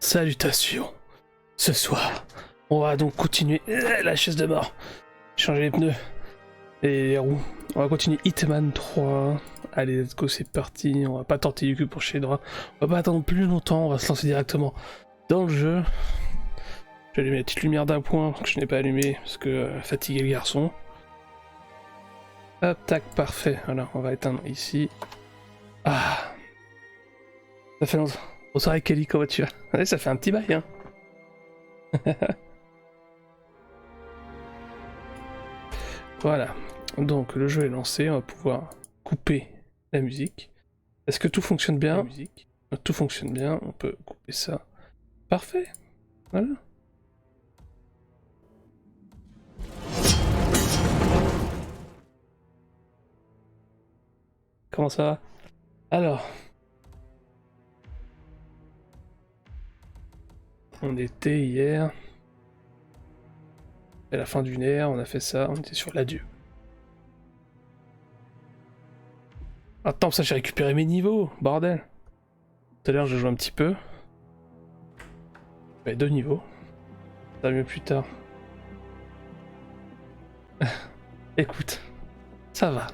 Salutations. Ce soir, on va donc continuer la chaise de mort. Changer les pneus et les roues. On va continuer Hitman 3. Allez, let's go, c'est parti. On va pas tenter du cul pour chez droit. On va pas attendre plus longtemps, on va se lancer directement dans le jeu. J'ai allumé la petite lumière d'un point que je n'ai pas allumé parce que fatigué le garçon. Hop, tac, parfait. Voilà, on va éteindre ici. Ah, ça fait longtemps. Bonsoir avec Kelly, comment tu vas? Ouais, ça fait un petit bail, hein. Voilà, donc le jeu est lancé, on va pouvoir couper la musique. Est-ce que tout fonctionne bien? Tout fonctionne bien, on peut couper ça. Parfait, voilà. Comment ça va? Alors... on était hier... à la fin d'une ère, on a fait ça, on était sur l'adieu. Attends, ça j'ai récupéré mes niveaux, bordel. Tout à l'heure je joue un petit peu. Ouais, 2 niveaux. Ça va mieux plus tard. Écoute, ça va.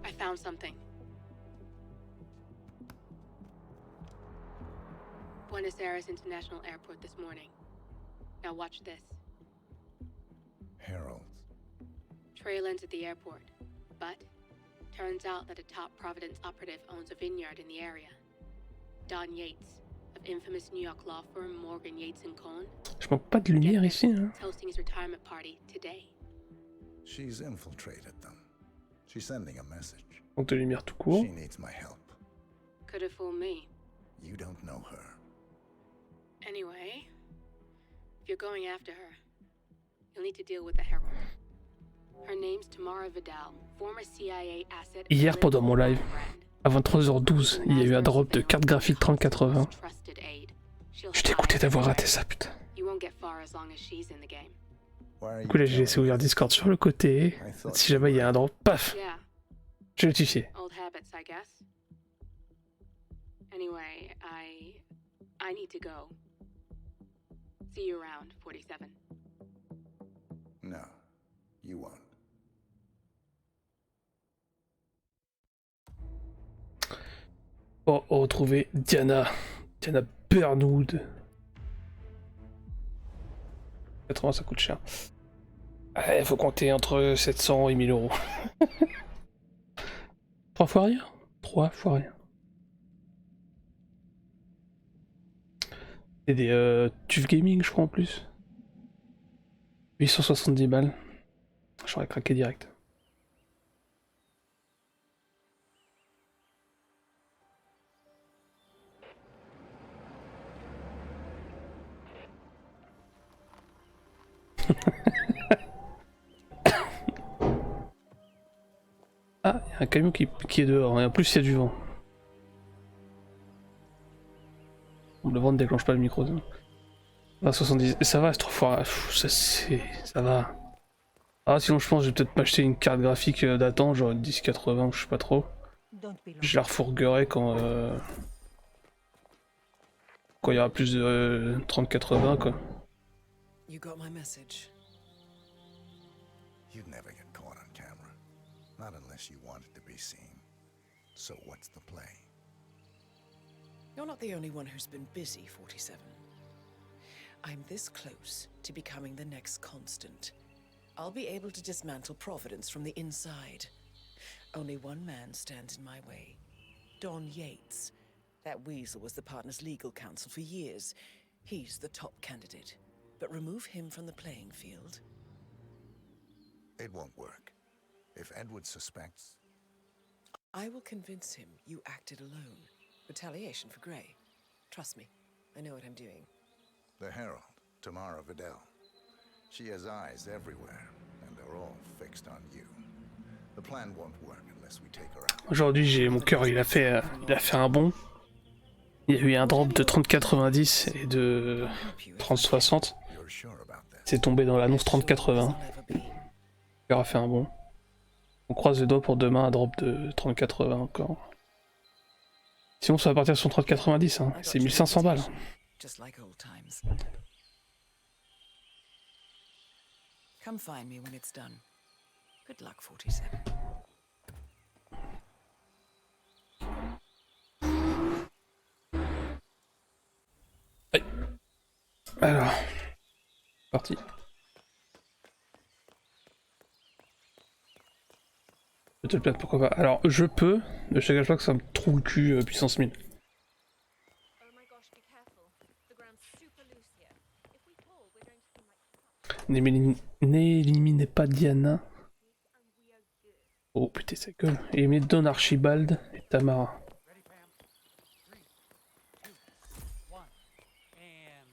I found something. Buenos Aires International Airport this morning. Now watch this. Heralds. Trail ends at the airport, but turns out that a top Providence operative owns a vineyard in the area. Don Yates, of infamous New York law firm Morgan Yates & Cohn, Je manque pas de lumière ici, hein. is hosting his retirement party today. She's infiltrated them. She's sending a message. Manque de lumière tout court. She needs my help. Could have fooled me. You don't know her. Anyway, if you're going after her, you'll need to deal with the Herald. Her name's Tamara Vidal, former CIA asset. Hier pendant mon live, à 23h12, il y a eu un drop de carte graphique 3080. Je t'écoutais d'avoir raté ça, putain. Du coup là j'ai laissé ouvert Discord sur le côté. Si jamais il y a un drop, paf, je vais notifier. Anyway, I need to go. See you around, 47. No, you won't. Oh, on retrouver Diana Burnwood. 80 ça coûte cher. Il faut compter entre 700 et 1000 euros. 3 fois rien. 3 fois rien. C'est des TUF Gaming je crois en plus. 870 balles. J'aurais craqué direct. Ah, il y a un camion qui est dehors, et en plus il y a du vent. Le vent ne déclenche pas le micro. Ah, 70, ça va, c'est 3 fois. Ça va. Ah, sinon je pense que je vais peut-être m'acheter une carte graphique datant, genre une 1080, je sais pas trop. Je la refourguerai quand il y aura plus de 3080 quoi. You got my message. You'd never get caught on camera. Not unless you wanted to be seen. So what's the play? You're not the only one who's been busy, 47. I'm this close to becoming the next constant. I'll be able to dismantle Providence from the inside. Only one man stands in my way. Don Yates. That weasel was the partner's legal counsel for years. He's the top candidate. But remove him from the playing field. It won't work. If Edward suspects... I will convince him you acted alone. Retaliation for Gray. Trust me, I know what I'm doing. The Herald, Tamara Vidal. She has eyes everywhere, and they're all fixed on you. The plan won't work unless we take her out. Aujourd'hui, mon cœur, il a fait un bond. Il y a eu un drop de 3090 et de 3060. C'est tombé dans l'annonce 3080. Le cœur a fait un bond. On croise les doigts pour demain un drop de 3080 encore. Sinon ça va partir sur 3090, hein. C'est 1500 balles. just like old times. Come find me when it's done. Good luck, 47. Aïe. Alors, parti. Je te le plate, pourquoi pas. Alors, je peux, mais je te cache pas que ça me trouve le cul puissance 1000. N'éliminez pas Diana. Oh putain, sa gueule. Éliminez Don Archibald et Tamara.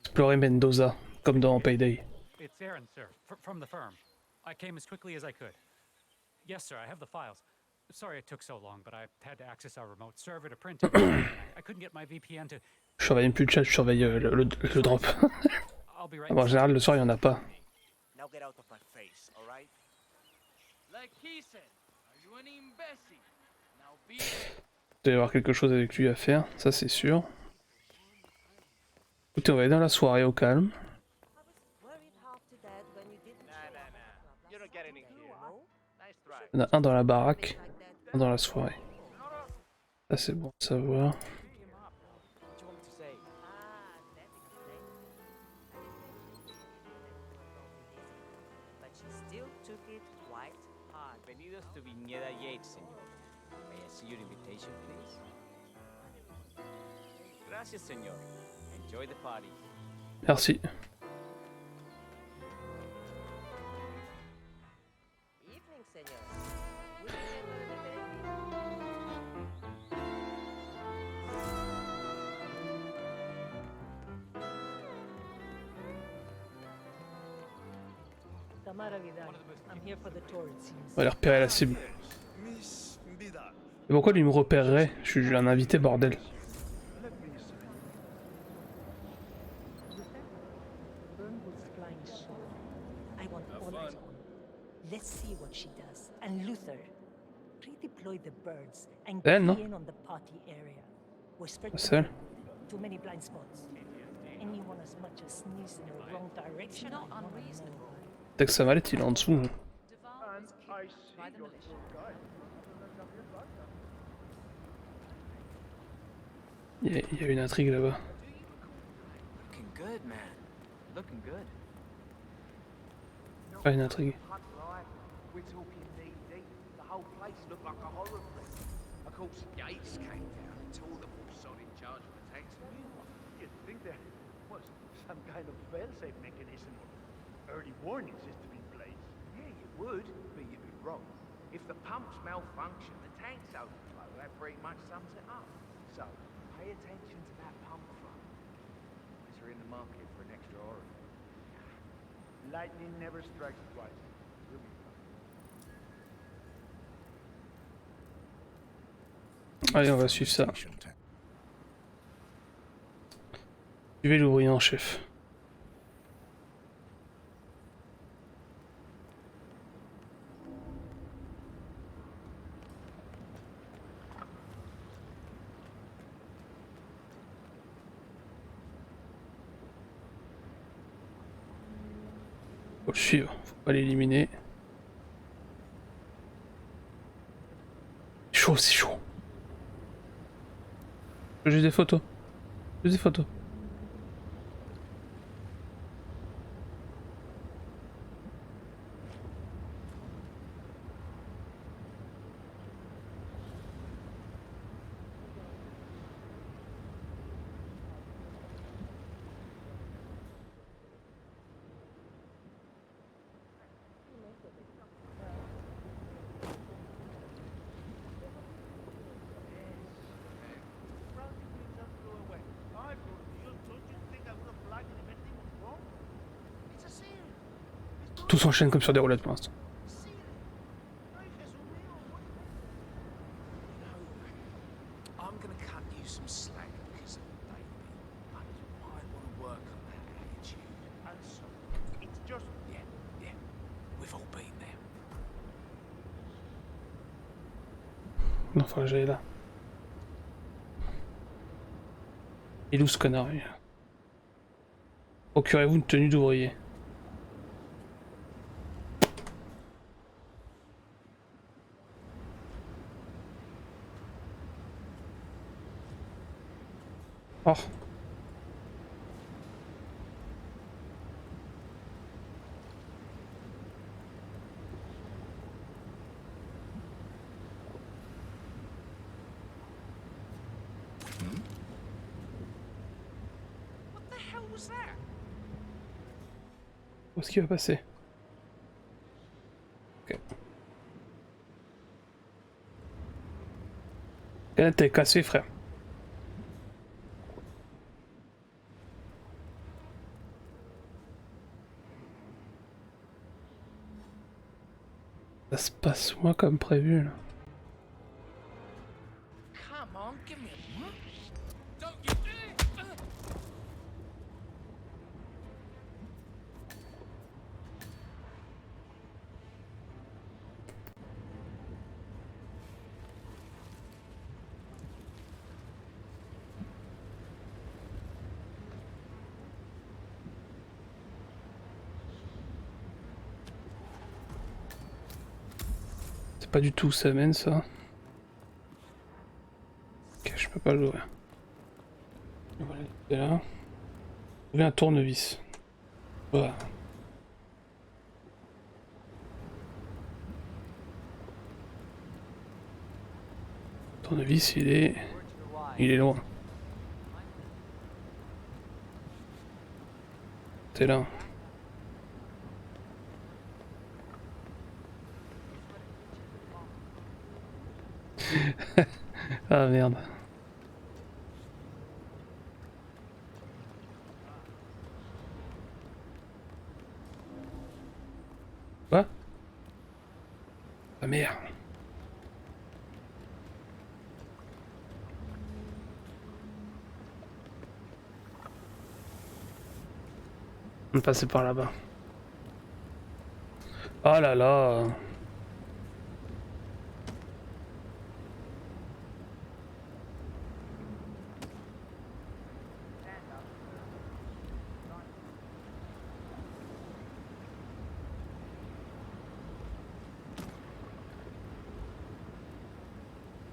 Explorer Mendoza, comme dans Payday. It's Aaron, sir, from the firm. I came as quickly as I could. Yes, sir, I have the files. Sorry it took so long, but I had to access our remote server to print it. I couldn't get my VPN to... Je surveille même plus le chat, je surveille le drop. I'll be right Bon, en général, le soir, il y en a pas. Now get out of my face, all right? Like he said, are you an imbecile? Now be... Il doit y avoir quelque chose avec lui à faire, ça c'est sûr. Écoutez, on va aller dans la soirée au calme. You're not getting in here. Nice try. Il y en a un dans la baraque, un dans la soirée. Ça c'est bon, ça va. What do you want me to say? But she still took it quite hard. Bienvenidos to Viñeda Yates, señor. May I see your invitation, please? Gracias, señor. Enjoy the party. Merci. Evening, senor. Would you remember the Tamara Vidal. I'm here for the tour, it seems. On va aller repérer la cible. Et pourquoi lui me repérerait? Je suis un invité, bordel. Burnwood's flying solo. I want all eyes on. Let's see what she does. And Luther, redeploy the birds and Elle, get non? in on the party area. We're spread La seule. too many blind spots. Anyone as much as sneeze in the wrong direction. Not unreasonable. Dès que ça va, il est en dessous. Il y a une intrigue là-bas. Looking good, man. Looking good. Pas une intrigue. We're talking knee-deep. The whole place looked like a horror film. Of course, Yates came down and tore the boss in charge of the tanks and you one. You'd think there was some kind of fail-safe mechanism or early warning system in place. Yeah, you would, but you'd be wrong. If the pumps malfunction, the tanks overflow, that pretty much sums it up. So, pay attention to that pump front. Unless you're in the market for an extra orifice. Lightning never strikes twice. You'll be fine. Allez, on va suivre ça. Suivez l'ouvrier en chef. Faut le suivre, faut pas l'éliminer. Chaud, c'est chaud. J'ai des photos. J'ai des photos. Tout s'enchaîne comme sur des roulettes pour l'instant. I'm gonna cut you some slack because of Davey, but you might want to work on that attitude. And so, it's just... Yeah, we've all been there. Non, faudrait que j'aille là. Il est où ce connard lui? Procurez-vous une tenue d'ouvrier. Oh. What the hell was that? Où est-ce qu'il va passer? Ok. T'es cassé, frère. Ça se passe moins comme prévu là. Come on, give me a... Don't you do it! C'est pas du tout où ça mène ça. Ok, je peux pas l'ouvrir. Voilà, c'est là. Trouver un tournevis. Voilà. Tournevis, il est loin. C'est là. Ah merde. Quoi? Ah merde. On passait par là-bas. Oh là là.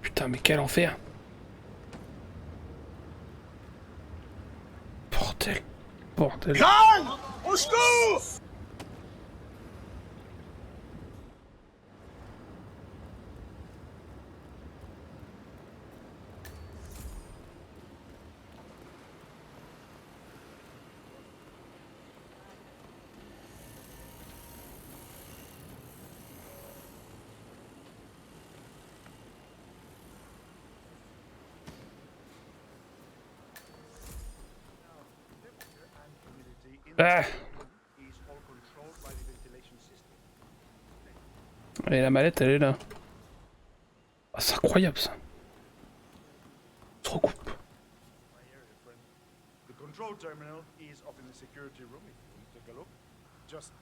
Putain, mais quel enfer! Bordel! Bordel! Au secours! Ah! Et la mallette, elle est là. Ah, c'est incroyable ça. Se recoupe. The control terminal is up in the security room. If you want to take a look, just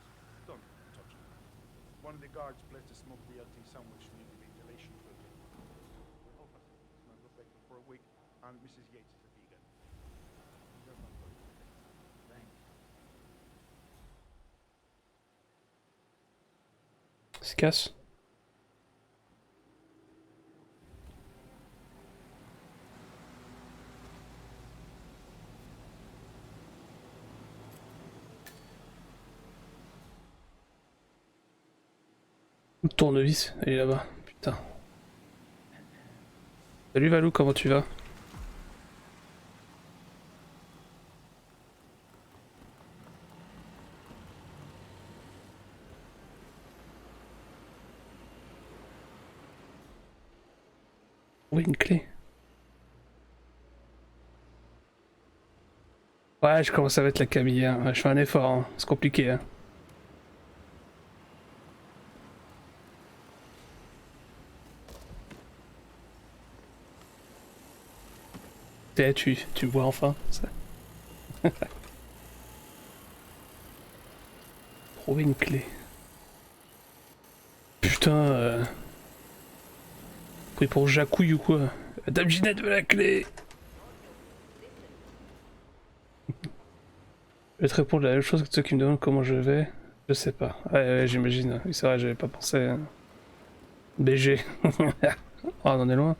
don't touch it. One of the guards placed a smoke BLT sandwich near the ventilation filter. We're all fast. It's not affected for a week, and Mrs. Yates is a vegan. Just not touch it. Thanks. Se casse. Le tournevis, elle est là-bas. Putain. Salut Valou, comment tu vas? Oui, une clé. Ouais, je commence à mettre la Camille, hein. Ouais, je fais un effort, hein. C'est compliqué, hein. Tu me vois enfin ça. Trouver une clé. Putain, pris pour Jacouille ou quoi? Dame Ginette veut la clé. Je vais te répondre la même chose que ceux qui me demandent comment je vais. Je sais pas. Ouais, j'imagine. Oui, c'est vrai, j'avais pas pensé. BG. Oh, on en est loin.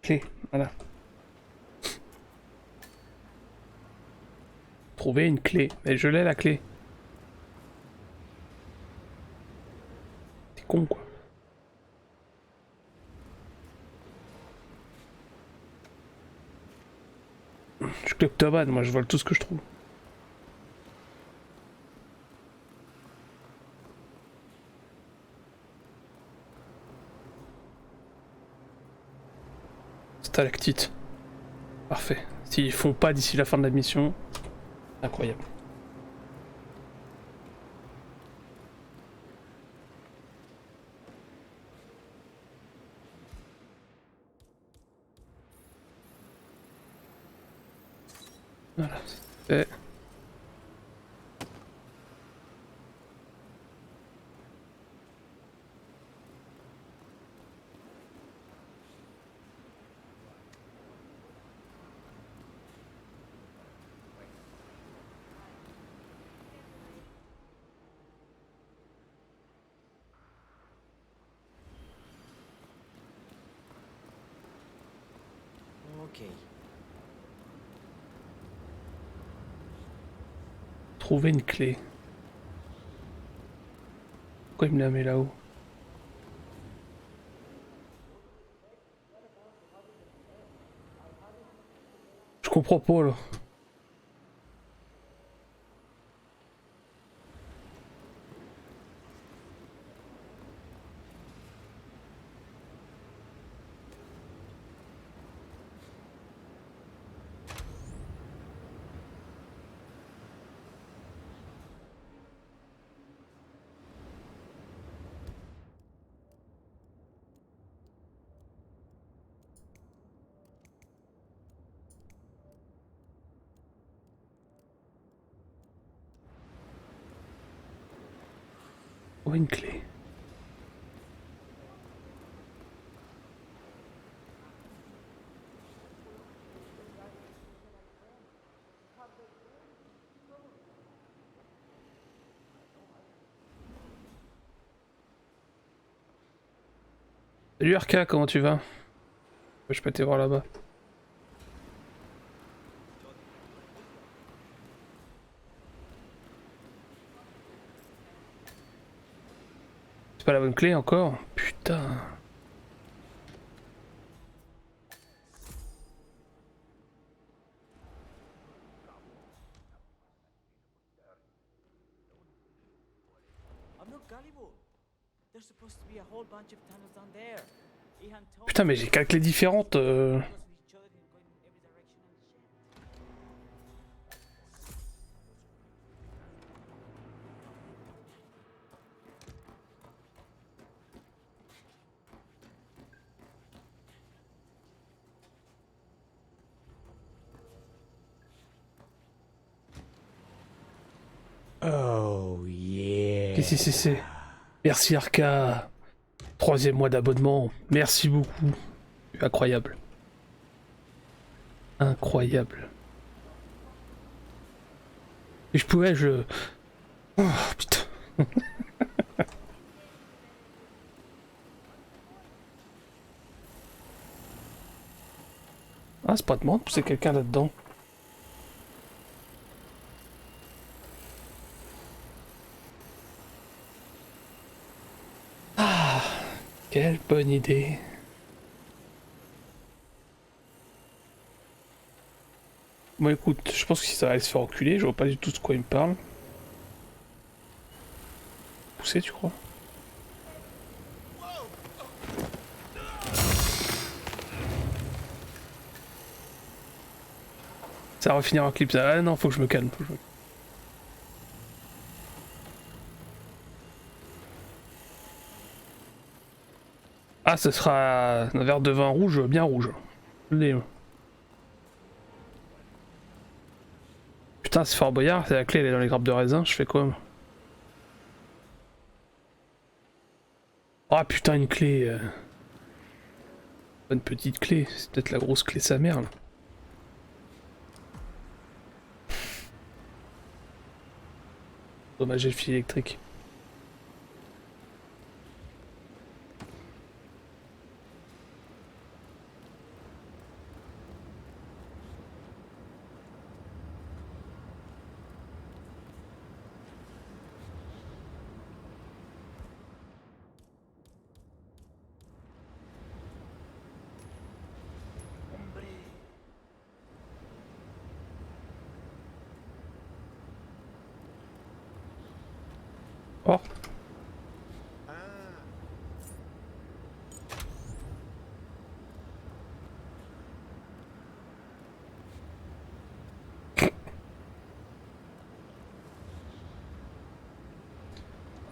Clé, voilà. Trouver une clé. Mais je l'ai la clé. T'es con quoi. Je suis kleptomane, moi je vole tout ce que je trouve. Stalactite. Parfait. S'ils font pas d'ici la fin de la mission, incroyable. Voilà, c'est fait. Okay. Trouver une clé. Pourquoi il me la met là-haut? Je comprends pas là. Trouver une clé. Salut RK, comment tu vas? Je peux te voir là-bas. C'est pas la bonne clé encore? Putain. I'm not gullible. There's supposed to be a whole bunch of tunnels down there. Ihan told Putain, mais j'ai 4 clés différentes. us each other and going in every direction and shit. Oh yeah. Qu'est-ce que c'est? Merci Arca. 3e mois d'abonnement. Merci beaucoup. Incroyable. Incroyable. Et je pouvais, je... Oh putain. Ah, c'est pas de monde, c'est quelqu'un là-dedans. Ah, quelle bonne idée. Bon écoute, je pense que si ça va se faire enculer, je vois pas du tout de quoi il me parle. Pousser, tu crois? Ça va finir en clip, ça. Ah non, faut que je me calme. Ah, ce sera un verre de vin rouge, bien rouge. Putain, c'est Fort Boyard, c'est la clé, elle est dans les grappes de raisin, je fais quoi moi? Ah putain, une clé. Bonne petite clé, c'est peut-être la grosse clé sa mère là. Dommage, j'ai le fil électrique. Oh.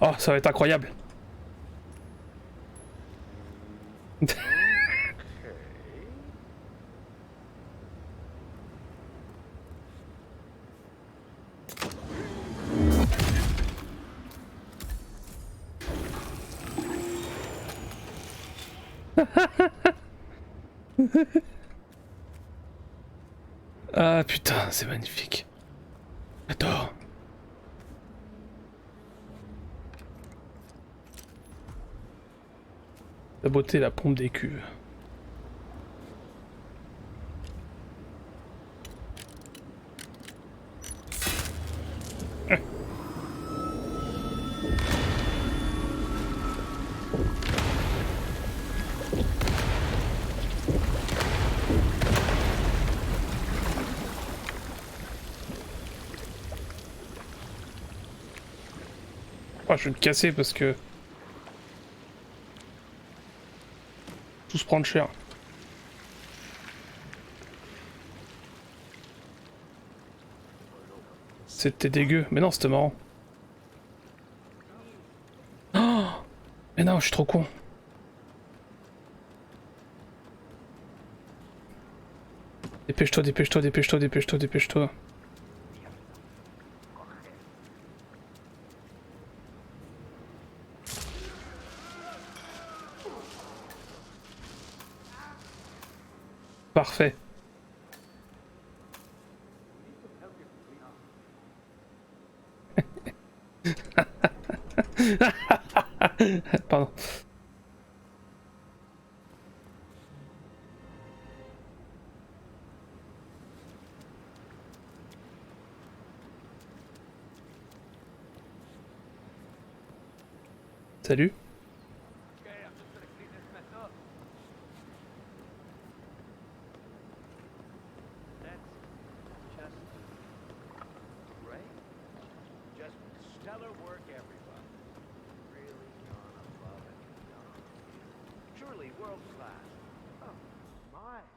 Oh, ça va être incroyable. Ah putain, c'est magnifique. J'adore. La beauté, la pompe des cuves. Oh, je vais me casser parce que... tout se prendre cher. C'était dégueu, mais non, c'était marrant. Oh, mais non, je suis trop con. Dépêche-toi, dépêche-toi, dépêche-toi, dépêche-toi, dépêche-toi. Parfait. Pardon. Salut.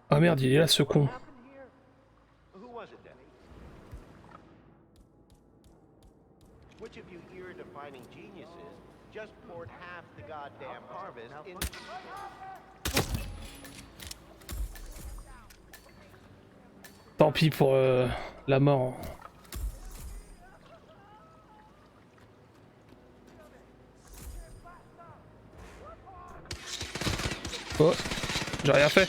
Ah merde, il est là ce con. Tant pis pour la mort. Oh, j'ai rien fait.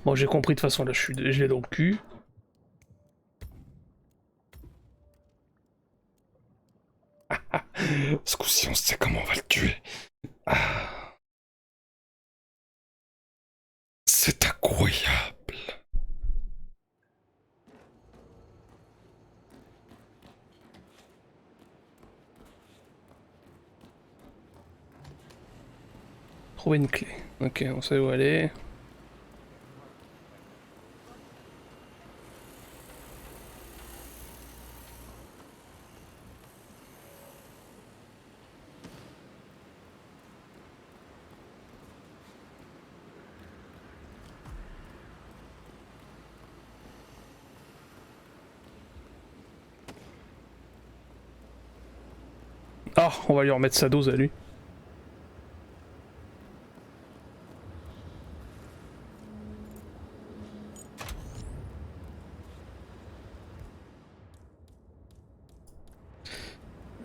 Bon, j'ai compris de toute façon, là je l'ai dans le cul. Ce coup-ci, on sait comment on va le tuer. Ah. C'est incroyable. Trouver une clé. Ok, on sait où aller. Ah, on va lui remettre sa dose à lui.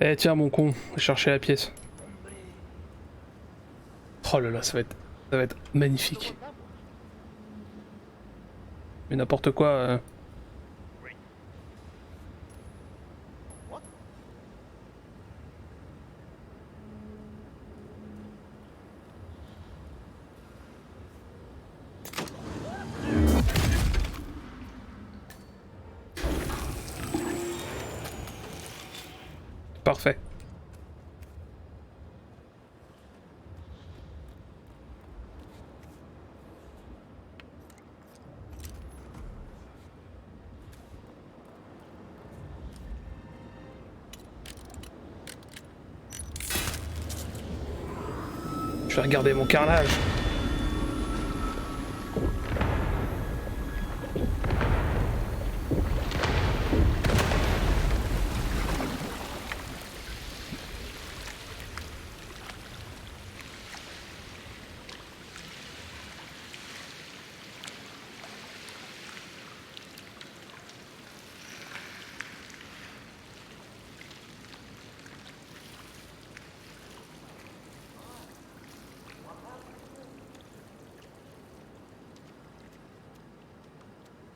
Eh tiens mon con, chercher la pièce. Oh là là, ça va être magnifique. Mais n'importe quoi. Parfait. Je vais regarder mon carrelage.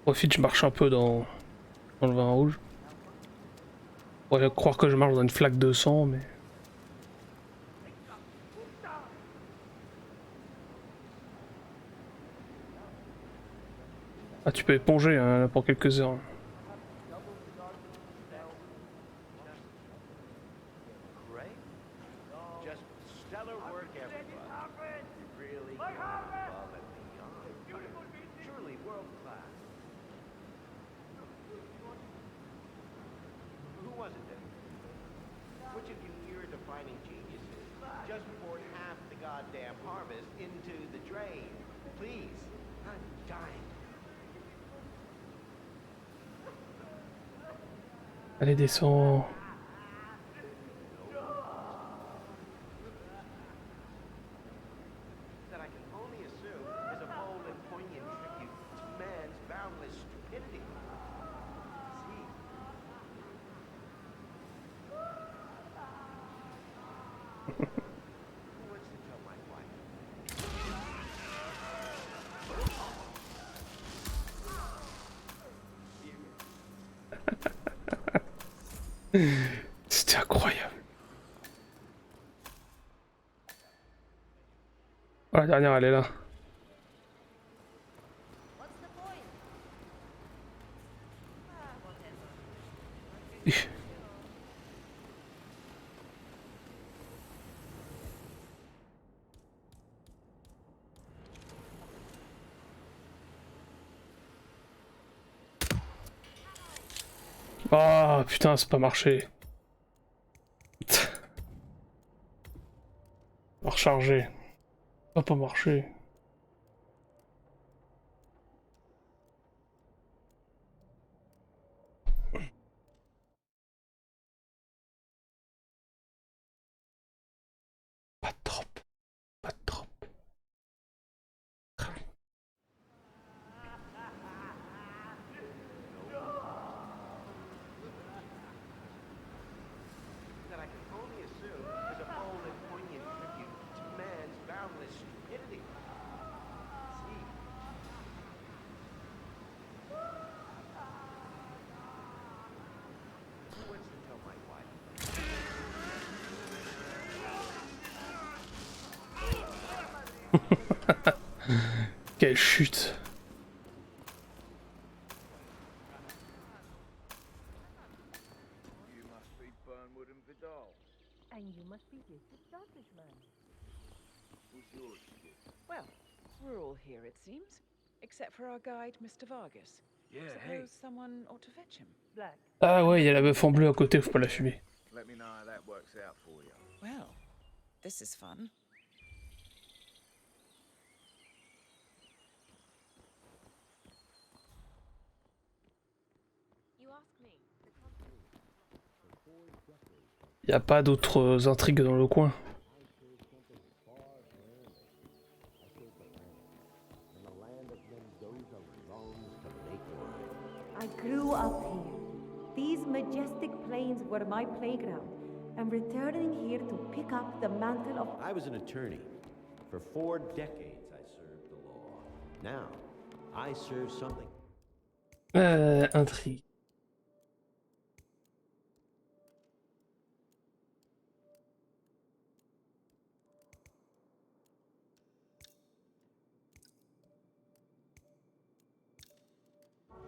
Profite, je marche un peu dans le vin rouge. On pourrait croire que je marche dans une flaque de sang, mais... Ah, tu peux éponger hein, pour quelques heures. Allez, descends. C'était incroyable. Oh, la dernière, elle est là. Oh putain, c'est pas marché. Va recharger. Ça va pas marcher. Pas trop. Pas trop. Quelle chute. And you must be this establishment. Well, we're all here, it seems. Except for our guide, Mr. Vargas. Yeah, Suppose someone ought to fetch him. Black. Ah ouais, il y a la meuf en bleu à côté, faut pas la fumer. Let me know how that works out for you. Well, this is fun. You ask me. Y a pas d'autres intrigues dans le coin. I grew up here. These majestic plains were my playground. I'm returning here to pick up the mantle of... I was an attorney. For 4 decades I served the law. Now, I serve something. Intrigue.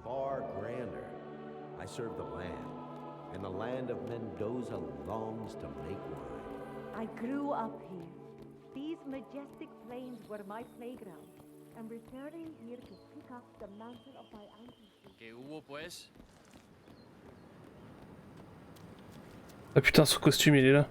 Far grander. I serve the land, and the land of Mendoza longs to make wine. I grew up here. These majestic plains were my playground. I'm returning here to pick up the mantle of my ancestors. ¿Qué hubo, pues? Ah putain, son costume il est là.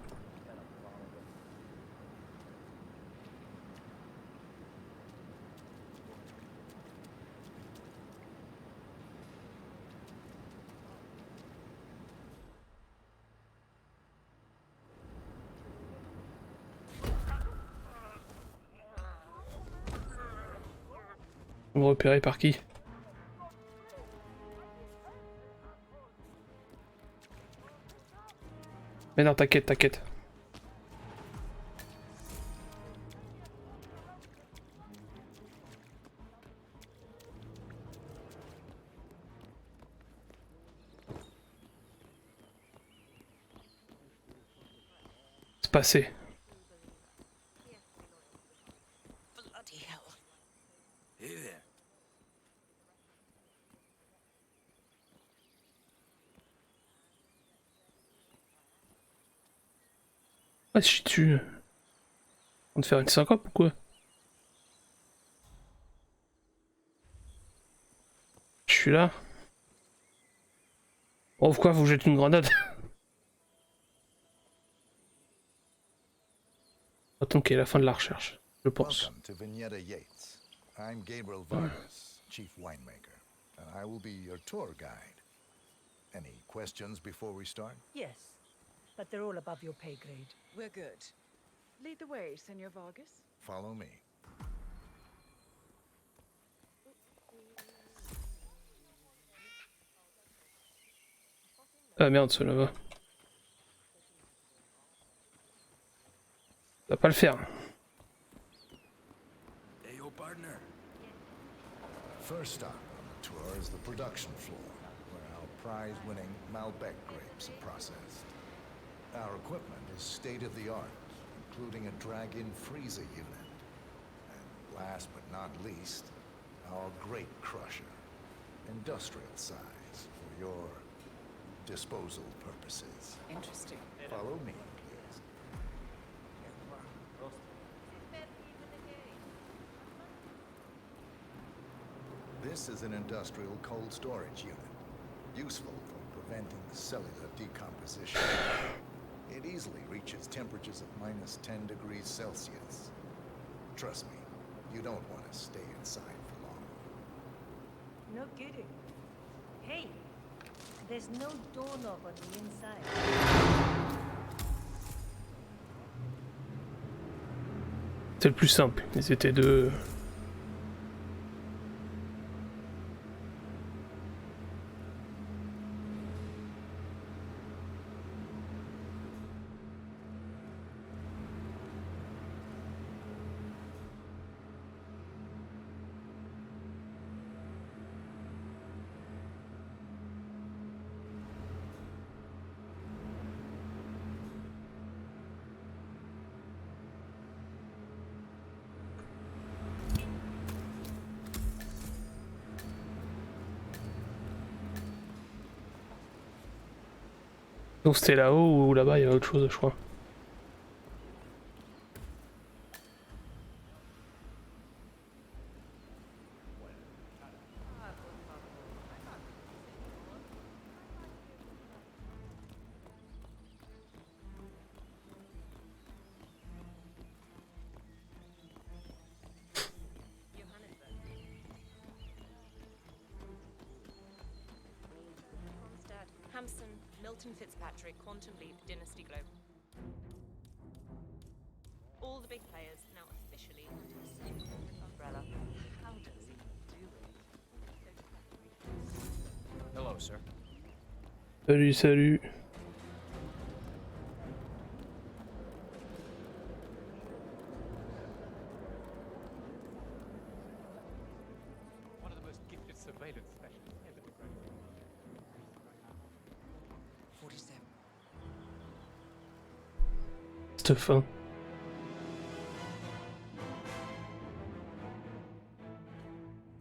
Vous me repérez par qui? Mais non, t'inquiète, t'inquiète. C'est passé. Bloody hell. Hey there. Ah, je suis dessus. On va faire une syncope ou quoi? Je suis là. Oh, pourquoi vous jetez une grenade? Attends qu'il y ait la fin de la recherche, je pense. Welcome to Vignetta Yates. I'm Gabriel Vargas, chief winemaker, and I will be your tour guide. Any questions before we start? Yes, but they're all above your pay grade. We're good. Lead the way, Senor Vargas. Follow me. Ah merde, cela va. Ça va pas le faire. Hey, yo, partner. First stop on the tour is the production floor, where our prize-winning Malbec grapes are processed. Our equipment is state-of-the-art, including a drag-in freezer unit. And last but not least, our grape crusher, industrial size for your disposal purposes. Interesting. Follow me, please. This is an industrial cold storage unit, useful for preventing cellular decomposition. It easily reaches temperatures of -10 degrees Celsius. Trust me, you don't want to stay inside for long. No kidding. Hey, there's no doorknob on the inside. C'est le plus simple, ils étaient deux. Donc c'était là-haut ou là-bas, il y avait autre chose, je crois. Hampson, Milton Fitzpatrick, Quantum Leap, Dynasty Globe. All the big players now officially under the same umbrella. How does he do it? Hello, sir. Salut, salut. One of the most gifted surveillance specialists ever to grace cette fin.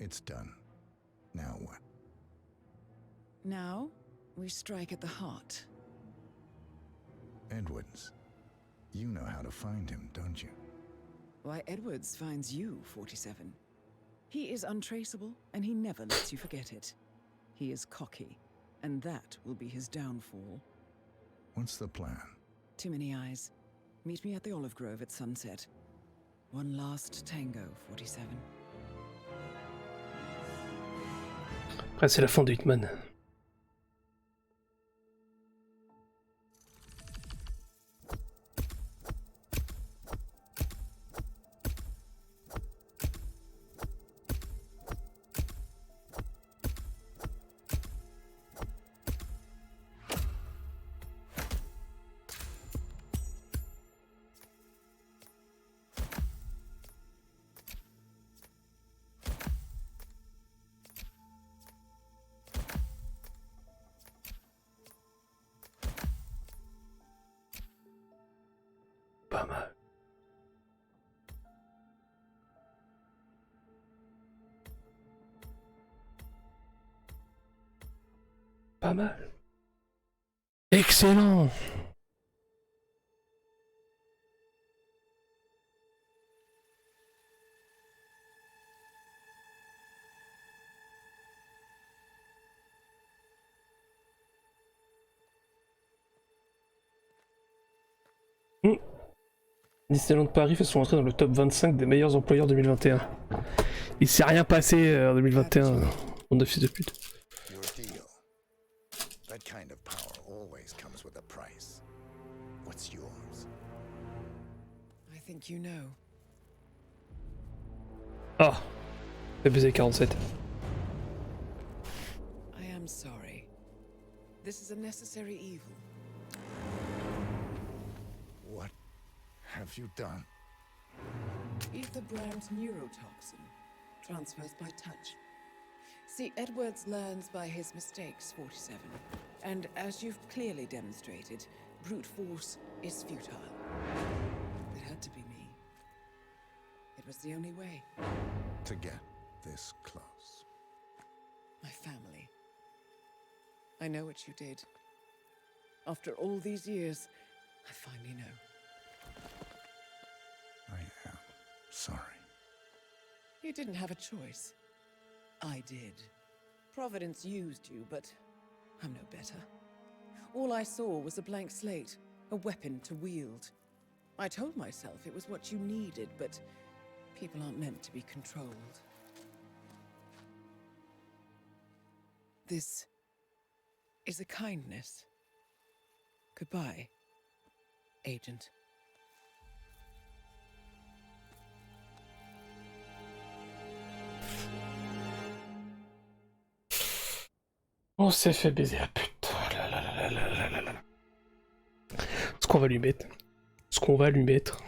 It's done. Now what? Now, we strike at the heart. Edwards. You know how to find him, don't you? Why, Edwards finds you, 47. He is untraceable, and he never lets you forget it. He is cocky, and that will be his downfall. What's the plan? Too many eyes. Meet me at the olive grove at sunset. One last tango, 47. Après, c'est la fin de Hitman. Pas mal. Pas mal. Excellent. Disneyland Paris fait son entrée dans le top 25 des meilleurs employeurs 2021. Il s'est rien passé en 2021, on de fils de pute. Your deal. That kind of power always comes with a price. What's yours? I think you know. Ah, fait baiser 47. I am sorry. This is a necessary evil. What have you done? Ether brand neurotoxin transfers by touch. See, Edwards learns by his mistakes, 47. And as you've clearly demonstrated, brute force is futile. It had to be me. It was the only way. To get this close. My family. I know what you did. After all these years, I finally know. I am sorry. You didn't have a choice. I did. Providence used you, but I'm no better. All I saw was a blank slate, a weapon to wield. I told myself it was what you needed, but people aren't meant to be controlled. This is a kindness. Goodbye, Agent. On s'est fait baiser à pute. Ce qu'on va lui mettre. Ce qu'on va lui mettre.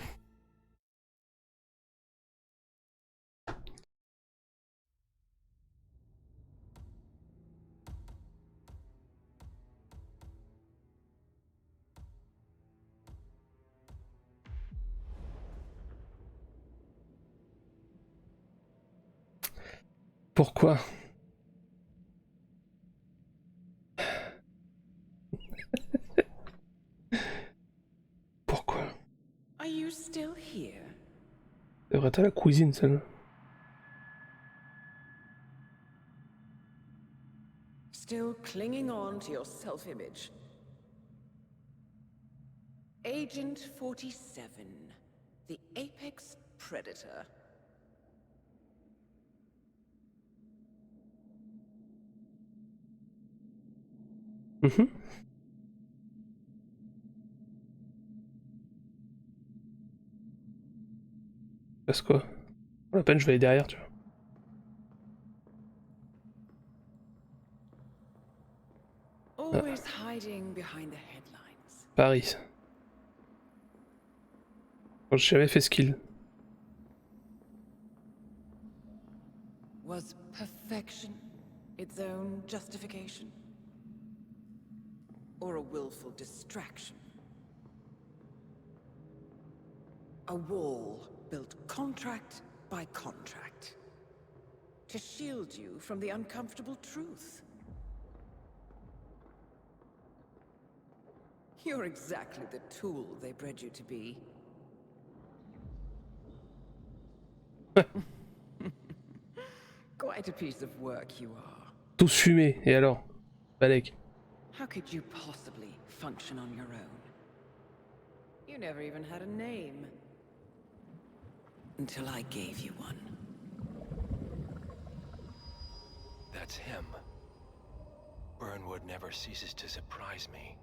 Pourquoi? Pourquoi? Are you still here? Devrait être à la cuisine, celle-là. Still clinging on to your self-image. Agent 47, the apex predator. Parce quoi? Pour la peine, je vais aller derrière, tu vois. Always hiding behind the headlines. Paris. J'ai jamais fait skill. Was perfection its own justification? Or a willful distraction? A wall built contract by contract. To shield you from the uncomfortable truth. You're exactly the tool they bred you to be. Quite a piece of work you are. Tous fumés, et alors? Balek. How could you possibly function on your own? You never even had a name. Until I gave you one. That's him. Burnwood never ceases to surprise me.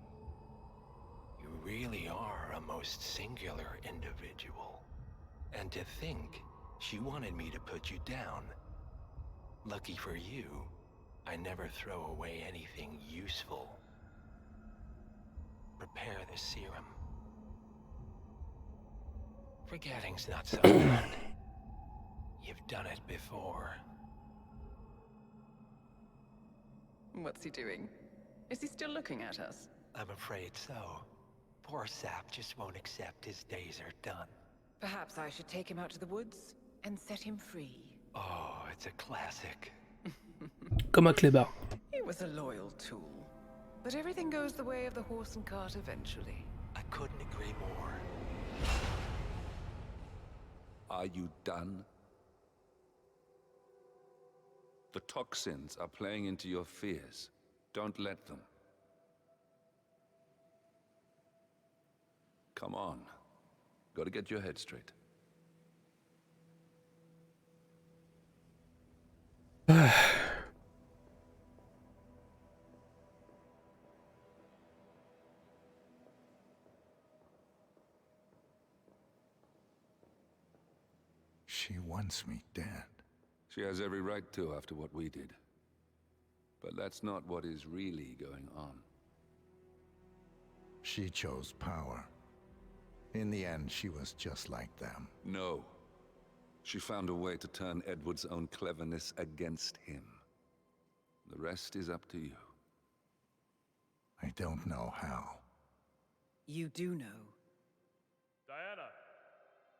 You really are a most singular individual. And to think she wanted me to put you down. Lucky for you, I never throw away anything useful. Prepare the serum. Forgetting's not so bad. You've done it before. What's he doing? Is he still looking at us? I'm afraid so. Poor Sap just won't accept his days are done. Perhaps I should take him out to the woods and set him free. Oh, it's a classic. Comme un clébard. He was a loyal tool. But everything goes the way of the horse and cart eventually. I couldn't agree more. Are you done? The toxins are playing into your fears. Don't let them. Come on. Gotta get your head straight. She wants me dead. She has every right to after what we did. But that's not what is really going on. She chose power. In the end, she was just like them. No. She found a way to turn Edward's own cleverness against him. The rest is up to you. I don't know how. You do know. Diana!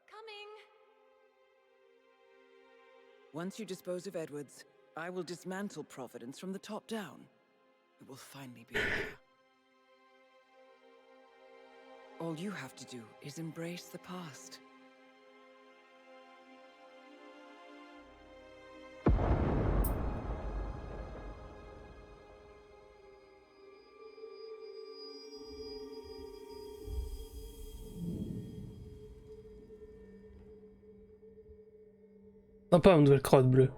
Coming! Once you dispose of Edwards, I will dismantle Providence from the top down. It will finally be over. All you have to do is embrace the past. Sympa, une nouvelle crotte bleue.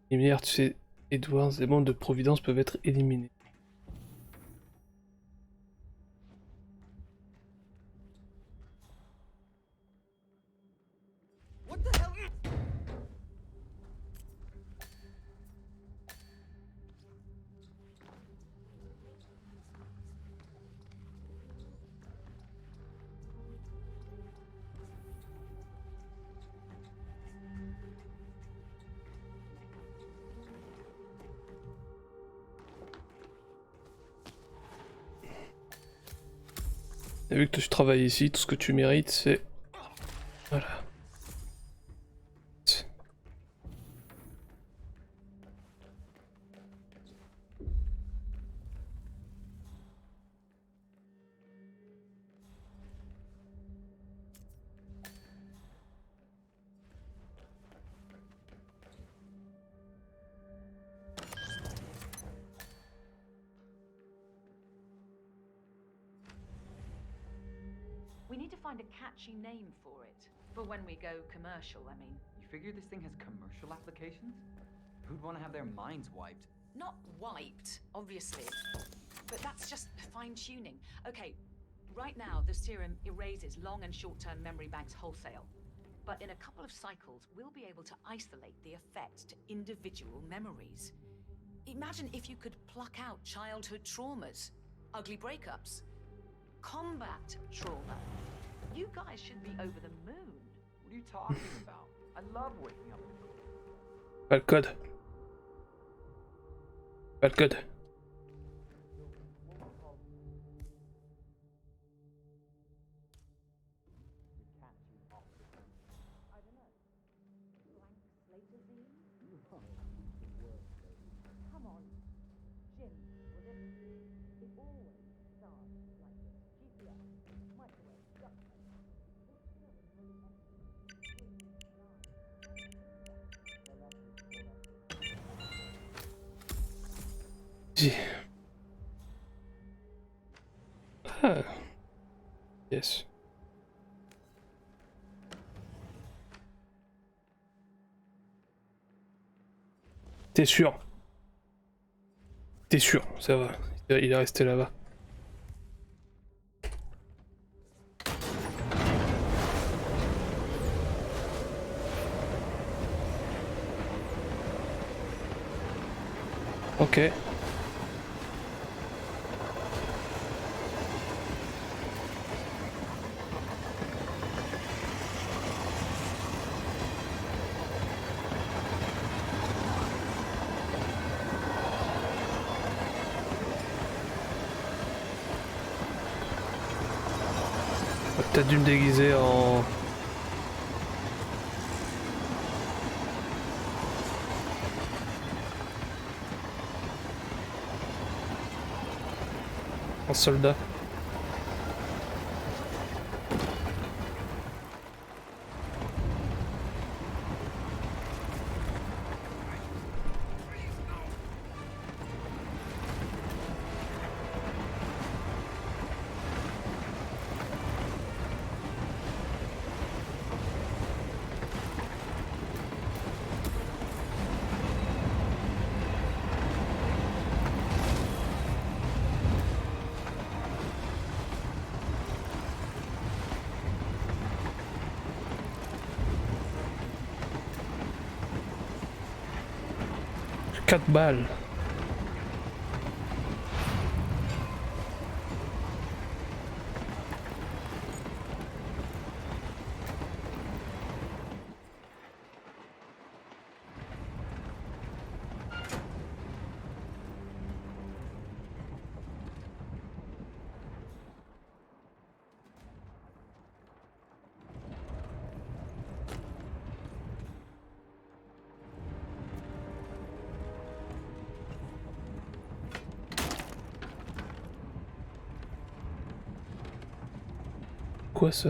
Lumière, tu sais, Edwards, les mondes de Providence peuvent être éliminés. What the hell? Et vu que tu travailles ici, tout ce que tu mérites, c'est... Voilà. We need to find a catchy name for it. For when we go commercial, I mean. You figure this thing has commercial applications? Who'd want to have their minds wiped? Not wiped, obviously. But that's just fine-tuning. Okay, right now the serum erases long and short-term memory banks wholesale. But in a couple of cycles, we'll be able to isolate the effects to individual memories. Imagine if you could pluck out childhood traumas, ugly breakups, combat trauma. You guys should be over the moon. What are you talking about? I love waking up. Pas le code. Pas le code. Come on, Jim, will it? It always starts like this. GPS, microwave, duct tape. This film really Ah. Yes. T'es sûr? T'es sûr, ça va. Il est resté là-bas. Ok. T'as dû me déguiser en... en soldat. Quatre balles. Quoi ça?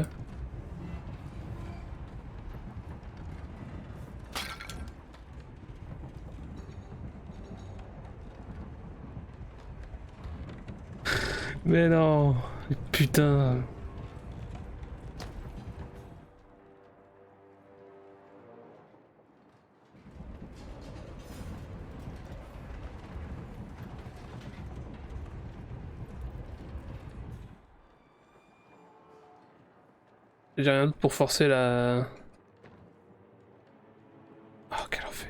Mais non, putain. J'ai rien d'autre pour forcer la... Oh, quel enfer.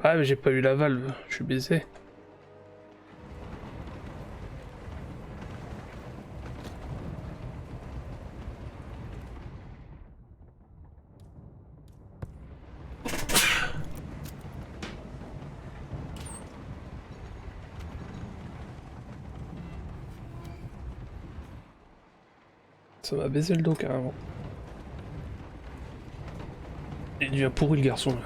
Ah mais j'ai pas eu la valve, je suis baisé. Ça m'a baisé le dos carrément. Il devient pourri le garçon là.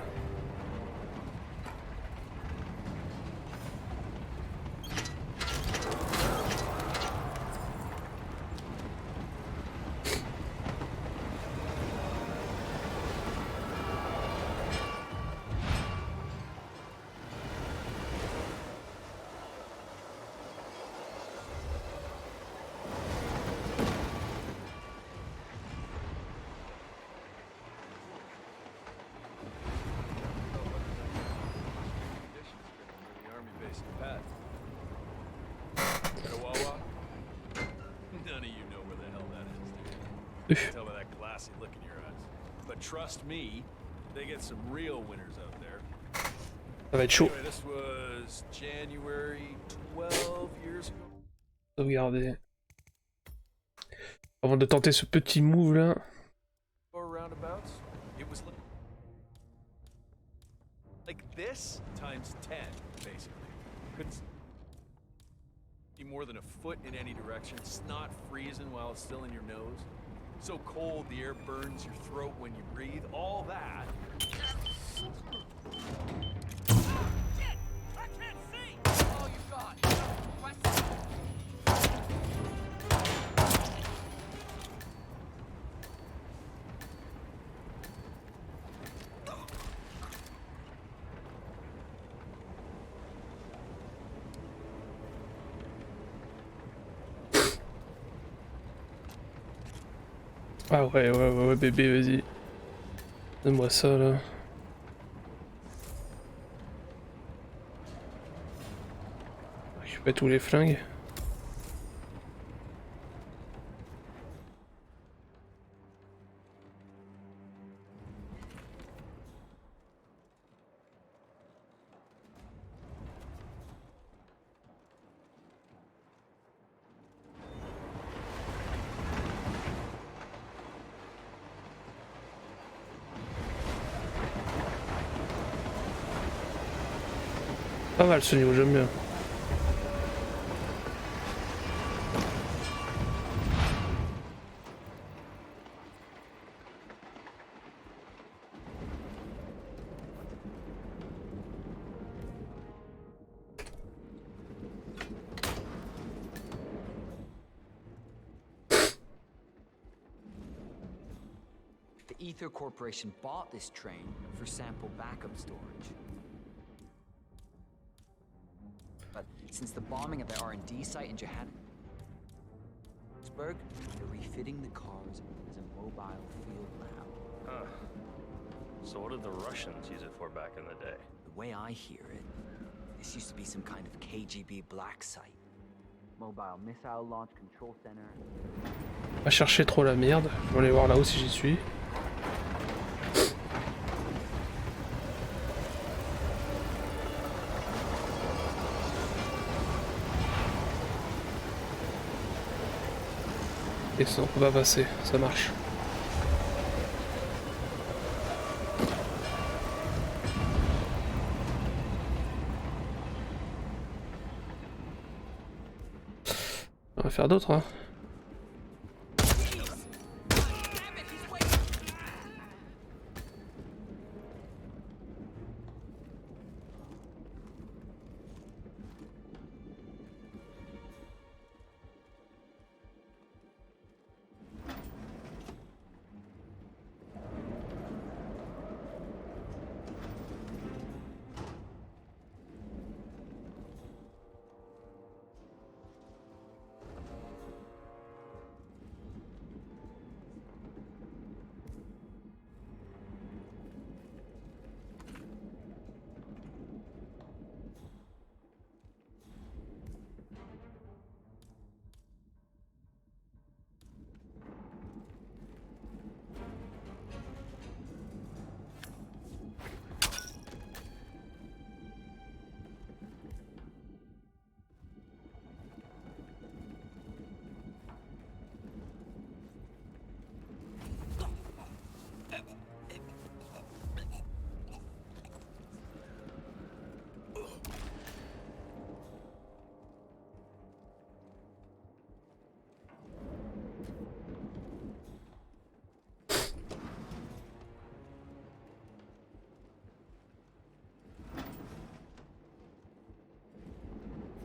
decent pet. Got a Wawa? None of you know where the hell that is, do you? Tell by that glassy look in your eyes. But trust me, they get some real winners out there. Ça va être chaud. Anyway, this was January 12 years ago. Sauvegarder. Avant de tenter ce petit move là. Or roundabouts. It was like this times 10, basically. Couldn't see more than a foot in any direction. Snot freezing while it's still in your nose. So cold the air burns your throat when you breathe. All that. Ah ouais, bébé, vas-y. Donne-moi ça là. Récupère tous les flingues. Pas mal ce niveau, j'aime bien. The Ether Corporation bought this train for sample backup storage. But since the bombing of the R&D site in Johannesburg, they're refitting the cars as a mobile field lab. Huh. So what did the Russians use it for back in the day? The way I hear it, this used to be some kind of KGB black site. Mobile missile launch control center. Pas chercher trop la merde. Je vais aller voir là-haut si j'y suis. Et ça, on peut pas passer, ça marche. On va faire d'autres, hein.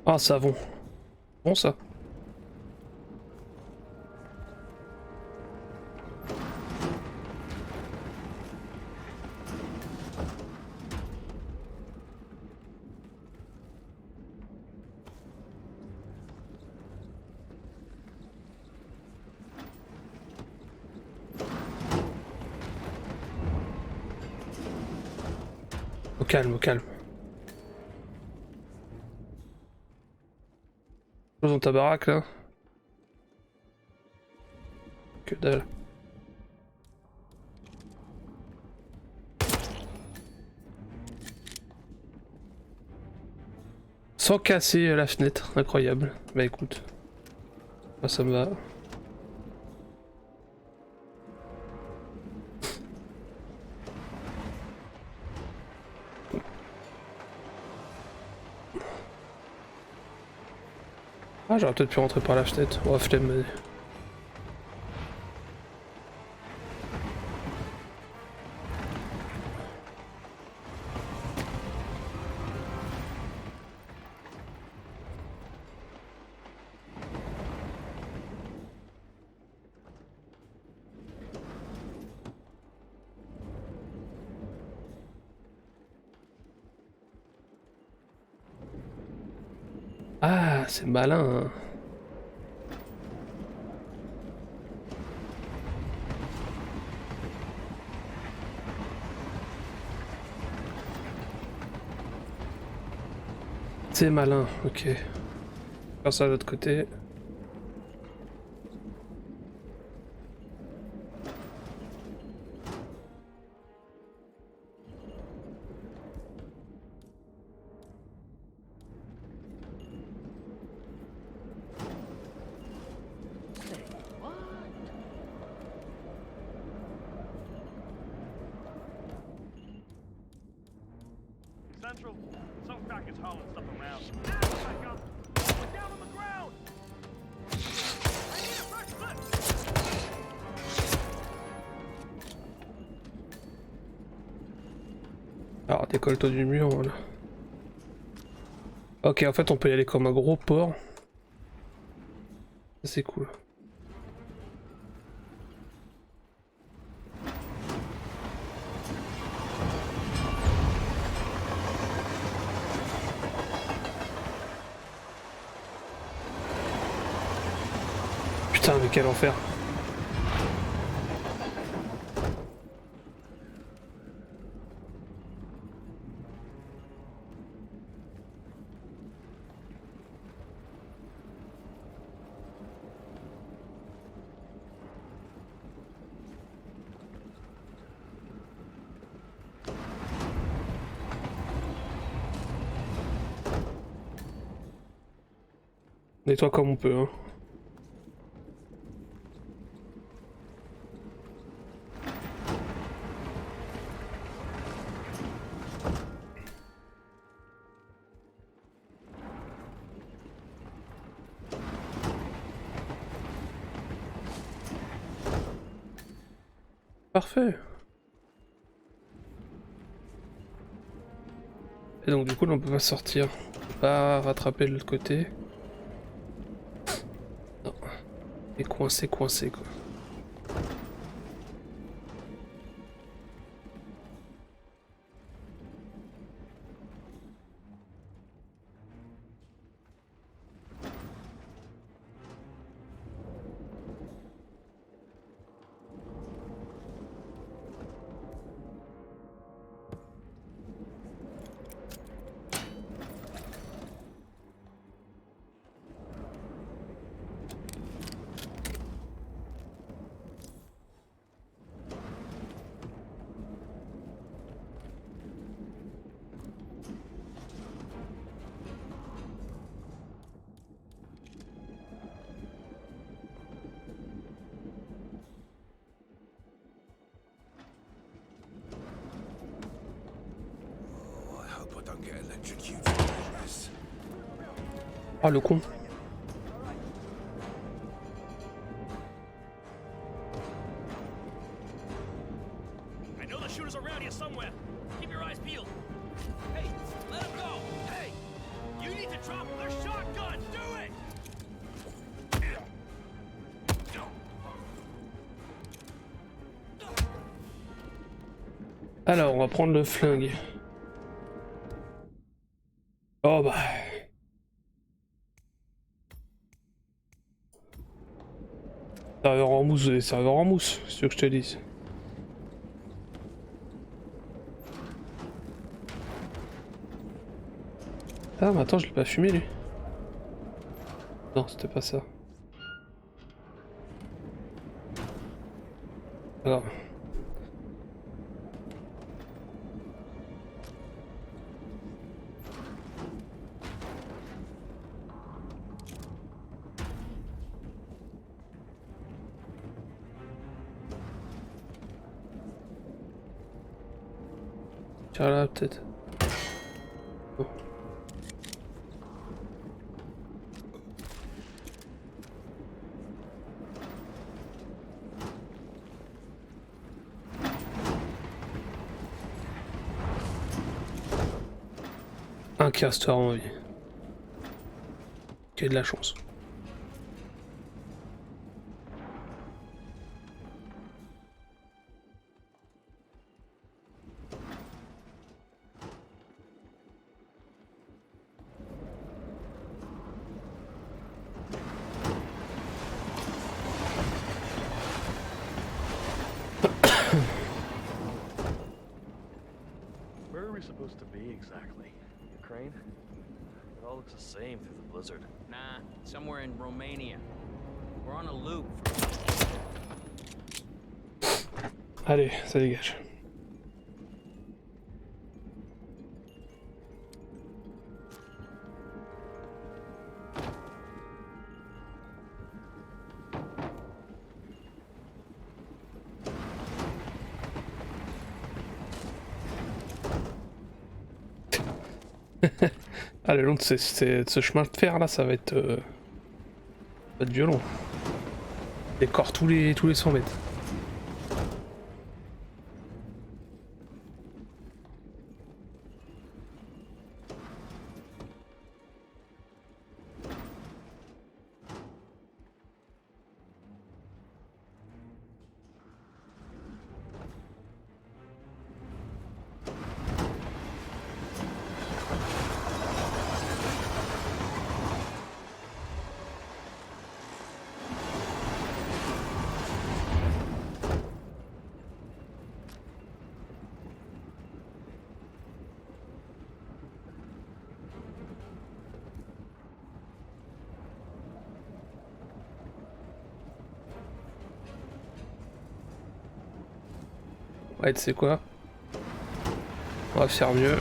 Ah, savon. Bon ça. Au calme, au calme. ta baraque là? Que dalle. Sans casser la fenêtre, incroyable. Bah écoute, moi ça me va. Ah, j'aurais peut-être pu rentrer par la fenêtre. Oh, flemme. Ah, c'est malin. Hein. C'est malin, ok. Faire ça de l'autre côté. Central, some crackers hauling stuff around. Back up! We're down on the ground! I need a fresh flip! Alors décolle-toi du mur, voilà. Ok, en fait on peut y aller comme un gros porc. C'est cool. Putain, mais quel enfer. Nettoie comme on peut, hein. Parfait. Et donc du coup là on peut pas sortir. On peut pas rattraper de l'autre côté. Non. Et coincé quoi. Ah le con. I know the shooters around here somewhere. Keep your eyes peeled. Hey, let him go. Hey, you need to drop the shotgun. Do it. Alors on va prendre le flingue. Oh bah. Serveur en mousse, des serveurs en mousse, c'est ce que je te dise. Ah mais attends, je l'ai pas fumé lui. Non, c'était pas ça. Alors. Tiens là, peut-être. Oh. Un castor en vie. Qui a de la chance. Where are we supposed to be exactly? Ukraine? It all looks the same through the blizzard. Nah, somewhere in Romania. We're on a loop. Allez, ça dégage. Ah, le long de ce chemin de fer là, ça va être violent. Décore tous les 100 mètres. Ouais, tu sais quoi? On va faire mieux.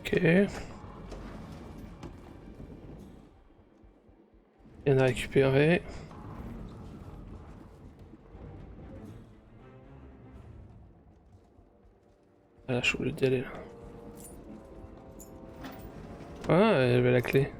Ok. Il y en a récupéré. Ah là, je suis obligé d'y aller là. Ah, elle avait la clé.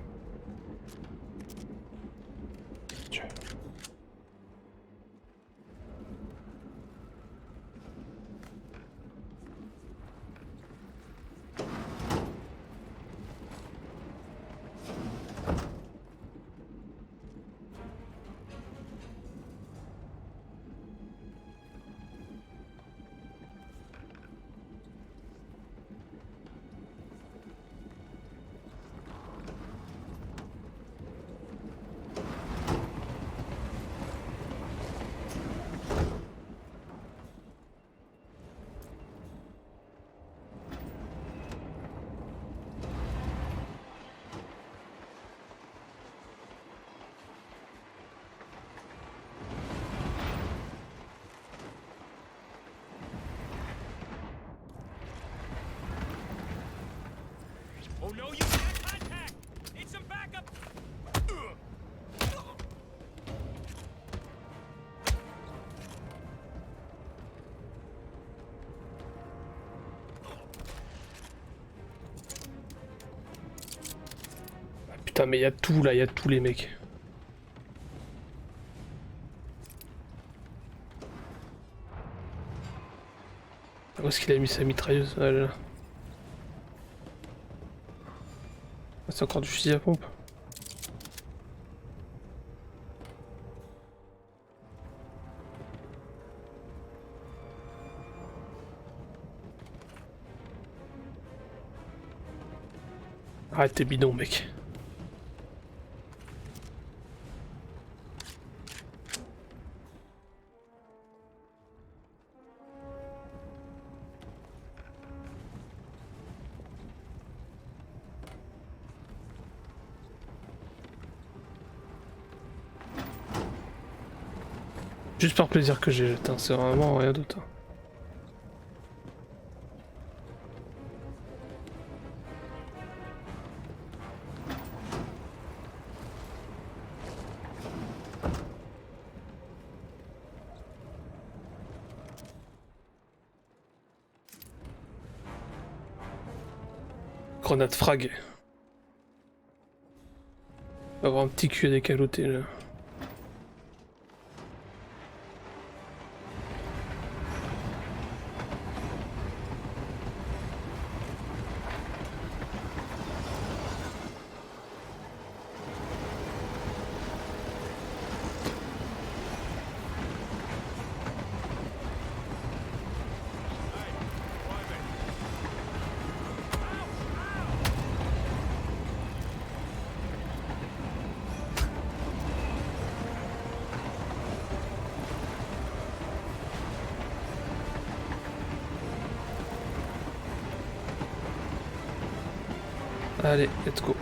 no, you got contact! Need some backup! Putain, mais y a tout là, y a tous les mecs. Où est-ce qu'il a mis sa mitrailleuse? Ah, là. C'est encore du fusil à pompe. Arrête tes bidons, mec. Juste par plaisir que j'ai jeté, c'est vraiment rien d'autre. Grenade frag. On va avoir un petit cul à décaloter là. Allez, let's go.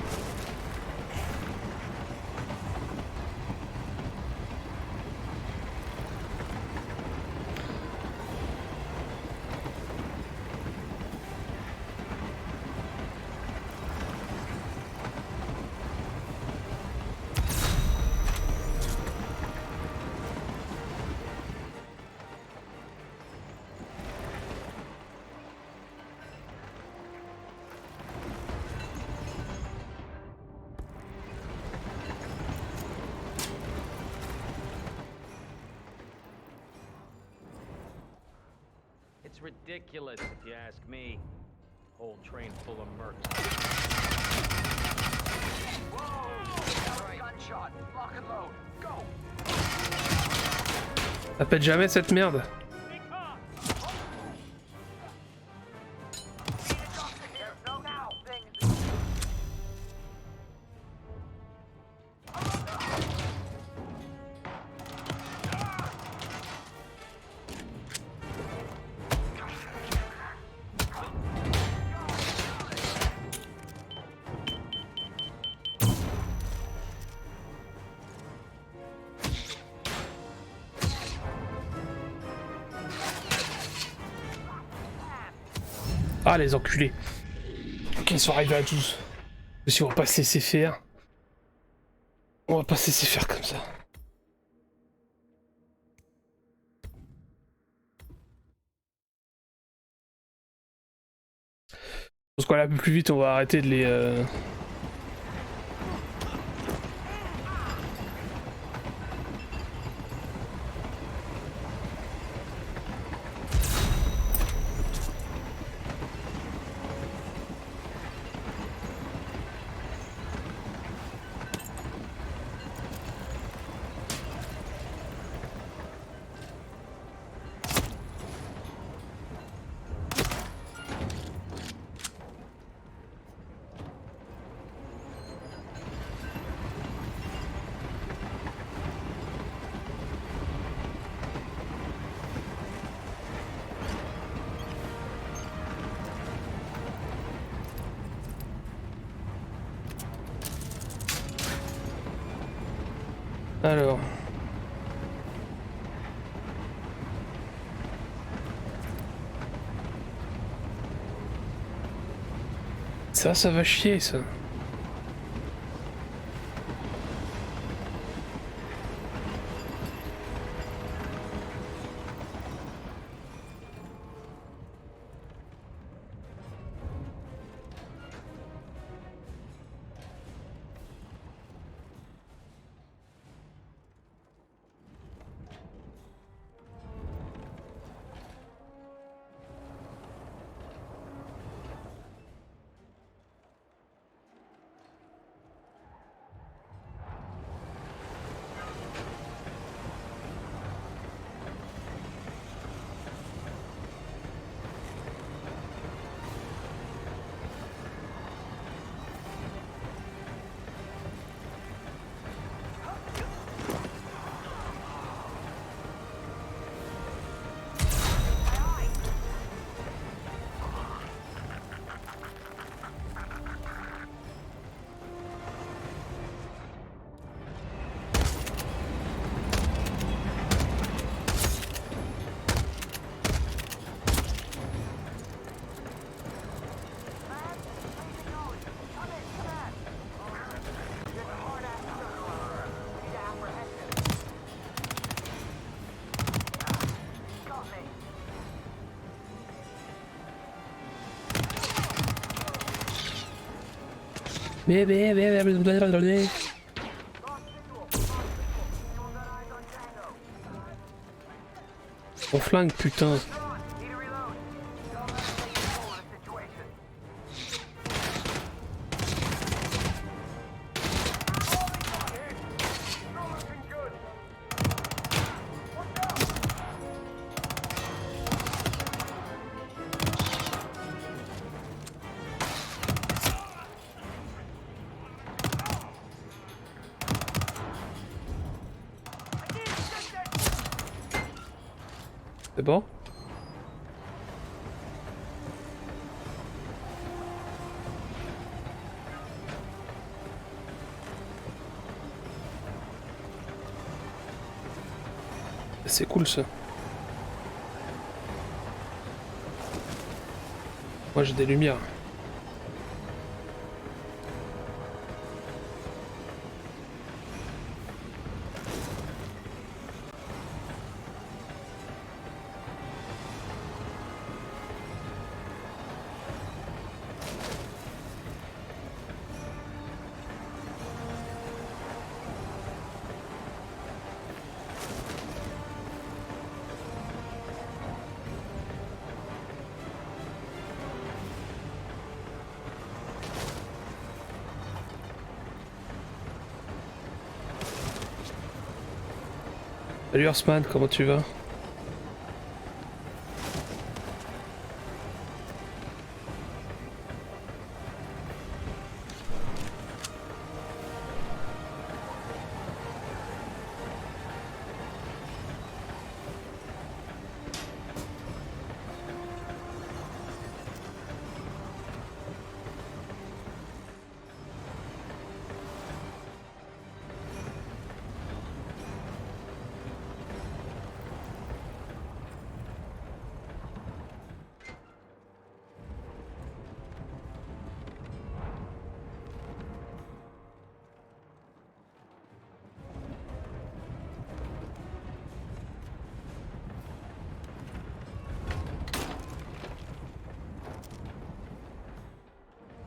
It's ridiculous, if you ask me. Whole train full of mercs. Ça pète jamais cette merde. Ah les enculés. Ok, ils sont arrivés à 12. Si on va pas se laisser faire. On va pas se laisser faire comme ça. Je pense qu'on va aller un peu plus vite, on va arrêter de les... Alors... Ça va chier ça. On flingue, putain. C'est bon? C'est cool ça. Moi j'ai des lumières. Salut Horseman, comment tu vas?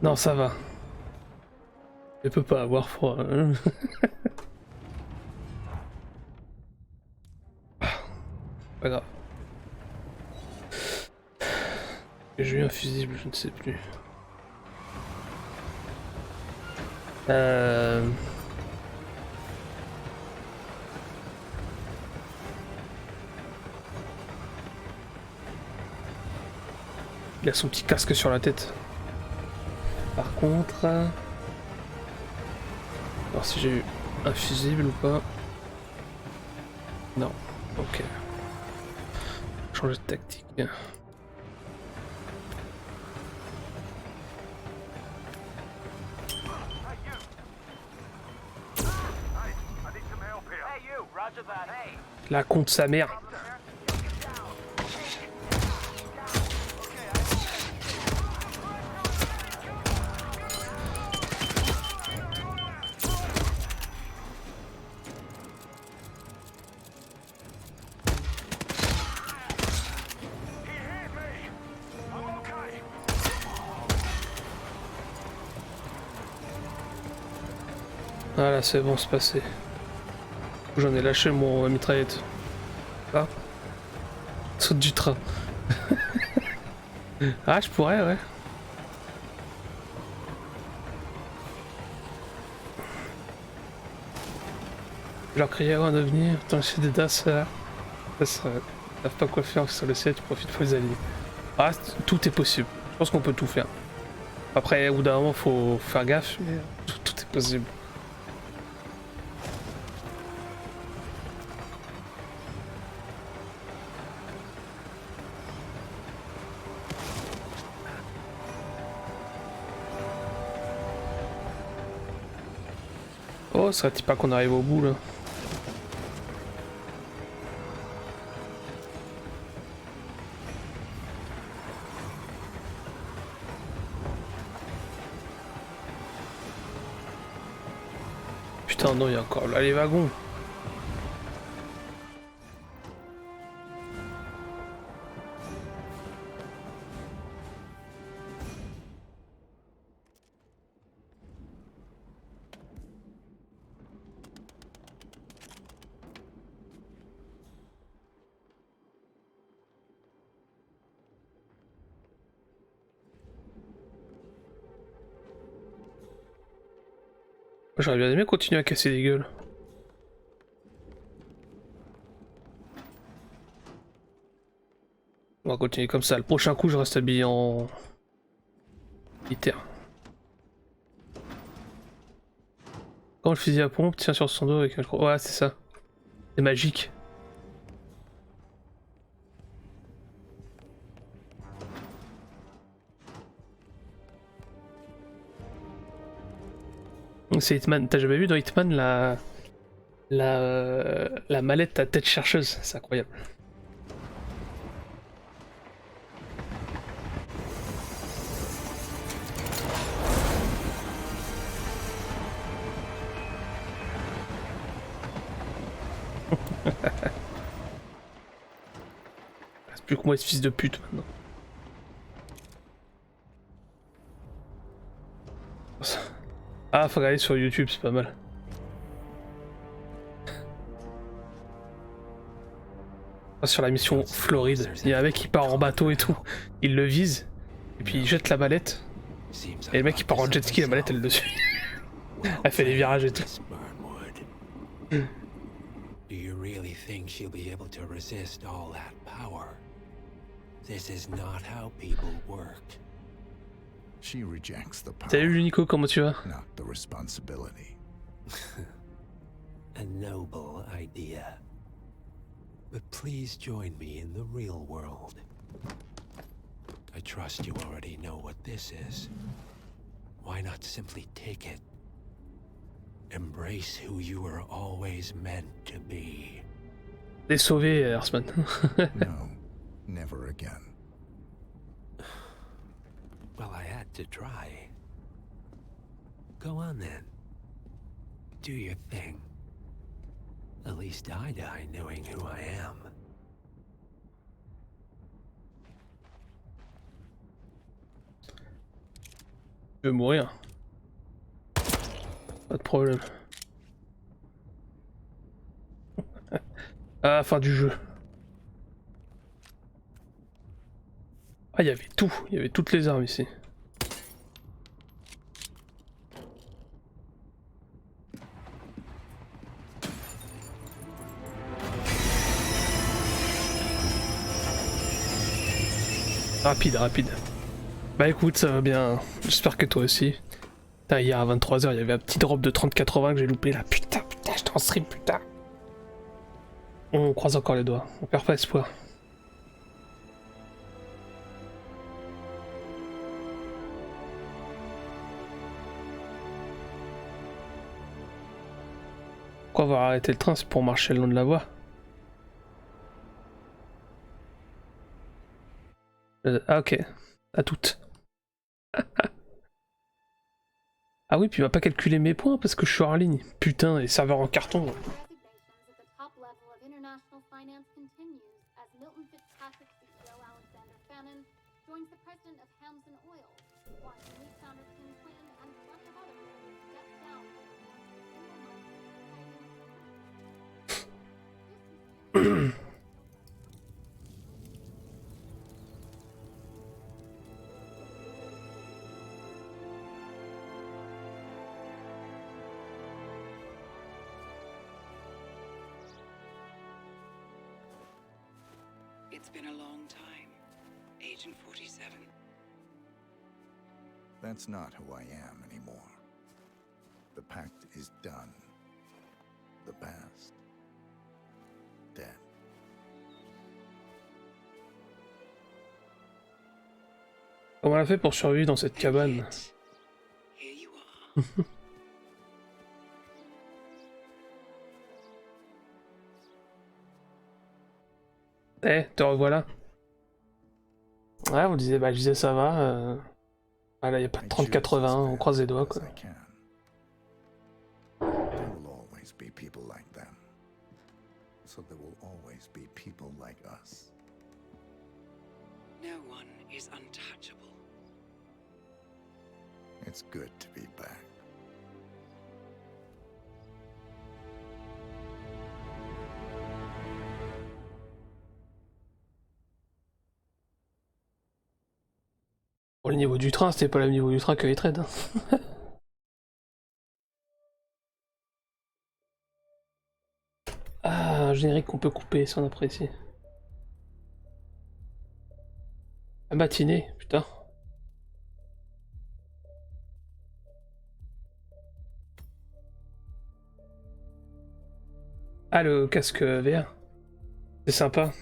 Non, ça va. Je peux pas avoir froid. Hein. Pas grave. J'ai eu un fusible, je ne sais plus. Il a son petit casque sur la tête. Par contre... voir si j'ai eu un fusible ou pas. Non. Ok. Changer de tactique. La con de sa mère. Voilà, c'est bon, c'est passé. J'en ai lâché mon mitraillette. Ah. Saute du train. Ah, je pourrais, ouais. Je leur criais un avenir. Putain, j'ai des das là. Ils savent pas quoi faire sur le site, tu profites pour les alliés. Ah, tout est possible. Je pense qu'on peut tout faire. Après, au bout d'un moment, faut faire gaffe, mais tout est possible. Oh, ça dit pas qu'on arrive au bout là. Putain non, il y a encore là les wagons. J'aurais bien aimé continuer à casser des gueules. On va continuer comme ça. Le prochain coup, je reste habillé en militaire. Quand le fusil à pompe tient sur son dos avec un... Ouais, c'est ça. C'est magique. C'est Hitman. T'as jamais vu dans Hitman la mallette à tête chercheuse? C'est incroyable. C'est plus que moi ce fils de pute maintenant. Ah, faut regarder sur YouTube, c'est pas mal. Sur la mission Floride, il y a un mec qui part en bateau et tout. Il le vise, et puis il jette la mallette. Et le mec qui part en jet ski, la mallette elle dessus. Elle fait des virages et tout. Do you really think she'll be able to resist all that power? This is not how people work. She rejects the power. Salut Nico, comment tu vas? Not the responsibility. A noble idea. But please join me in the real world. I trust you already know what this is. Why not simply take it? Embrace who you were always meant to be. Les sauver, Earthman. No, never again. Well, I had to try. Go on then. Do your thing. At least I die knowing who I am. Je vais mourir. Pas de problème. À la fin du jeu. Ah, il y avait tout. Il y avait toutes les armes ici. Rapide, rapide. Bah écoute, ça va bien. J'espère que toi aussi. Putain, hier à 23h, il y avait un petit drop de 30-80 que j'ai loupé là. Putain, j'étais en stream, putain. On croise encore les doigts. On perd pas espoir. Pourquoi avoir arrêté le train? C'est pour marcher le long de la voie. Ah ok, à toutes. Ah oui, puis il m'a pas calculé mes points parce que je suis hors ligne. Putain, et serveur en carton. It's been a long time, Agent 47. That's not who I am anymore. The pact is done. The past. Dead. Comment elle a fait pour survivre dans cette cabane? Eh, te revoilà. Ouais, vous disiez, bah je disais ça va. Ah là, y a pas de 30-80, on croise les doigts quoi. There will always be people like them. So there will always be people like us. No one is untouchable. It's good to be back. Bon, le niveau du train, c'était pas le niveau du train que les trades. Hein. Ah, un générique qu'on peut couper si on apprécie. La matinée, putain. Ah, le casque VR. C'est sympa.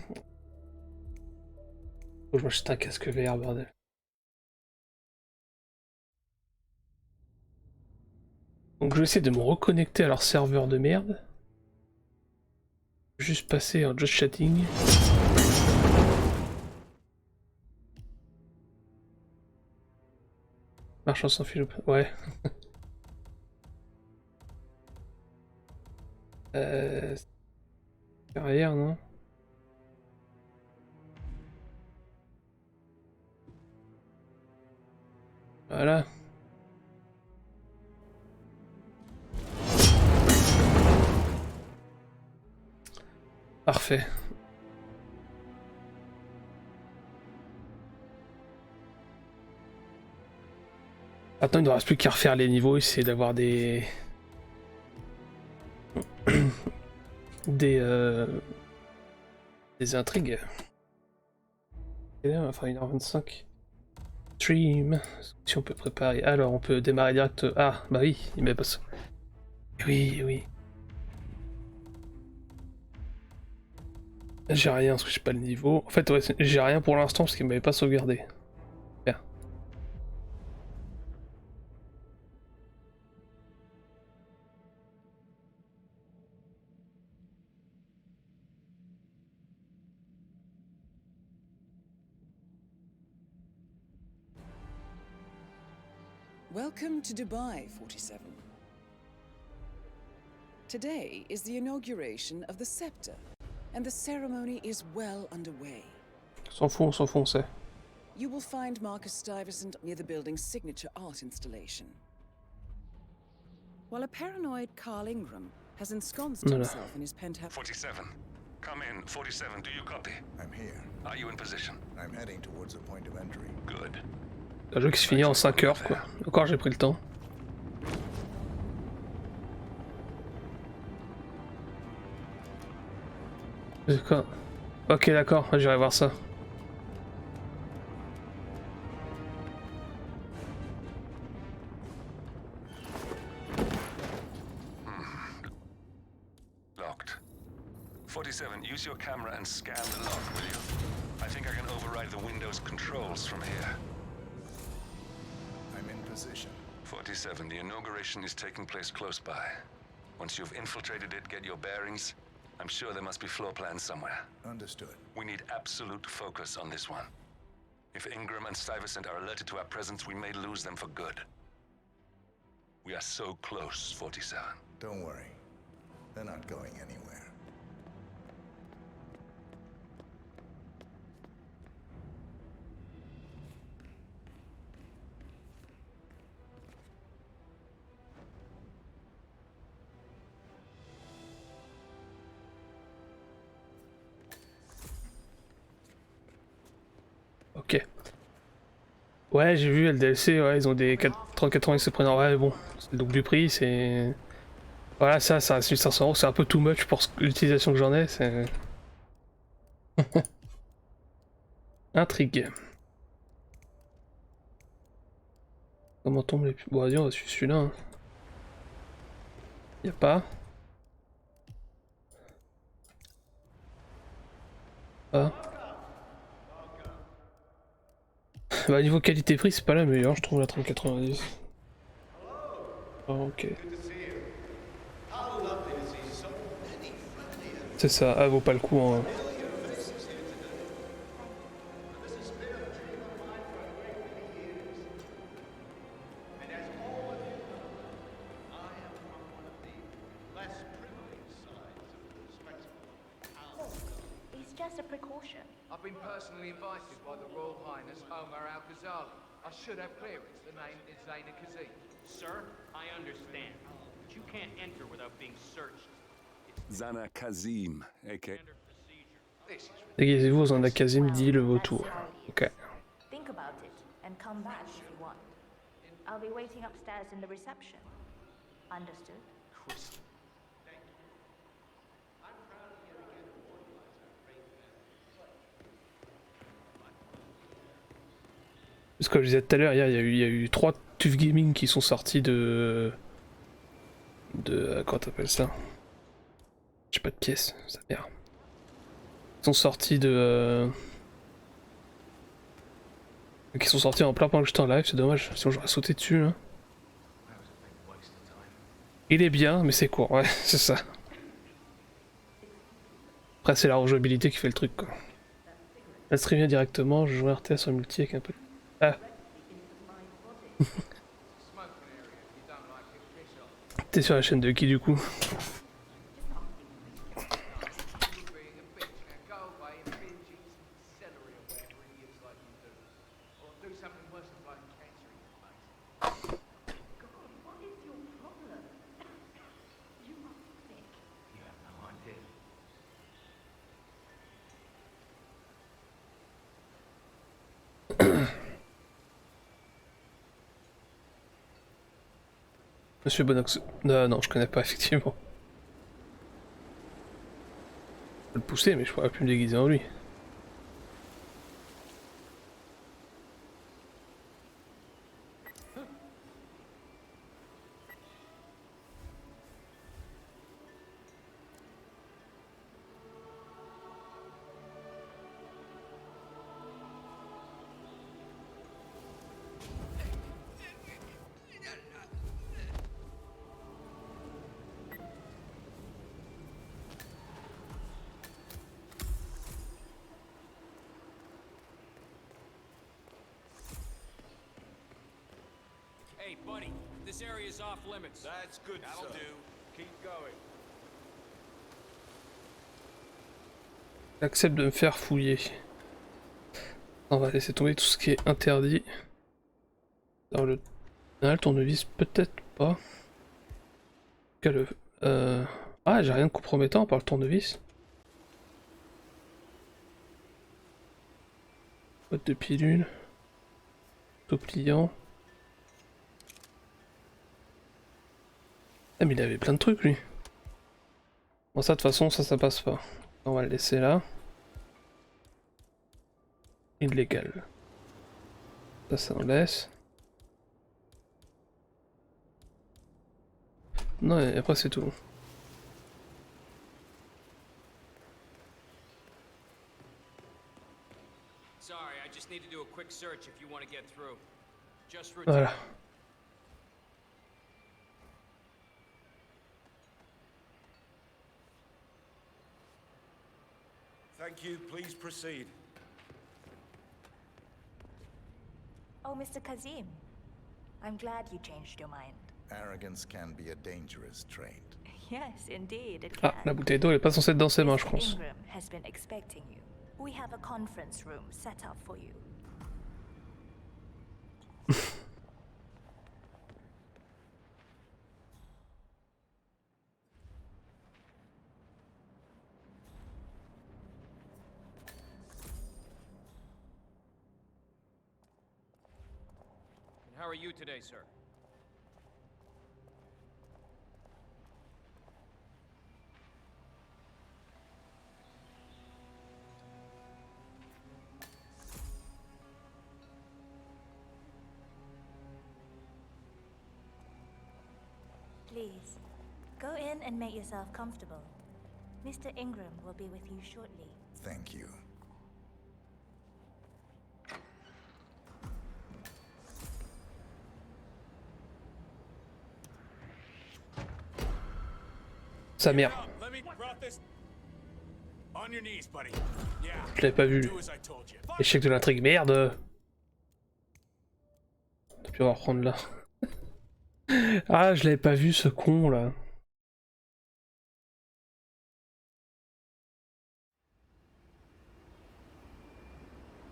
Faut que je m'achète un casque VR, bordel. Donc je vais essayer de me reconnecter à leur serveur de merde. Juste passer en just chatting. Marchand sans fil. Ouais. Carrière, non? Voilà. Parfait. Maintenant, il ne nous reste plus qu'à refaire les niveaux, essayer d'avoir des... des intrigues. Enfin, 1h25. Stream. Si on peut préparer. Alors, on peut démarrer direct. Ah, bah oui, il met pas ça. Oui, oui. J'ai rien parce que j'ai pas le niveau. En fait, ouais, j'ai rien pour l'instant parce qu'il m'avait pas sauvegardé. Bien. Welcome to Dubai, 47. Today is the inauguration of the scepter, and the ceremony is well underway. On s'en fout, on sait. You will find Marcus Stuyvesant near the building's signature art installation. While a paranoid Carl Ingram has ensconced himself in his penthouse... 47. Come in. 47, do you copy? I'm here. Are you in position? I'm heading towards a point of entry. Good. Un jeu qui se finit en 5 heures, quoi. Encore, j'ai pris le temps. D'accord. Ok, d'accord, j'irai voir ça. Locked. 47, use your camera and scan the lock, will you? I think I can override the Windows controls from here. I'm in position. 47, the inauguration is taking place close by. Once you've infiltrated it, get your bearings. I'm sure there must be floor plans somewhere. Understood. We need absolute focus on this one. If Ingram and Stuyvesant are alerted to our presence, we may lose them for good. We are so close, 47. Don't worry. They're not going anywhere. Ouais, j'ai vu LDLC, ouais, ils ont des 30-80 se prennent. Ouais, bon, c'est le double du prix, c'est. Voilà, ça reste 1500 €, c'est un peu too much pour l'utilisation que j'en ai, c'est. Intrigue. Comment tombe les. Bon, vas-y, on va suivre celui-là. Hein. Y'a pas. Ah. Bah, niveau qualité-prix, c'est pas la meilleure, je trouve, la 3090. Oh, ok. C'est ça, elle vaut pas le coup. Hein. It's just a precaution. I've been personally invited by the Royal Highness Omar Al-Ghazali. I should have clearance. The name is Zaina Kazim. Sir, I understand. But you can't enter without being searched. Zana Kazim, aka. Déguisez-vous en Akazim, dit le vautour. Ok. Think about it and come back if you want. I'll be waiting upstairs in the reception. Understood? Parce que je disais tout à l'heure, il y a eu 3 TUF Gaming qui sont sortis de... Comment t'appelles ça? J'ai pas de pièces, ça merde. Ils sont sortis de... Qui sont sortis en plein pendant que j'étais en live, c'est dommage, sinon j'aurais sauté dessus là. Il est bien, mais c'est court, ouais, c'est ça. Après c'est la rejouabilité qui fait le truc quoi. Là streamer directement, je joue RTS sur multi avec un peu... Ah. T'es sur la chaîne de qui du coup? Monsieur Bonox... non, je connais pas effectivement. Je peux le pousser, mais je pourrais plus me déguiser en lui. Hey, buddy, this area is off limits. That's good, That'll sir. do. Keep going. J'accepte de me faire fouiller. On va laisser tomber tout ce qui est interdit. Dans le... Ah, le tournevis, peut-être pas. Ah, j'ai rien de compromettant par le tournevis. Boîte de pilules. Tout pliant. Ah, mais il avait plein de trucs lui. Bon, ça de toute façon, ça passe pas. On va le laisser là. Illégal. Ça on laisse. Non, et après c'est tout. Sorry, I just need to do a quick search if you want to get through. Just return. Voilà. Thank you. Please proceed. Oh, Mr. Kazim. I'm glad you changed your mind. Arrogance can be a dangerous trait. Yes, indeed, it can. Ah, la bouteille d'eau elle est pas censée être dans ses mains, je pense. Ingram has been expecting you. We have a conference room set up for you. How are you today, sir? Please, go in and make yourself comfortable. Mr. Ingram will be with you shortly. Thank you. Sa mère. Je l'avais pas vu. Échec de l'intrigue, merde. Puis on va reprendre là. Ah, je l'avais pas vu ce con là.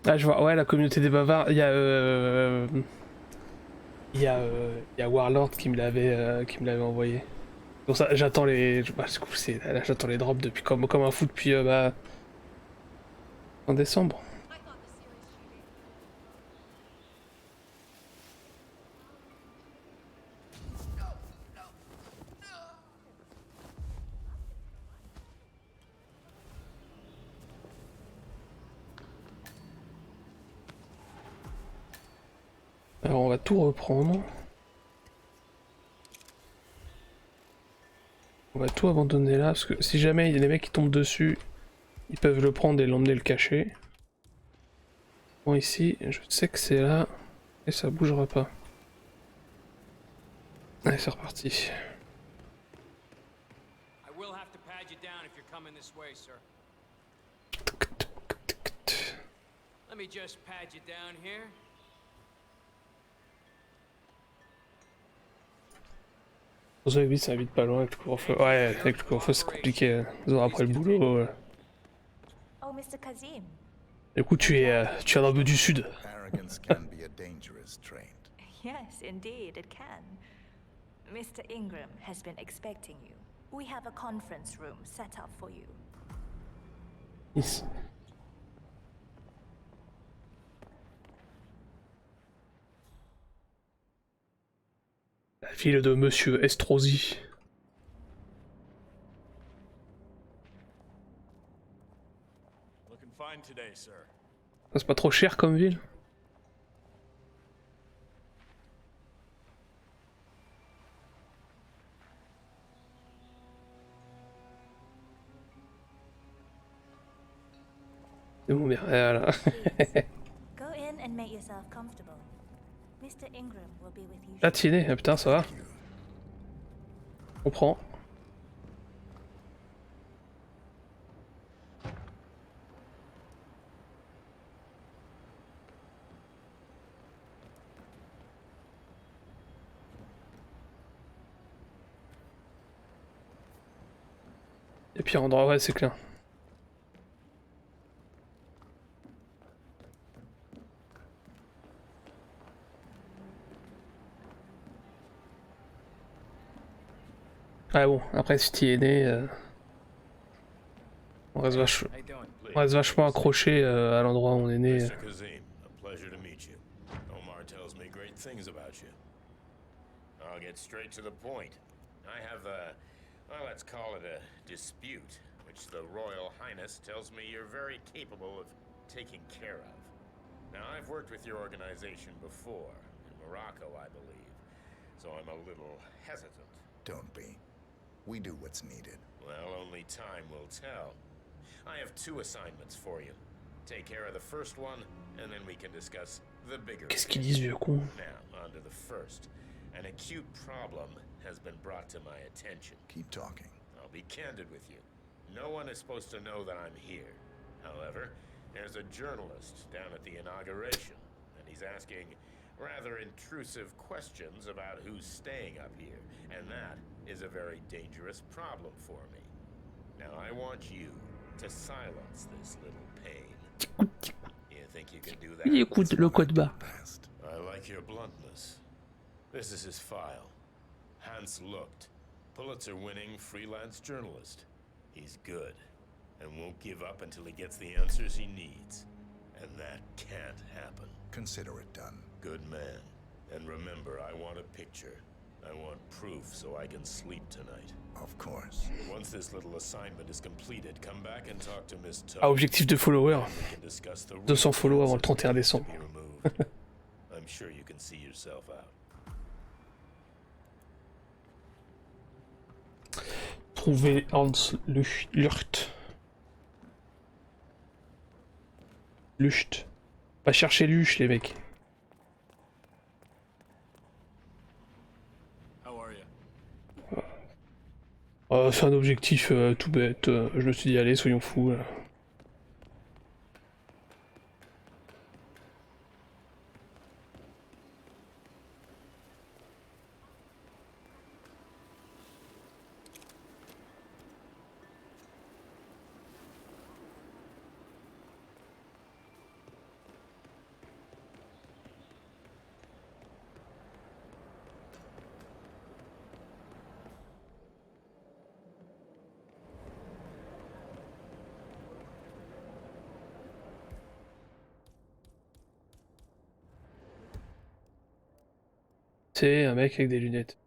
Ah, je vois, ouais, la communauté des bavards, il y a Warlord qui me l'avait envoyé. Pour ça, j'attends les. Bah, du coup, là, j'attends les drops depuis comme un fou depuis en décembre. Alors on va tout reprendre. On va tout abandonner là, parce que si jamais il y a des mecs qui tombent dessus, ils peuvent le prendre et l'emmener le cacher. Bon ici, je sais que c'est là, et ça bougera pas. Allez, c'est reparti. I will have to pad you down if you're coming this way, sir. Let me just pad you down here. Pour ça, oui, ça habite pas loin avec le couvre-feu. Ouais, avec le couvre-feu, c'est compliqué. Après le boulot. Ouais. Oh, Mr. Kazim. Du coup, tu es un peu du sud. Arrogance can be a dangerous trait. Yes, indeed, it can. Mr. Ingram has been expecting you. We have a conference room set up for you. Yes. La ville de Monsieur Estrosi. C'est pas trop cher comme ville? C'est bon bien, voilà. Go in and make yourself comfortable. Mr. Ingram will be with you. Ah tiens, ah, putain ça va. On prend. Et puis endroit, ouais c'est clair. Ah bon, après si tu es né, on reste vachement accroché à l'endroit où on est né. I'll get straight to the point. I have a, well, let's call it a dispute, which the Royal Highness tells me you're very capable of taking care of. Now, I've worked with your organization before, in Morocco, I believe, so I'm a little hesitant. Don't be. We do what's needed. Well, only time will tell. I have 2 assignments for you. Take care of the first one, and then we can discuss the bigger. Qu'est-ce qu'ils disent, vieux con? Now, on to the first. An acute problem has been brought to my attention. Keep talking. I'll be candid with you. No one is supposed to know that I'm here. However, there's a journalist down at the inauguration, and he's asking rather intrusive questions about who's staying up here, and that is a very dangerous problem for me. Now, I want you to silence this little pain. You think you can do that? Il écoute le code barre. I like your bluntness. This is his file. Hans Lucht, Pulitzer-winning freelance journalist. He's good, and won't give up until he gets the answers he needs. And that can't happen. Consider it done. Good man. And remember, I want a picture. I want proof so I can sleep tonight. Of course. Once this little assignment is completed, come back and talk to Miss Toad. Ah, objectif de followers. We can discuss the 200 followers avant le 31 décembre. I'm sure you can see yourself out. Trouver Hans Lucht. Lucht. Va chercher Lucht, les mecs. C'est un objectif tout bête. Je me suis dit, allez, soyons fous. C'est un mec avec des lunettes.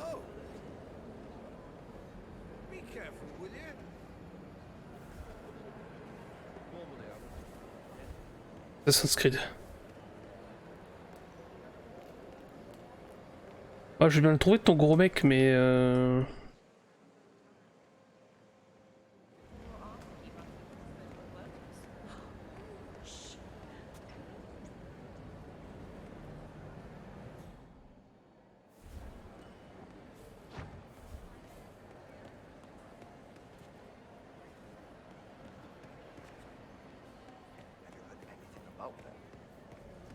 Oh! Be careful, will you? Assassin's Creed. Ah, je vais bien le trouver de ton gros mec, mais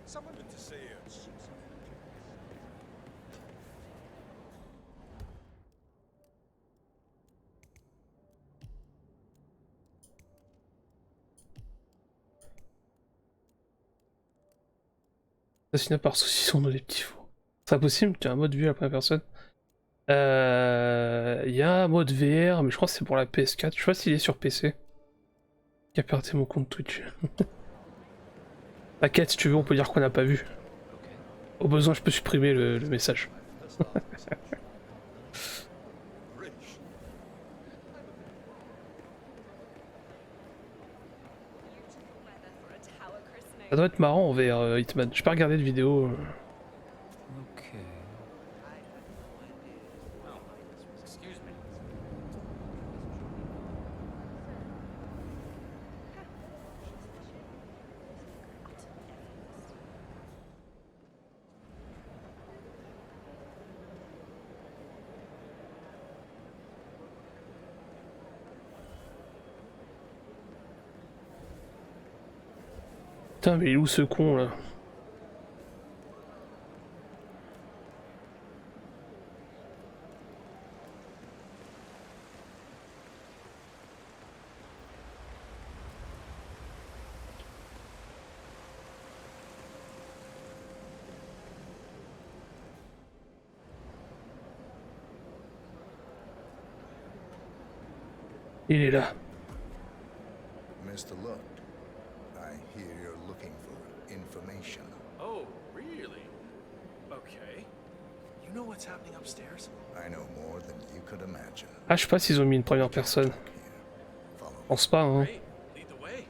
Someone to say it. assassinat par saucisson dans les petits fours. C'est impossible, tu as un mode vue à la première personne. Il y a un mode VR, mais je crois que c'est pour la PS4. Je sais pas s'il est sur PC. Qui a perdu mon compte Twitch. T'inquiète, si tu veux, on peut dire qu'on n'a pas vu. Au besoin, je peux supprimer le message. Ça doit être marrant en VR, Hitman. Je peux regarder de vidéo. Putain, mais il est où ce con là? Il est là. Mr. Lucht, I hear you're looking for information. Oh, really? Okay. You know what's happening upstairs? I know more than you could imagine. Ah, je sais pas s'ils ont mis une première personne. Je pense pas, hein. Lead the way.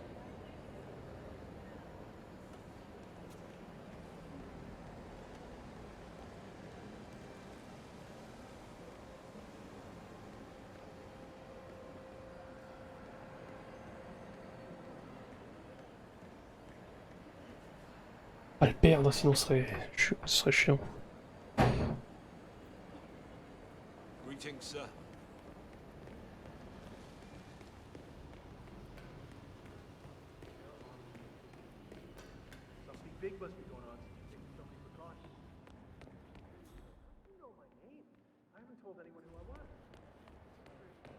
Pas le perdre, sinon ce serait chiant. Greetings, sir. told anyone who I was.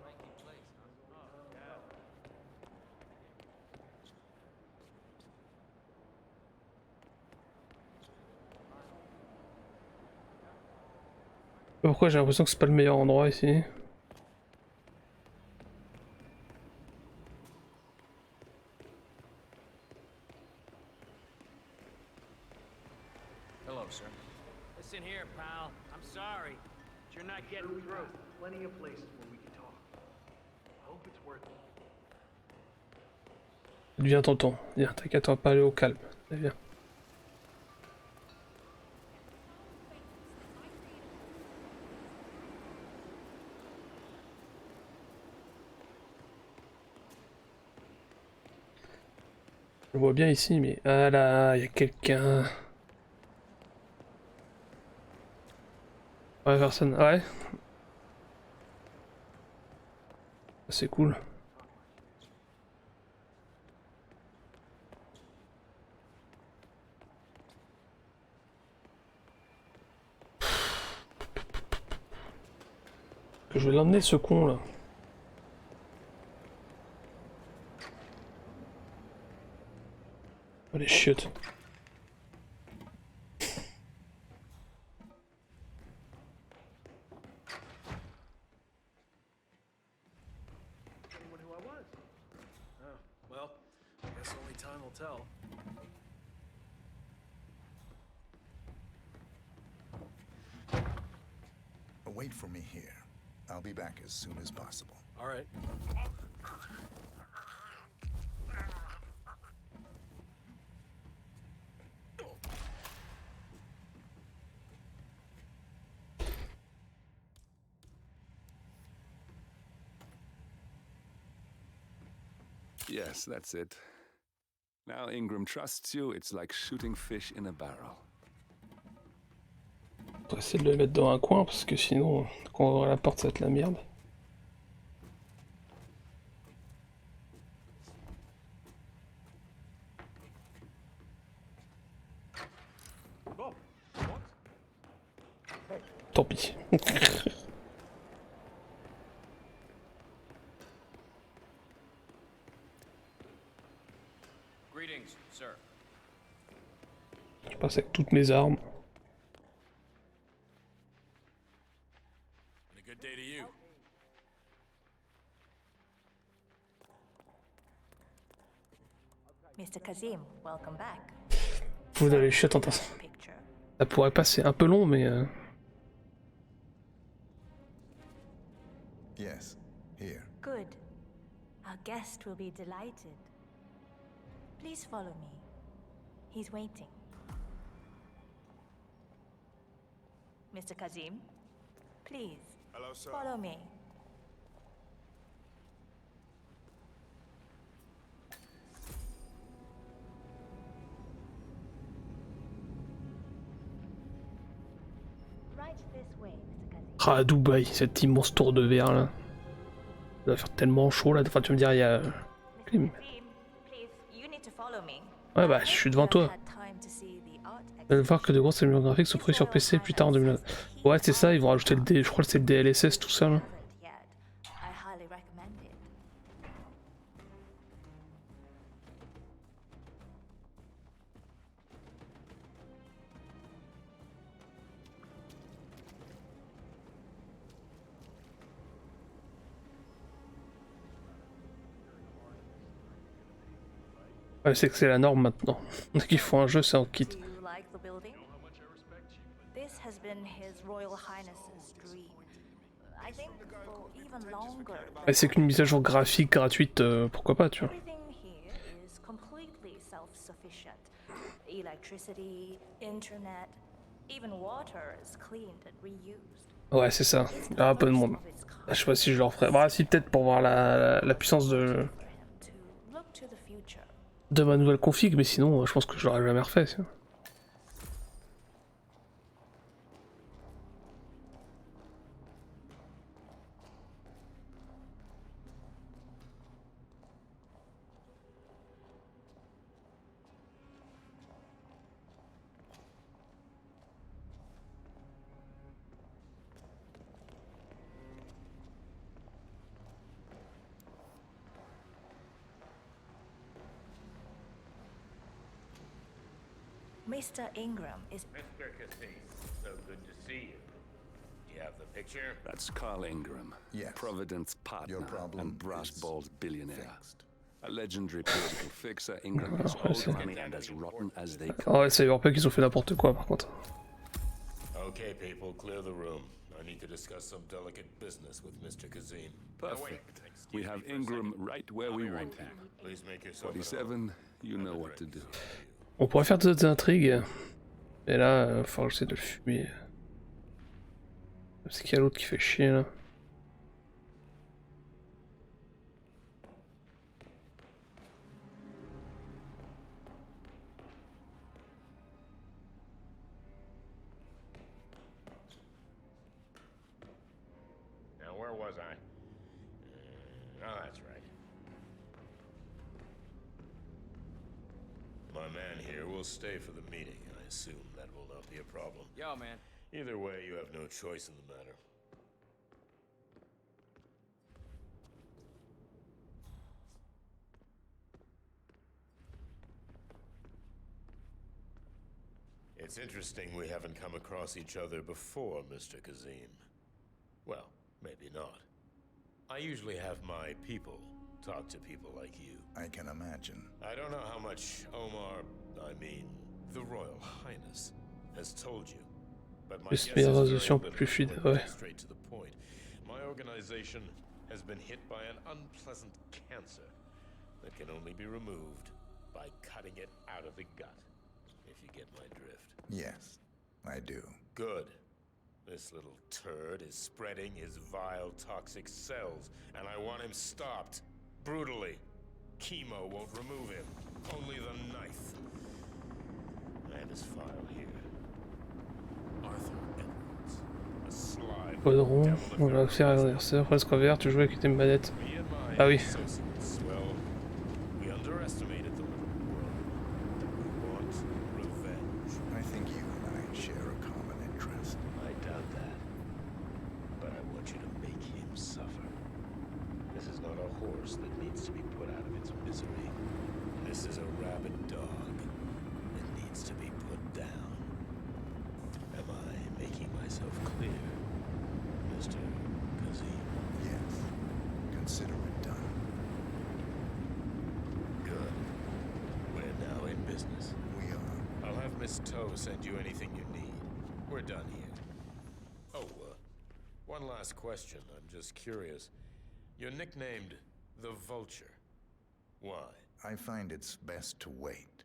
Ranky place, huh? Oh, yeah. Pourquoi j'ai l'impression que c'est pas le meilleur endroit ici? Hello, sir. Listen here, pal. I'm sorry, but you're not getting through. Plenty of places where we can talk. I hope it's worth it. Viens tonton, viens, t'inquiète, on va pas aller au calme. Viens. Je le vois bien ici, mais... Ah là, il y a quelqu'un... Ouais, personne... Ouais. C'est cool. Que je vais l'emmener ce con là. Oh les chiottes. Anyone who I was. Oh, well, I guess only time will tell. Wait for me here. I'll be back as soon as possible. All right. Yes, that's it. Now Ingram trusts you, it's like shooting fish in a barrel. On va essayer de le mettre dans un coin parce que sinon, quand on ouvre la porte, ça va être la merde. Tant pis. Greetings, sir. Je passe avec toutes mes armes. And a good day to you. Mr. Kazim, welcome back. Vous allez chiottes en tasse. Ça pourrait passer un peu long, mais... Yes, here. Good. Our guest will be delighted. Please follow me. He's waiting. Mr. Kazim, please. Hello, sir. Follow me. Right this way, Mr. Kazim. Ah, à Dubaï, cette immense tour de verre là. Ça va faire tellement chaud là. Enfin, tu me dire, il y a... Kazim, please, you need to follow me. Ouais, bah, je suis devant toi. Vous allez voir que de grosses améliorations graphiques sont prises sur PC plus tard en 2009. Ouais, c'est ça, ils vont rajouter le D. Je crois que c'est le DLSS, tout ça là. I highly recommend it. Ouais, c'est que c'est la norme maintenant. Dès qu'ils font un jeu, c'est en kit. Do you like the building? This has been His Royal Highness's dream. I think for even longer. Ouais, c'est qu'une mise à jour graphique gratuite, pourquoi pas, tu vois. Everything here is completely self-sufficient. Electricity, internet, even water is cleaned and reused. Ouais, c'est ça. Il y aura un peu de monde. Je sais pas si je le referai. Bah, si, peut-être pour voir la puissance de ma nouvelle config, mais sinon, je pense que je l'aurais jamais refait. Tu vois. Mr. Ingram is... Mr. Cassie, so good to see you. Do you have the picture? That's Carl Ingram, Yes. Providence partner Your problem and brass is balls billionaire. fixed. A legendary political fixer, Ingram is old money and as rotten as they come. Oh ouais, ça y pas qu'ils ont fait n'importe quoi par contre. Okay, people, clear the room. I need to discuss some delicate business with Mr. Kazim. Perfect. We have Ingram right where we want him. Please make yourself 47, you know what to do. On pourrait faire d'autres intrigues. Et là, il faut que j'essaie de le fumer. Parce qu'il y a l'autre qui fait chier là. Now, where was I? Oh, that's right. My man here will stay for the meeting. I assume that will not be a problem. Yo, man. Either way, you have no choice in the matter. It's interesting we haven't come across each other before, Mr. Kazim. Well, maybe not. I usually have my people talk to people like you. I can imagine. I don't know how much the Royal Highness, has told you. But my guess is very little. Ouais. Straight to the point. My organization has been hit by an unpleasant cancer that can only be removed by cutting it out of the gut, if you get my drift. Yes, I do. Good. This little turd is spreading his vile, toxic cells, and I want him stopped. Brutally. Chemo won't remove him. Only the knife. I have his file here. Arthur Edwards. A sly... Baudron, on va faire l'adversaire, fresque vert, tu joues avec tes manettes. Ah oui. Well, we underestimated the little world. We want revenge. I think you and I share a common interest. I doubt that. But I want you to make him suffer. This is not a horse that needs to be put out of its misery. This is a rabid dog that needs to be put down. Am I making myself clear, Mr. Kazim? Yes. Consider it done. Good. We're now in business. We are. I'll have Miss Toe send you anything you need. We're done here. Oh, one last question. I'm just curious. You're nicknamed the Vulture. Why? I find it's best to wait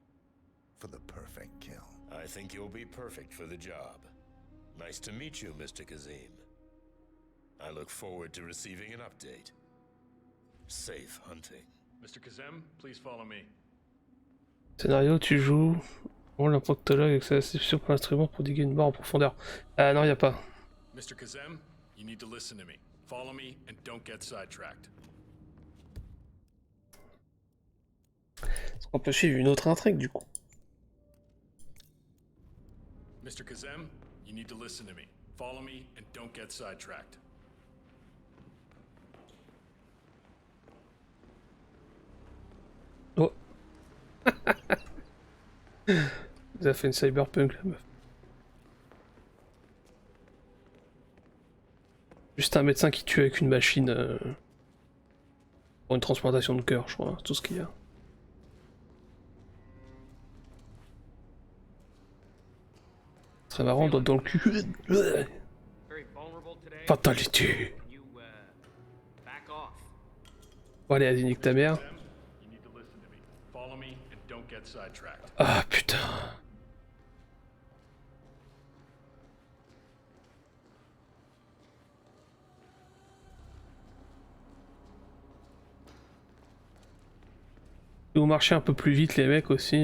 for the perfect kill. I think you'll be perfect for the job. Nice to meet you, Mr. Kazim. I look forward to receiving an update. Safe hunting. Mr. Kazem, please follow me. Scénario, tu joues rôle d'un proctologue avec sa réception pour l'instrument pour diguer une barre en profondeur. Ah non, y a pas. Mr. Kazem, you need to listen to me. Follow me and don't get sidetracked. On peut suivre une autre intrigue du coup. Mr. Kazem, you need to listen to me. Follow me and don't get sidetracked. Oh. Vous avez fait une cyberpunk la meuf. Juste un médecin qui tue avec une machine pour une transplantation de cœur, je crois, c'est tout ce qu'il y a. Très marrant, doigt dans le cul. Fatalité. Bon allez, vas-y, nique ta mère. Ah putain. Vous marchez un peu plus vite les mecs aussi.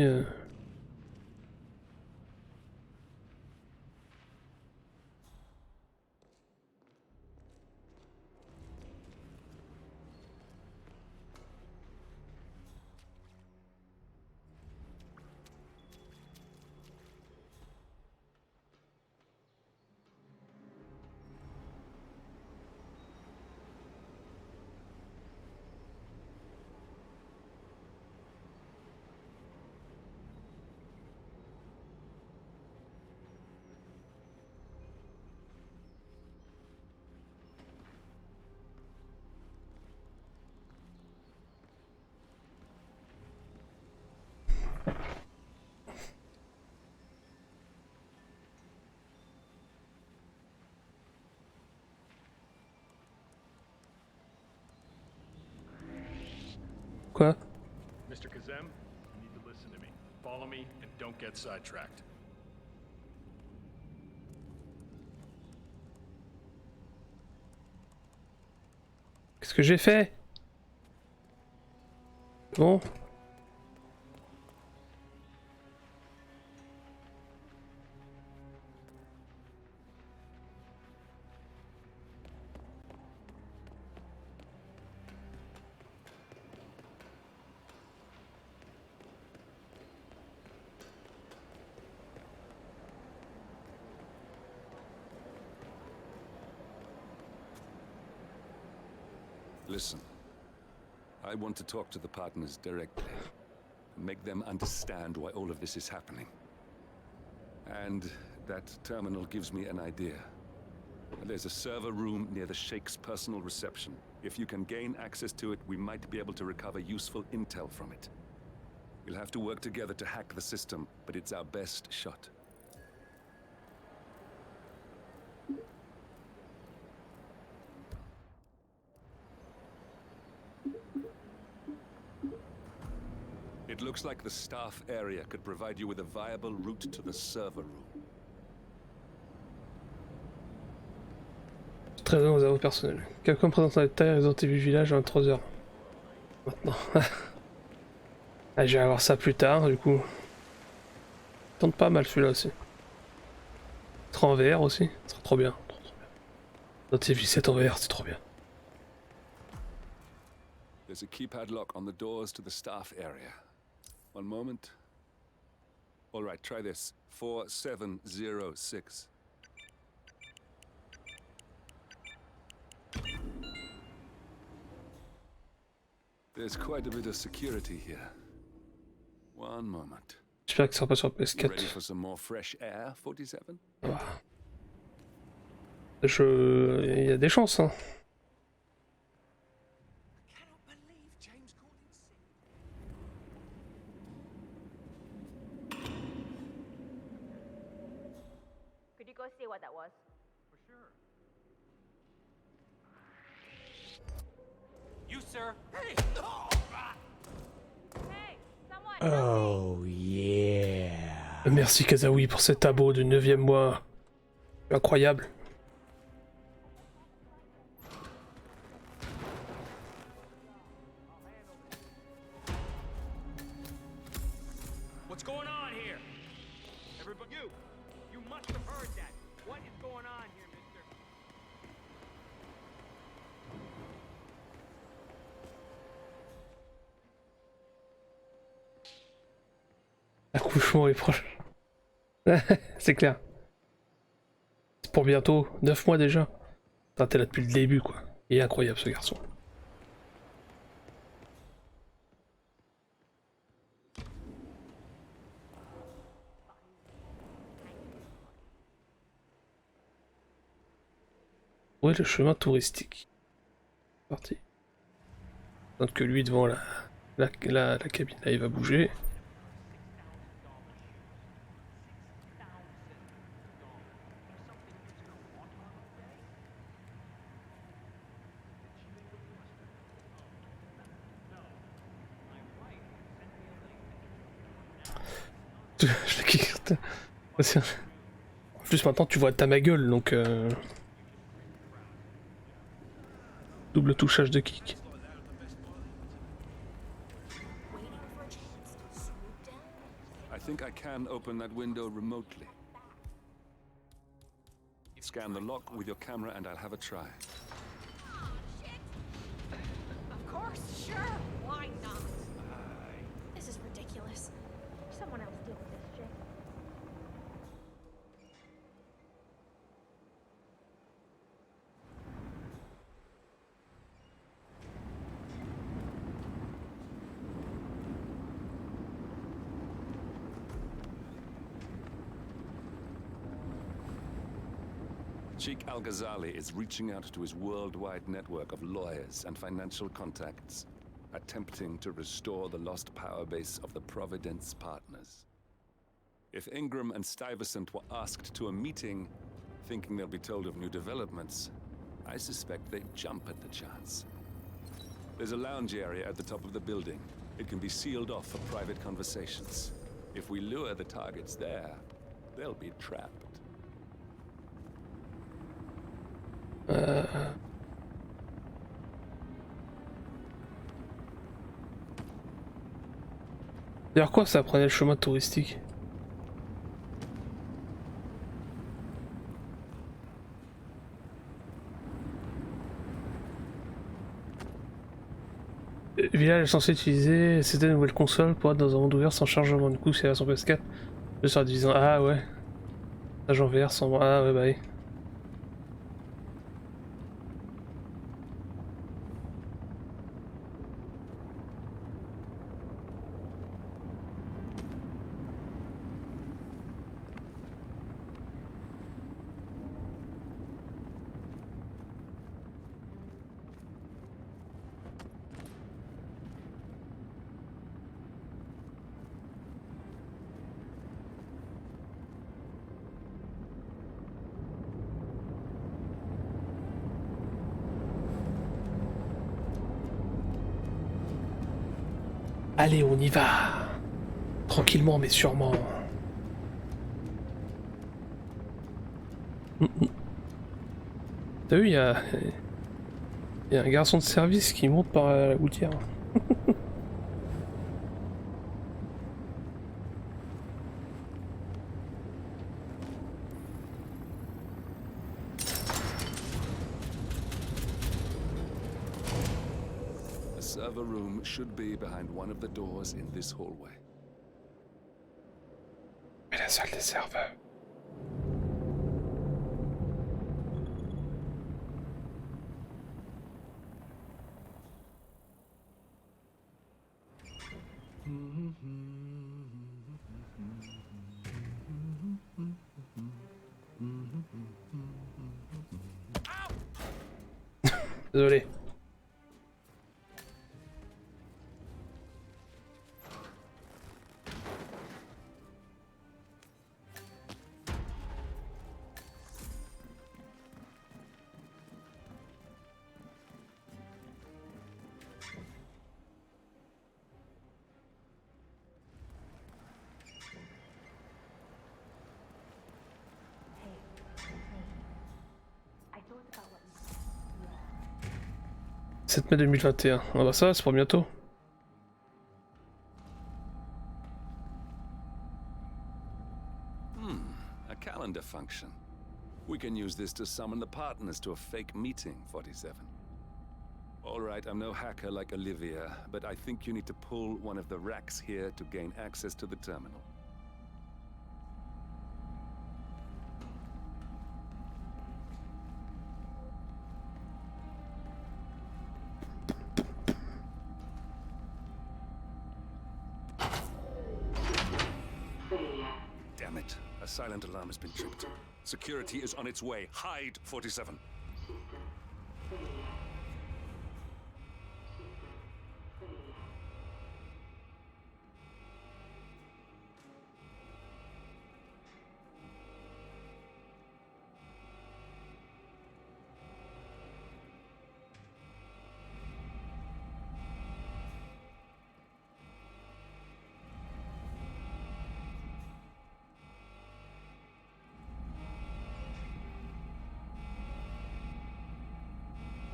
quoi? Mr. Kazem, you need to listen to me. Follow me and don't get sidetracked. Qu'est-ce que j'ai fait? Bon. Listen, I want to talk to the partners directly. Make them understand why all of this is happening. And that terminal gives me an idea. There's a server room near the Sheikh's personal reception. If you can gain access to it, we might be able to recover useful intel from it. We'll have to work together to hack the system, but it's our best shot. It looks like the staff area could provide you with a viable route to the server room. Très bien aux aveux personnels. Quelqu'un présente la taille Resident Evil Village à 23h. Maintenant. Ah, je vais avoir ça plus tard du coup. Tente pas mal celui-là aussi. Il sera en VR aussi, ça sera trop bien. Resident Evil 7 en VR, c'est trop bien. There's a keypad lock on the doors to the staff area. One moment. All right, try this. 4706. There's quite a bit of security here. One moment. J'espère que ça sera pas sur You ready PS4. for some more fresh air, 47? Il y a des chances, hein. Could you go see what that was? For sure. You, sir. Hey, someone! Oh yeah. Merci Kazaoui pour cet abo de 9e mois. Incroyable. What's going on here? Everybody, you must have heard that. What is going on here, mister? L'accouchement est proche. C'est clair. C'est pour bientôt. 9 mois déjà. Putain, t'es là depuis le début, quoi. Il est incroyable, ce garçon. Où est le chemin touristique? Parti. Donc que lui devant la cabine, là, il va bouger. Je l'ai kick. En plus maintenant tu vois ta ma gueule donc double touchage de kick. I think I can open that window remotely. Scan the lock with your camera and I'll have a try. Of course, sure. Why not? This is ridiculous. Someone else deal with this shit. Sheikh Al-Ghazali is reaching out to his worldwide network of lawyers and financial contacts, attempting to restore the lost power base of the Providence partners. If Ingram and Stuyvesant were asked to a meeting, thinking they'll be told of new developments, I suspect they'd jump at the chance. There's a lounge area at the top of the building. It can be sealed off for private conversations. If we lure the targets there, they'll be trapped. D'ailleurs quoi ça prenait le chemin touristique? Village est censé utiliser cette nouvelle console pour être dans un monde ouvert sans chargement. Du coup c'est la version PS4. Je sera divisé en... Ah ouais. Stage en VR sans... Ah ouais bah oui. Allez, on y va. Tranquillement, mais sûrement. T'as vu, il y a un garçon de service qui monte par la gouttière. Server room should be behind one of the doors in this hallway. Mais la salle des serveurs. Désolé. « 7 mai 2021. Ah bah ça, c'est pour bientôt. A calendar function. We can use this to summon the partners to a fake meeting, 47. Alright, I'm no hacker like Olivia, but I think you need to pull one of the racks here to gain access to the terminal. Damn it. A silent alarm has been tripped. Security is on its way. Hide, 47.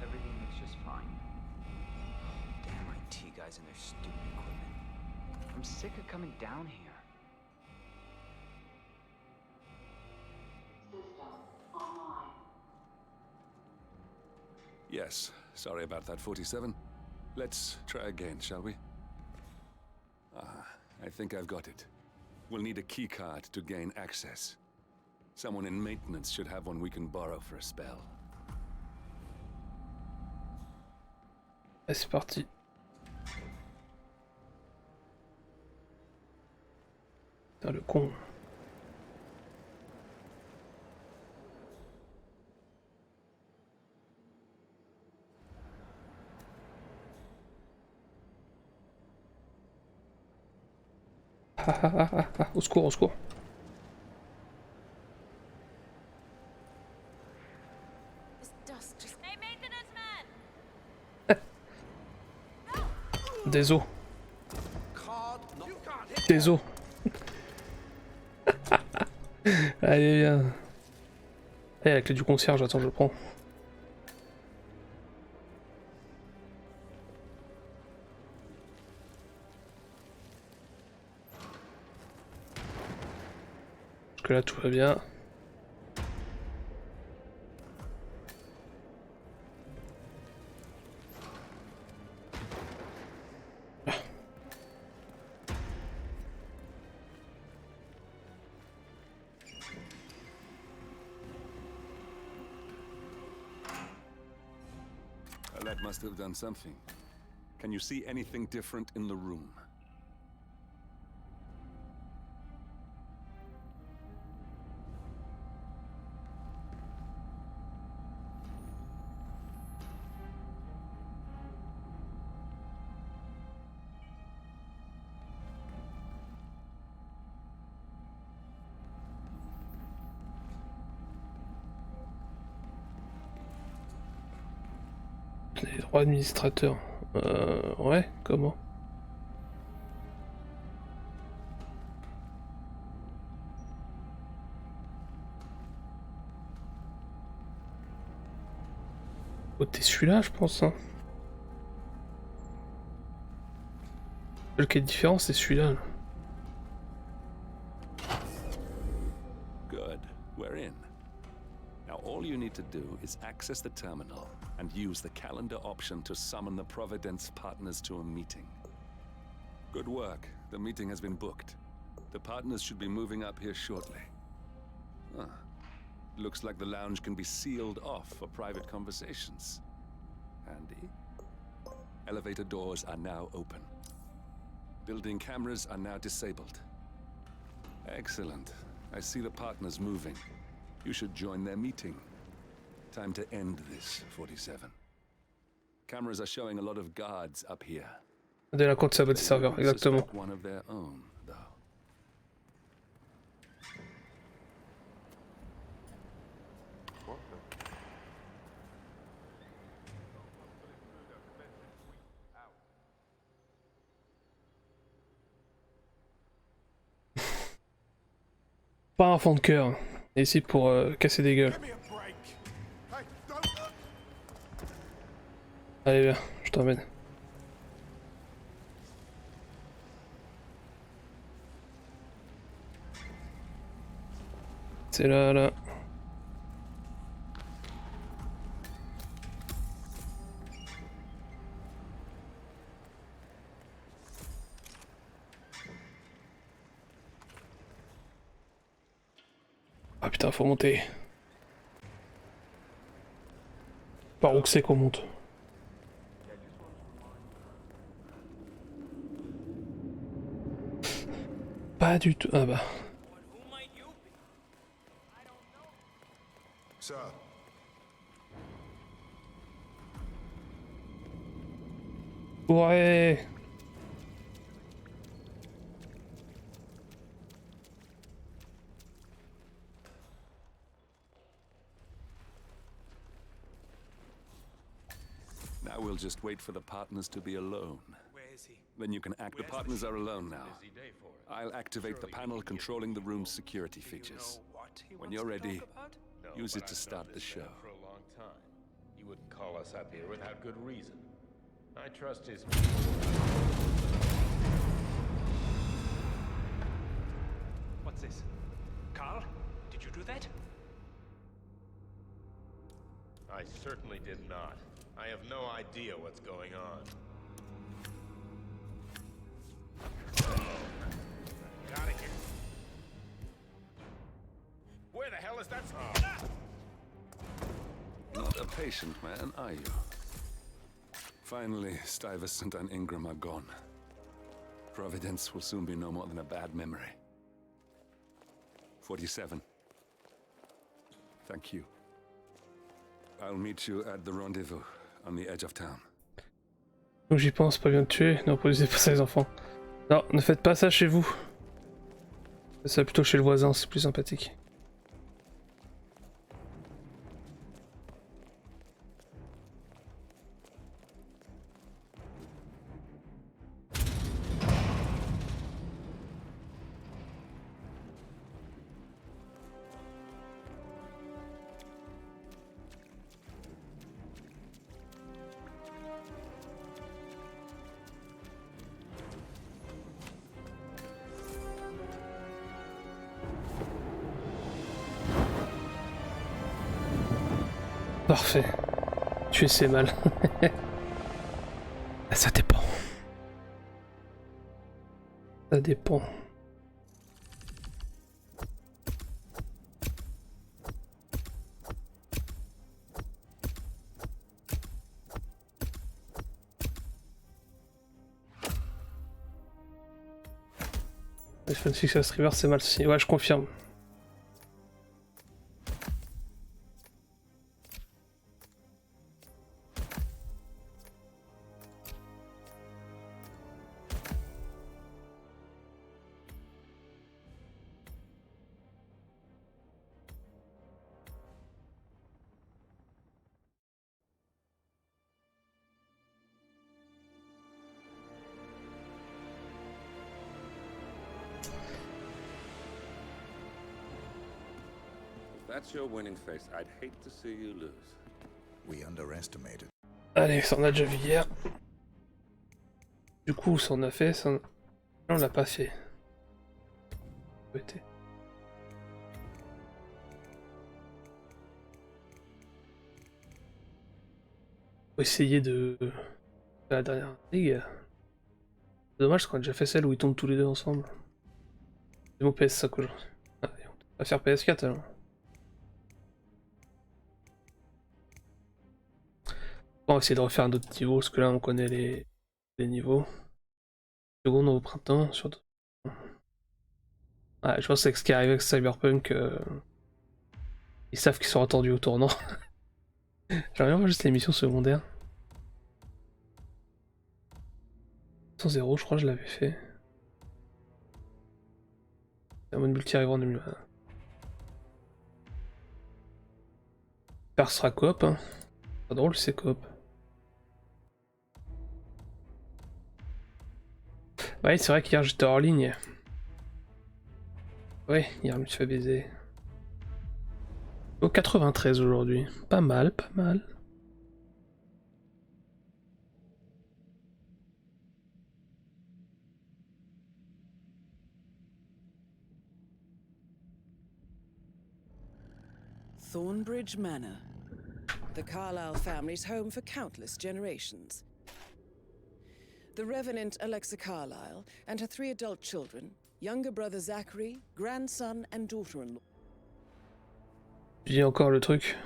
Everything looks just fine. Damn IT guys and their stupid equipment. I'm sick of coming down here. System online. Yes, sorry about that, 47. Let's try again, shall we? I think I've got it. We'll need a keycard to gain access. Someone in maintenance should have one we can borrow for a spell. Et c'est parti. Putain, le con. Au secours, au secours. This dust just... Hey, maintenance man! Des os. Des os. Allez, viens. Eh, la clé du concierge, attends, je le prends. Jusque là, tout va bien. That must have done something. Can you see anything different in the room? Les droits administrateurs. Ouais, comment? Oh, t'es celui-là, je pense. Hein. Le qui est différent, c'est celui-là. Good. We're in. Now all you need to do is access the terminal and use the calendar option to summon the Providence partners to a meeting. Good work. The meeting has been booked. The partners should be moving up here shortly. Ah. Looks like the lounge can be sealed off for private conversations. Handy. Elevator doors are now open. Building cameras are now disabled. Excellent. I see the partners moving. You should join their meeting. Time to end this, 47. Cameras are showing a lot of guards up here. Dès la compte saboter serveur, exactement. One of their own, though. Pas un fond de cœur. Ici pour casser des gueules. Allez, viens, je t'emmène. C'est là, là. Ah putain, faut monter. Par où que c'est qu'on monte? Pas du tout. Ah bah. Sir. Ouais. Now we'll just wait for the partners to be alone. Where is he? Then you can act. The partners are alone now. I'll activate the panel controlling the room's security features. When you're ready, use it to start the show. For a long time. You wouldn't call us up here without good reason. I trust his. What's this? Carl? Did you do that? I certainly did not. I have no idea what's going on. Get out of here. Where the hell is that? Not a patient man, are you? Finally, Stuyvesant and Ingram are gone. Providence will soon be no more than a bad memory. 47. Thank you. I'll meet you at the rendezvous on the edge of town. Donc j'y pense, pas bien de tuer. Ne reproduisez pas ça les enfants. Non, ne faites pas ça chez vous. Faites ça plutôt chez le voisin, c'est plus sympathique. Parfait. Tuer c'est mal. Ça dépend. Ça dépend. iPhone 6 River c'est mal aussi. Ouais, je confirme. That's your winning face. I'd hate to see you lose. We underestimated. Allez, ça on a déjà vu hier. Du coup, ça on a fait, ça on l'a pas fait. Peut-être. Faut essayer de la dernière ligue. C'est dommage qu'on a déjà fait celle où ils tombent tous les deux ensemble. C'est mon PS5 aujourd'hui. Ah, on va faire PS4 alors. On va essayer de refaire un autre niveau parce que là on connaît les niveaux. Seconde au printemps, surtout. Ouais, je pense que c'est ce qui arrive avec Cyberpunk. Ils savent qu'ils sont attendus au tournant. J'aimerais bien voir juste les missions secondaires. 100 je crois que je l'avais fait. Un mode multi arrivera en 2020. J'espère sera coop. Hein. Pas drôle, c'est coop. Ouais, c'est vrai qu'hier j'étais hors ligne. Ouais, hier je me suis fait baiser. Au 93 aujourd'hui. Pas mal, pas mal. Thornbridge Manor. The Carlyle family's home for countless generations. The Revenant Alexa Carlyle and her 3 adult children, younger brother Zachary, grandson and daughter-in-law. J'ai encore le truc.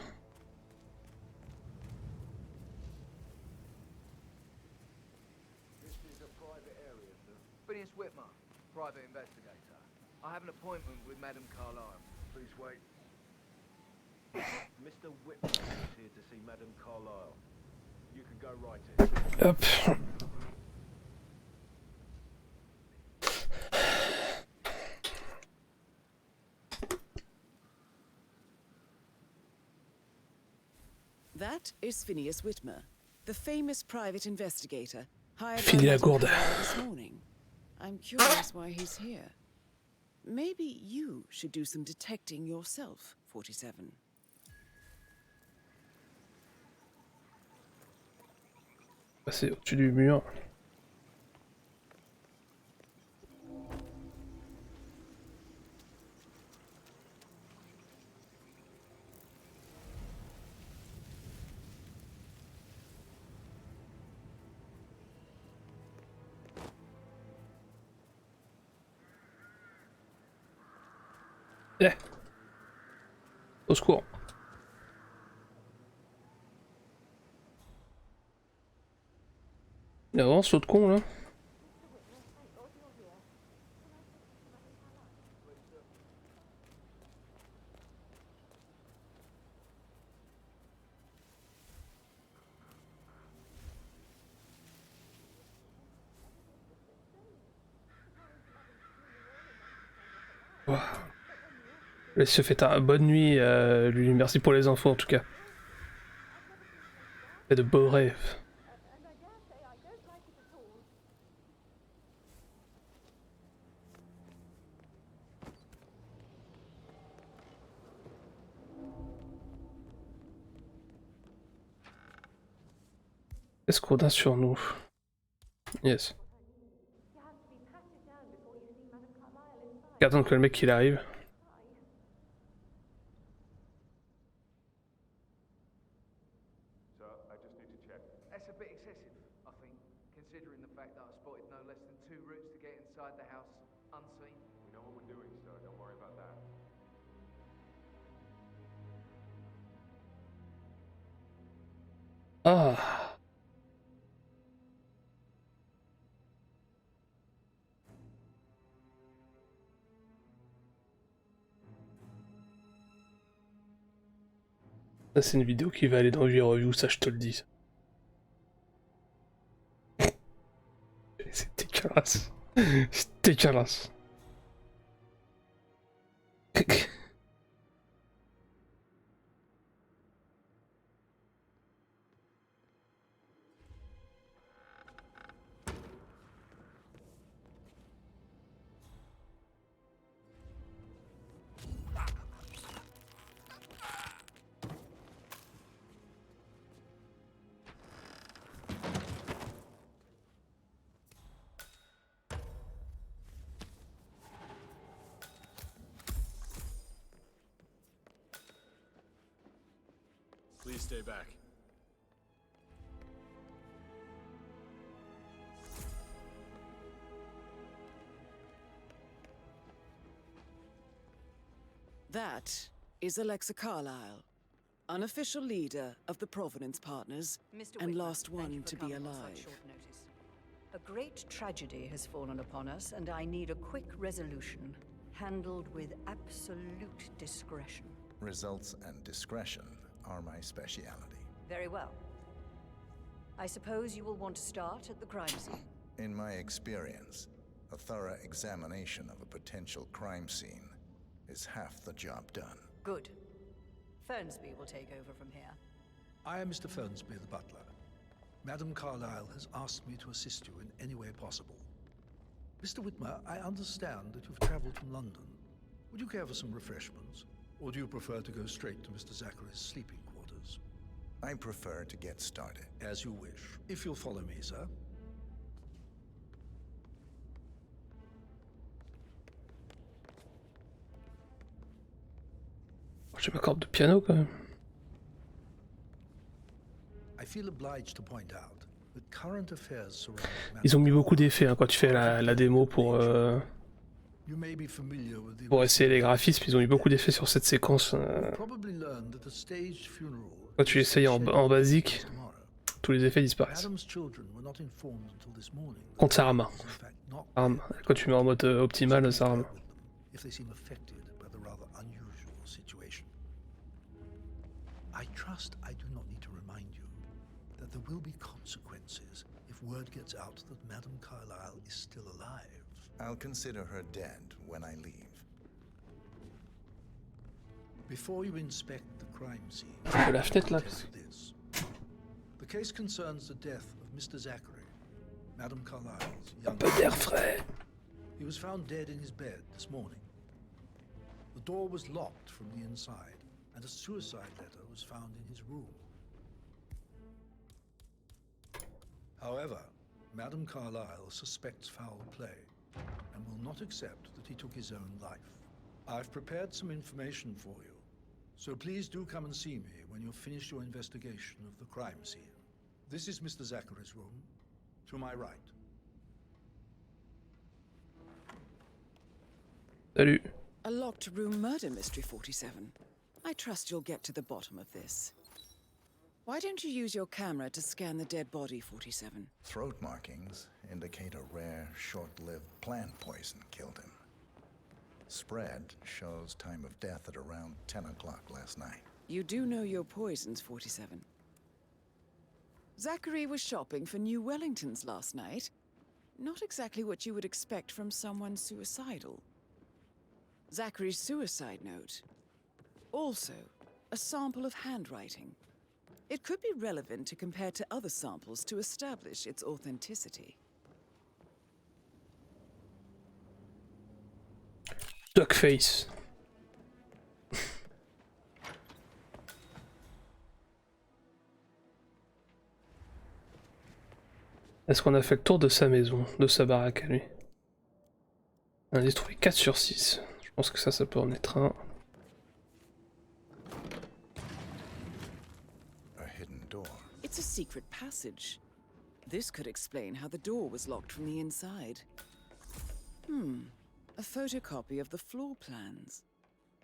This is a private area, sir. Phineas Whitmer, private investigator. I have an appointment with Madame Carlyle. Please wait. Mr. Whitmer is here to see Madame Carlyle. You can go right in. Hop. That is Phineas Whitmer, the famous private investigator hired Fini la gourde. this morning. I'm curious why he's here. Maybe you should do some detecting yourself, 47. Passer au-dessus du mur. Au secours. Il avance l'autre con là. Wow. Il se fait un bonne nuit, lui. Merci pour les infos en tout cas. Et de beaux rêves. Escrodin sur nous. Yes. Attends que le mec il arrive. bit excessive, I think, considering the fact that I spotted no less than 2 routes to get inside the house unseen. We know what we're doing, sir. Don't worry about that. Ah. Ça c'est une vidéo qui va aller dans Viens, review, ça je te le dis. C'est dégueulasse. C'est dégueulasse. Please stay back. That is Alexa Carlyle, unofficial leader of the Providence Partners, Mr. and Whitman, last thank you one for to be coming on such alive. short notice. A great tragedy has fallen upon us, and I need a quick resolution, handled with absolute discretion. Results and discretion are my speciality. Very well. I suppose you will want to start at the crime scene. In my experience, a thorough examination of a potential crime scene is half the job done. Good. Fernsby will take over from here. I am Mr. Fernsby, the butler. Madame Carlyle has asked me to assist you in any way possible. Mr. Whitmer, I understand that you've traveled from London. Would you care for some refreshments? Or do you prefer to go straight to Mr. Zachary's sleeping quarters? I prefer to get started. As you wish. If you'll follow me, sir. J'ai ma corde de piano quand même. I feel obliged to point out that current affairs surrounding Ils ont mis beaucoup d'effets hein, quand tu fais la démo pour essayer les graphismes. Ils ont mis beaucoup d'effets sur cette séquence. Quand tu essayes en basique, tous les effets disparaissent. Contre ça rame. Quand tu mets en mode optimal, ça rame. I trust I do not need to remind you that there will be consequences if word gets out that Madame Carlyle is still alive. I'll consider her dead when I leave. Before you inspect the crime scene, la fenêtre là. This. The case concerns the death of Mr. Zachary, Madame Carlyle's young son. He was found dead in his bed this morning. The door was locked from the inside, and a suicide letter was found in his room. However, Madame Carlyle suspects foul play and will not accept that he took his own life. I've prepared some information for you, so please do come and see me when you've finished your investigation of the crime scene. This is Mr. Zachary's room, to my right. Salut. A locked room murder mystery, 47. I trust you'll get to the bottom of this. Why don't you use your camera to scan the dead body, 47? Throat markings indicate a rare, short-lived plant poison killed him. Spread shows time of death at around 10 o'clock last night. You do know your poisons, 47. Zachary was shopping for new Wellingtons last night. Not exactly what you would expect from someone suicidal. Zachary's suicide note. Also, a sample of handwriting. It could be relevant to compare to other samples to establish its authenticity. Duckface. Est-ce qu'on a fait le tour de sa maison, de sa baraque à lui? On a trouvé 4 sur 6. Je pense que ça peut en être un. A hidden door. It's a secret passage. This could explain how the door was locked from the inside. A photocopy of the floor plans.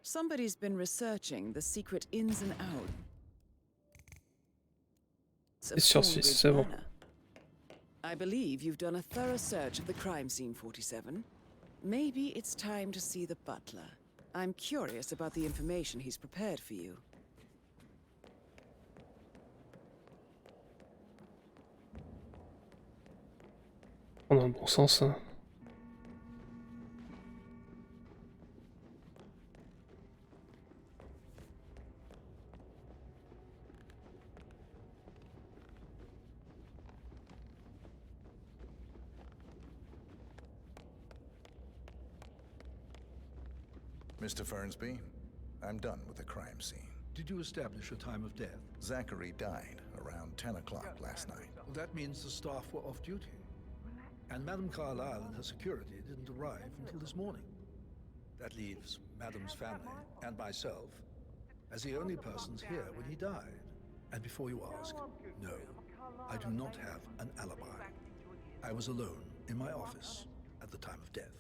Somebody's been researching the secret ins and outs. Et sur 6, c'est bon. I believe you've done a thorough search of the crime scene, 47. Maybe it's time to see the butler. I'm curious about the information he's prepared for you. On a un bon sens, hein. Mr. Fernsby, I'm done with the crime scene. Did you establish a time of death? Zachary died around 10 o'clock last night. Well, that means the staff were off duty. And Madame Carlyle and her security didn't arrive until this morning. That leaves Madame's family and myself as the only persons here when he died. And before you ask, no, I do not have an alibi. I was alone in my office at the time of death.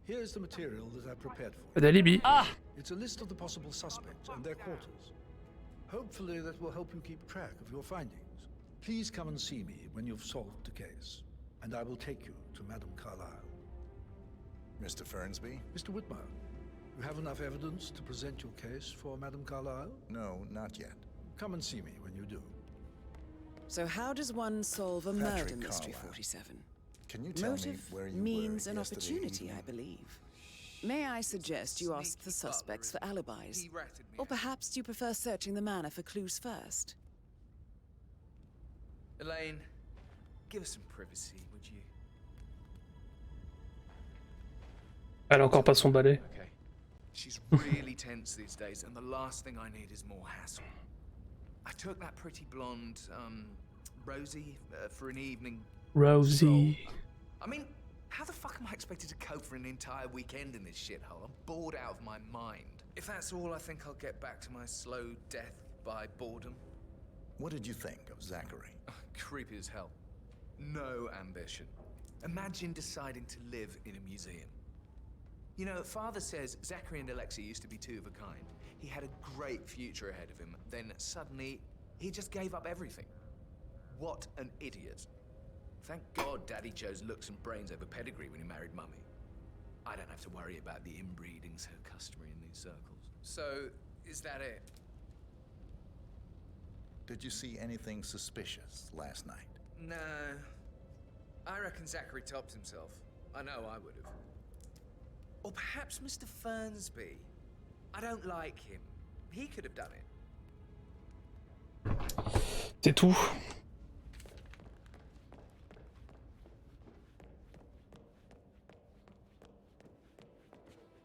Here's the material that I prepared for you. D'alibi. It's a list of the possible suspects and their quarters. Hopefully that will help you keep track of your findings. Please come and see me when you've solved the case, and I will take you to Madame Carlyle. Mr. Fernsby? Mr. Whitmer, you have enough evidence to present your case for Madame Carlyle? No, not yet. Come and see me when you do. So how does one solve a murder mystery, 47? Can you tell me where you means were an yesterday opportunity, evening? I believe. May I suggest you ask the suspects for alibis? Or perhaps you prefer searching the manor for clues first? Elaine, give us some privacy, would you? Elle a encore pas son balai. Okay. She's really tense these days, and the last thing I need is more hassle. I took that pretty blonde, Rosie, for an evening. Rosie. I mean, how the fuck am I expected to cope for an entire weekend in this shithole? I'm bored out of my mind. If that's all, I think I'll get back to my slow death by boredom. What did you think of Zachary? Creepy as hell. No ambition. Imagine deciding to live in a museum. You know, Father says Zachary and Alexei used to be two of a kind. He had a great future ahead of him. Then suddenly, he just gave up everything. What an idiot. Thank God Daddy chose looks and brains over pedigree when he married Mummy. I don't have to worry about the inbreeding so customary in these circles. So, is that it? Did you see anything suspicious last night? No. I reckon Zachary topped himself. I know I would have. Or perhaps Mr. Fernsby. I don't like him. He could have done it. C'est tout.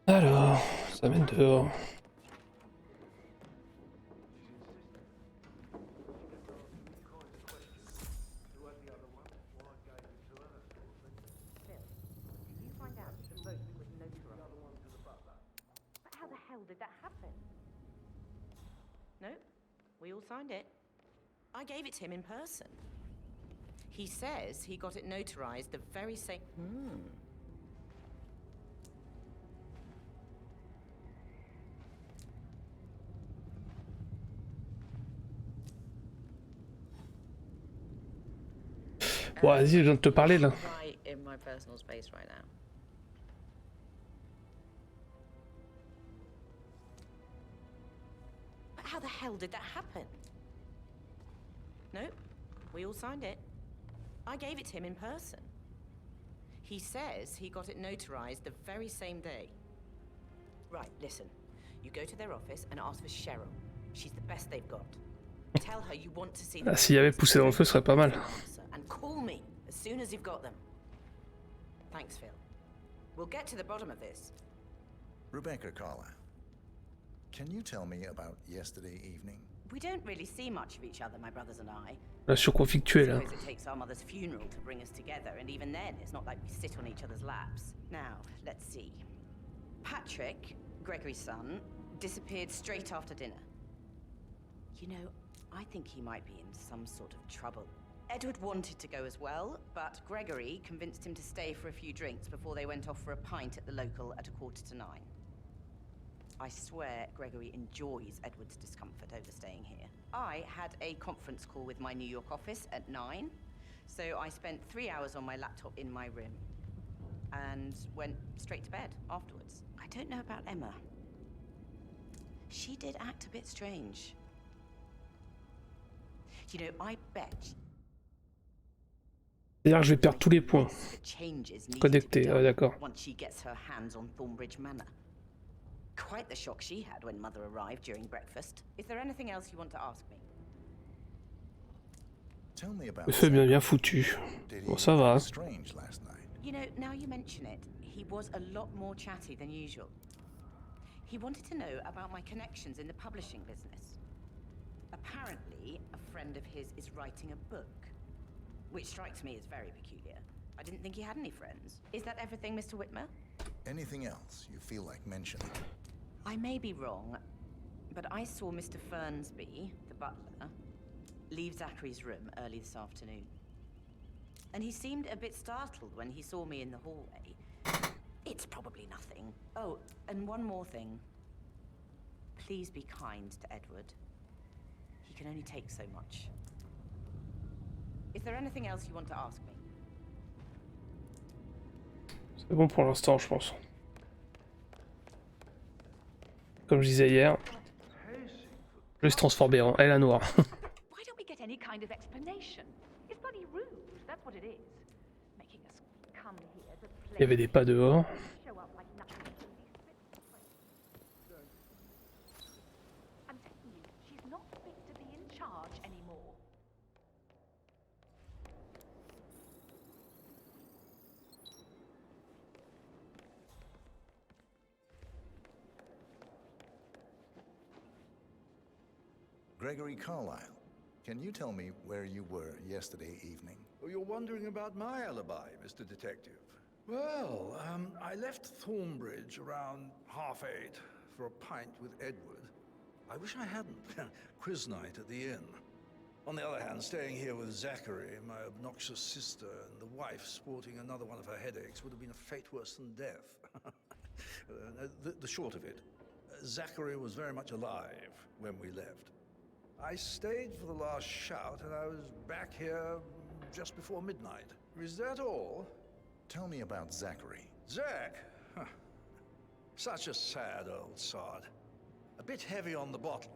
Alors, ça mène dehors. Did that happen? No, we all signed it. I gave it to him in person. He says he got it notarized the very same... Bon, vas-y, je viens de te parler là. Right in my personal space right now. But how the hell did that happen? No, we all signed it. I gave it to him in person. He says he got it notarized the very same day. Right, listen. You go to their office and ask for Cheryl. She's the best they've got. Tell her you want to see them. Ah, s'il y avait poussé dans le feu, ce serait pas mal. And call me as soon as you've got them. Thanks, Phil. We'll get to the bottom of this. Rebecca Carlyle, can you tell me about yesterday evening? We don't really see much of each other, my brothers and I. Relation conflictuelle. I suppose it takes our mother's funeral to bring us together, and even then, it's not like we sit on each other's laps. Now, let's see. Patrick, Gregory's son, disappeared straight after dinner. You know, I think he might be in some sort of trouble. Edward wanted to go as well, but Gregory convinced him to stay for a few drinks before they went off for a pint at the local at 9:15. I swear Gregory enjoys Edward's discomfort over staying here. I had a conference call with my New York office at 9, so I spent 3 hours on my laptop in my room and went straight to bed afterwards. I don't know about Emma. She did act a bit strange. You know, I bet. C'est-à-dire que je vais perdre tous les points connectés, ah, d'accord. Once she gets her hands on Thornbridge Manor. Quite the shock she had when Mother arrived during breakfast. Is there anything else you want to ask me? Tell me about Le feu est bien foutu. Bon, ça va. strange last night. You know, now you mention it, he was a lot more chatty than usual. He wanted to know about my connections in the publishing business. Apparently, a friend of his is writing a book, which strikes me as very peculiar. I didn't think he had any friends. Is that everything, Mr. Whitmer? Anything else you feel like mentioning? I may be wrong, but I saw Mr. Fernsby, the butler, leave Zachary's room early this afternoon. And he seemed a bit startled when he saw me in the hallway. It's probably nothing. Oh, and one more thing. Please be kind to Edward. He can only take so much. Is there anything else you want to ask me? C'est bon pour l'instant, je pense. Comme je disais hier, je vais se transformer en elle à noir. Why don't we get any kind of explanation? It's bloody rude, that's what it is. Making us come here to play. Il y avait des pas dehors. Show up like nothing. I'm telling you, she's not fit to be in charge anymore. Gregory Carlyle, can you tell me where you were yesterday evening? Oh, you're wondering about my alibi, Mr. Detective. Well, I left Thornbridge around 8:30 for a pint with Edward. I wish I hadn't. Quiz night at the inn. On the other hand, staying here with Zachary, my obnoxious sister, and the wife sporting another one of her headaches would have been a fate worse than death. The short of it, Zachary was very much alive when we left. I stayed for the last shout, and I was back here just before midnight. Is that all? Tell me about Zachary. Zach? Huh. Such a sad old sod. A bit heavy on the bottle,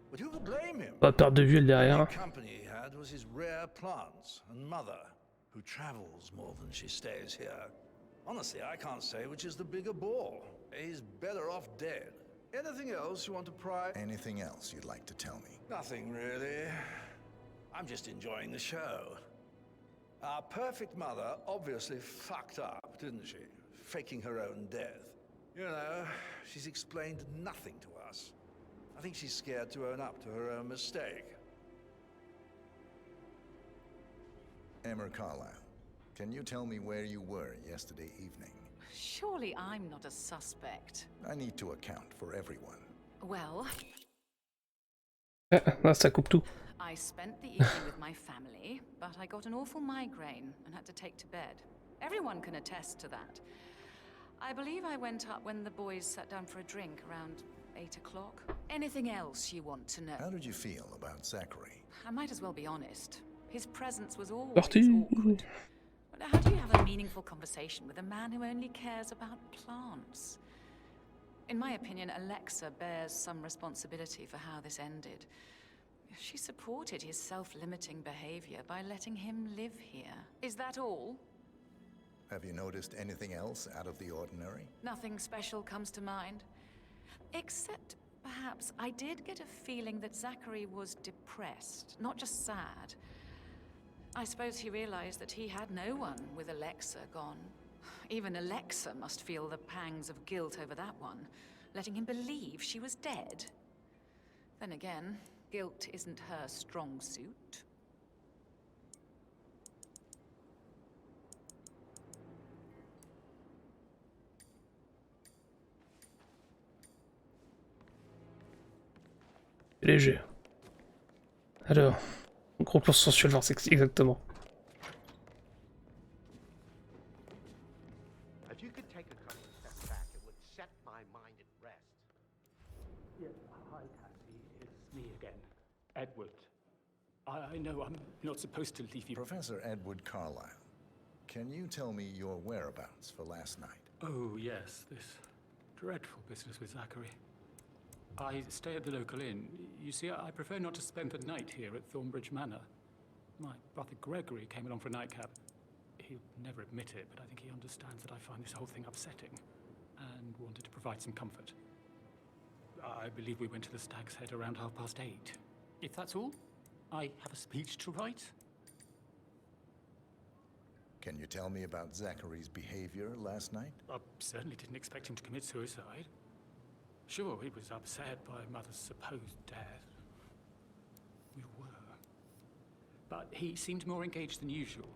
but who could blame him? Pas perdre de vue le derrière. The company he had was his rare plants and mother, who travels more than she stays here. Honestly, I can't say which is the bigger bore. He's better off dead. Anything else you want to pry? Anything else you'd like to tell me? Nothing really. I'm just enjoying the show. Our perfect mother obviously fucked up, didn't she? Faking her own death. You know, she's explained nothing to us. I think she's scared to own up to her own mistake. Emma Carlyle, can you tell me where you were yesterday evening? Surely I'm not a suspect. I need to account for everyone. Well, Là, ça coupe tout. I spent the evening with my family, but I got an awful migraine and had to take to bed. Everyone can attest to that. I believe I went up when the boys sat down for a drink around 8 o'clock. Anything else you want to know? How did you feel about Zachary? I might as well be honest. His presence was always Parti. awkward. But how do you have a meaningful conversation with a man who only cares about plants? In my opinion, Alexa bears some responsibility for how this ended. She supported his self-limiting behavior by letting him live here. Is that all? Have you noticed anything else out of the ordinary? Nothing special comes to mind. Except, perhaps, I did get a feeling that Zachary was depressed, not just sad. I suppose he realized that he had no one with Alexa gone. Even Alexa must feel the pangs of guilt over that one, letting him believe she was dead. Then again, guilt isn't her strong suit. Léger. Alors, Gros plan sensuel, voir sexy, exactement. If you could take a couple of steps back, it would set my mind at rest. Yeah, hi, Cassie. It's me again. Edward. I know I'm not supposed to leave you. Professor Edward Carlyle, can you tell me your whereabouts for last night? Oh, yes, this dreadful business with Zachary. I stay at the local inn. You see, I prefer not to spend the night here at Thornbridge Manor. My brother Gregory came along for a nightcap. He'll never admit it, but I think he understands that I find this whole thing upsetting and wanted to provide some comfort. I believe we went to the Stag's Head around 8:30. If that's all, I have a speech to write. Can you tell me about Zachary's behavior last night? I certainly didn't expect him to commit suicide. Sure, he was upset by Mother's supposed death. We were. But he seemed more engaged than usual.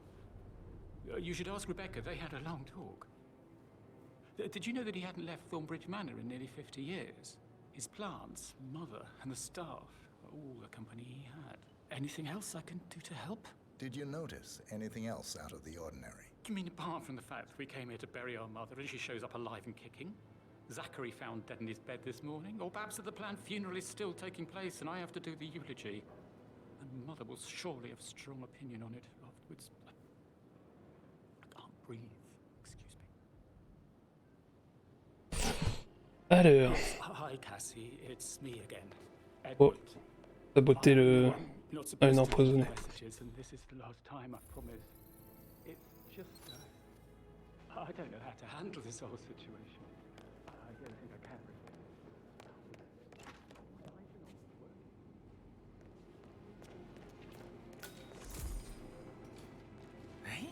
You should ask Rebecca, they had a long talk. Did you know that he hadn't left Thornbridge Manor in nearly 50 years? His plants, Mother, and the staff were all the company he had. Anything else I can do to help? Did you notice anything else out of the ordinary? You mean apart from the fact that we came here to bury our mother and she shows up alive and kicking? Zachary found dead in his bed this morning? Or perhaps that the planned funeral is still taking place and I have to do the eulogy? And Mother will surely have strong opinion on it afterwards. I can't breathe. Excuse me. Alors. Hi, Cassie. It's me again. Oh, Edward. saboter le... Ah, une empoisonnée. And this is the last time, I promise. It's just... I don't know how to handle this whole situation. I don't think I can.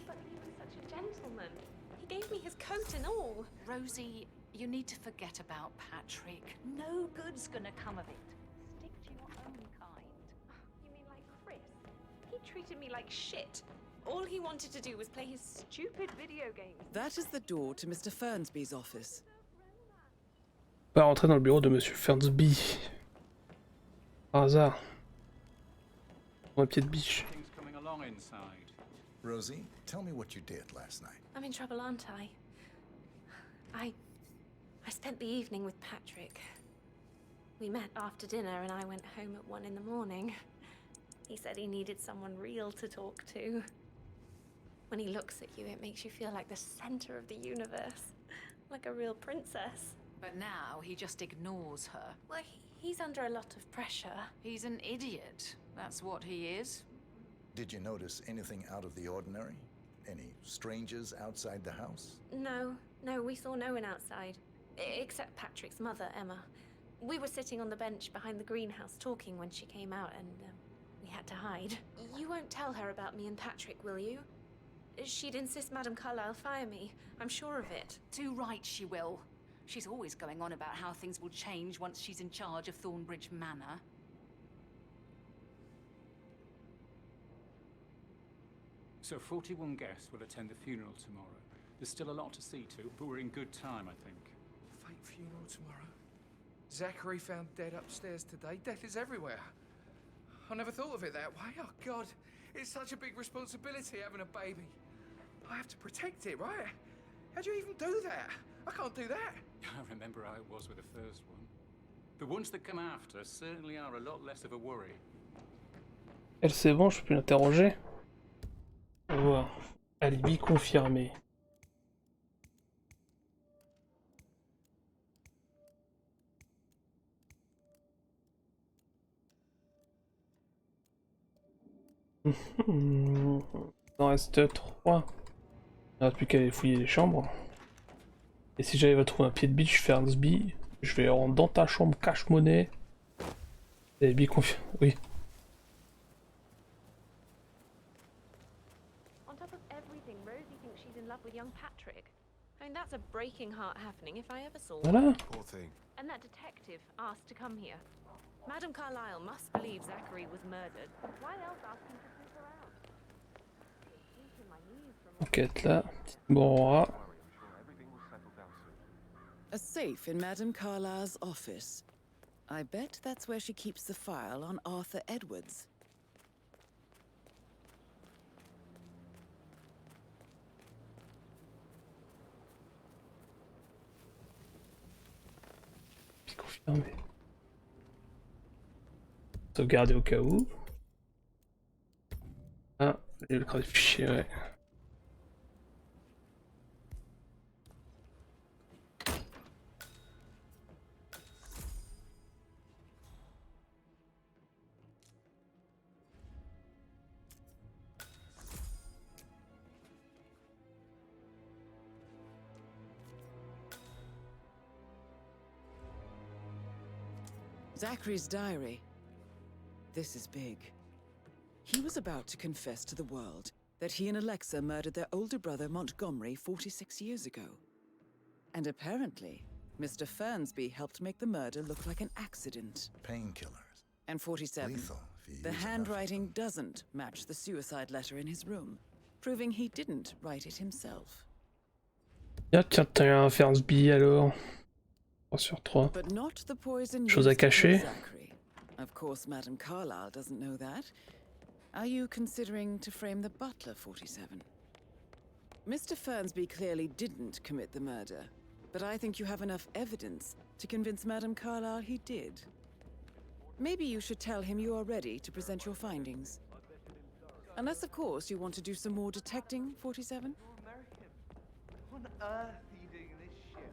But he was such a gentleman. He gave me his coat and all. Rosie, you need to forget about Patrick. No good's gonna come of it. Stick to your own kind. You mean like Chris? He treated me like shit. All he wanted to do was play his stupid video games. That is the door to Mr. Fernsby's office. On va rentrer dans le bureau de Monsieur Fernsby. Par hasard. Un pied de biche. Things coming along inside. Rosie, tell me what you did last night. I'm in trouble, aren't I? I spent the evening with Patrick. We met after dinner and I went home at 1 in the morning. He said he needed someone real to talk to. When he looks at you, it makes you feel like the center of the universe. Like a real princess. But now he just ignores her. Well, he's under a lot of pressure. He's an idiot. That's what he is. Did you notice anything out of the ordinary? Any strangers outside the house? No, we saw no one outside. Except Patrick's mother, Emma. We were sitting on the bench behind the greenhouse talking when she came out and we had to hide. You won't tell her about me and Patrick, will you? She'd insist Madame Carlyle fire me. I'm sure of it. Too right she will. She's always going on about how things will change once she's in charge of Thornbridge Manor. So 41 guests will attend the funeral tomorrow. There's still a lot to see to, but we're in good time, I think. Fake funeral tomorrow. Zachary found dead upstairs today. Death is everywhere. I never thought of it that way. Oh, God. It's such a big responsibility having a baby. I have to protect it, right? How do you even do that? I can't do that. I remember how it was with the first one. The ones that come after certainly are a lot less of a worry. Elle, c'est bon, je peux l'interroger. On va voir. Alibi confirmé. Il en reste 3. Il ne reste plus qu'à aller fouiller les chambres. Et si j'arrive à trouver un pied de biche Fernsby, je vais rentrer dans ta chambre cache-monnaie. Alibi confirmé. Oui. On top of everything, Rosie thinks she's in love with young Patrick. I mean, that's a breaking heart happening if I ever saw one. Voilà. Poor thing. And that detective asked to come here. Madame Carlyle must believe Zachary was murdered. Why else ask him to sleep around? Enquête là. Petite Bora. A safe in Madame Carlyle's office. I bet that's where she keeps the file on Arthur Edwards. fermé. Sauvegarder au cas où. Ah, il y a le cran des fichiers, ouais. Zachary's diary. This is big. He was about to confess to the world that he and Alexa murdered their older brother Montgomery 46 years ago. And apparently, Mr. Fernsby helped make the murder look like an accident. Painkillers. And 47. Lethal if you The use enough. handwriting doesn't match the suicide letter in his room, proving he didn't write it himself. Ah tiens, t'as un Fernsby alors. 3 sur 3. But not the poison Chose à used to kill cacher. Zachary. Of course, Madame Carlyle doesn't know that. Are you considering to frame the butler, 47? Mr. Fernsby clearly didn't commit the murder, but I think you have enough evidence to convince Madame Carlyle he did. Maybe you should tell him you are ready to present your findings. Unless, of course, you want to do some more detecting, 47? What on earth are you doing in this shit?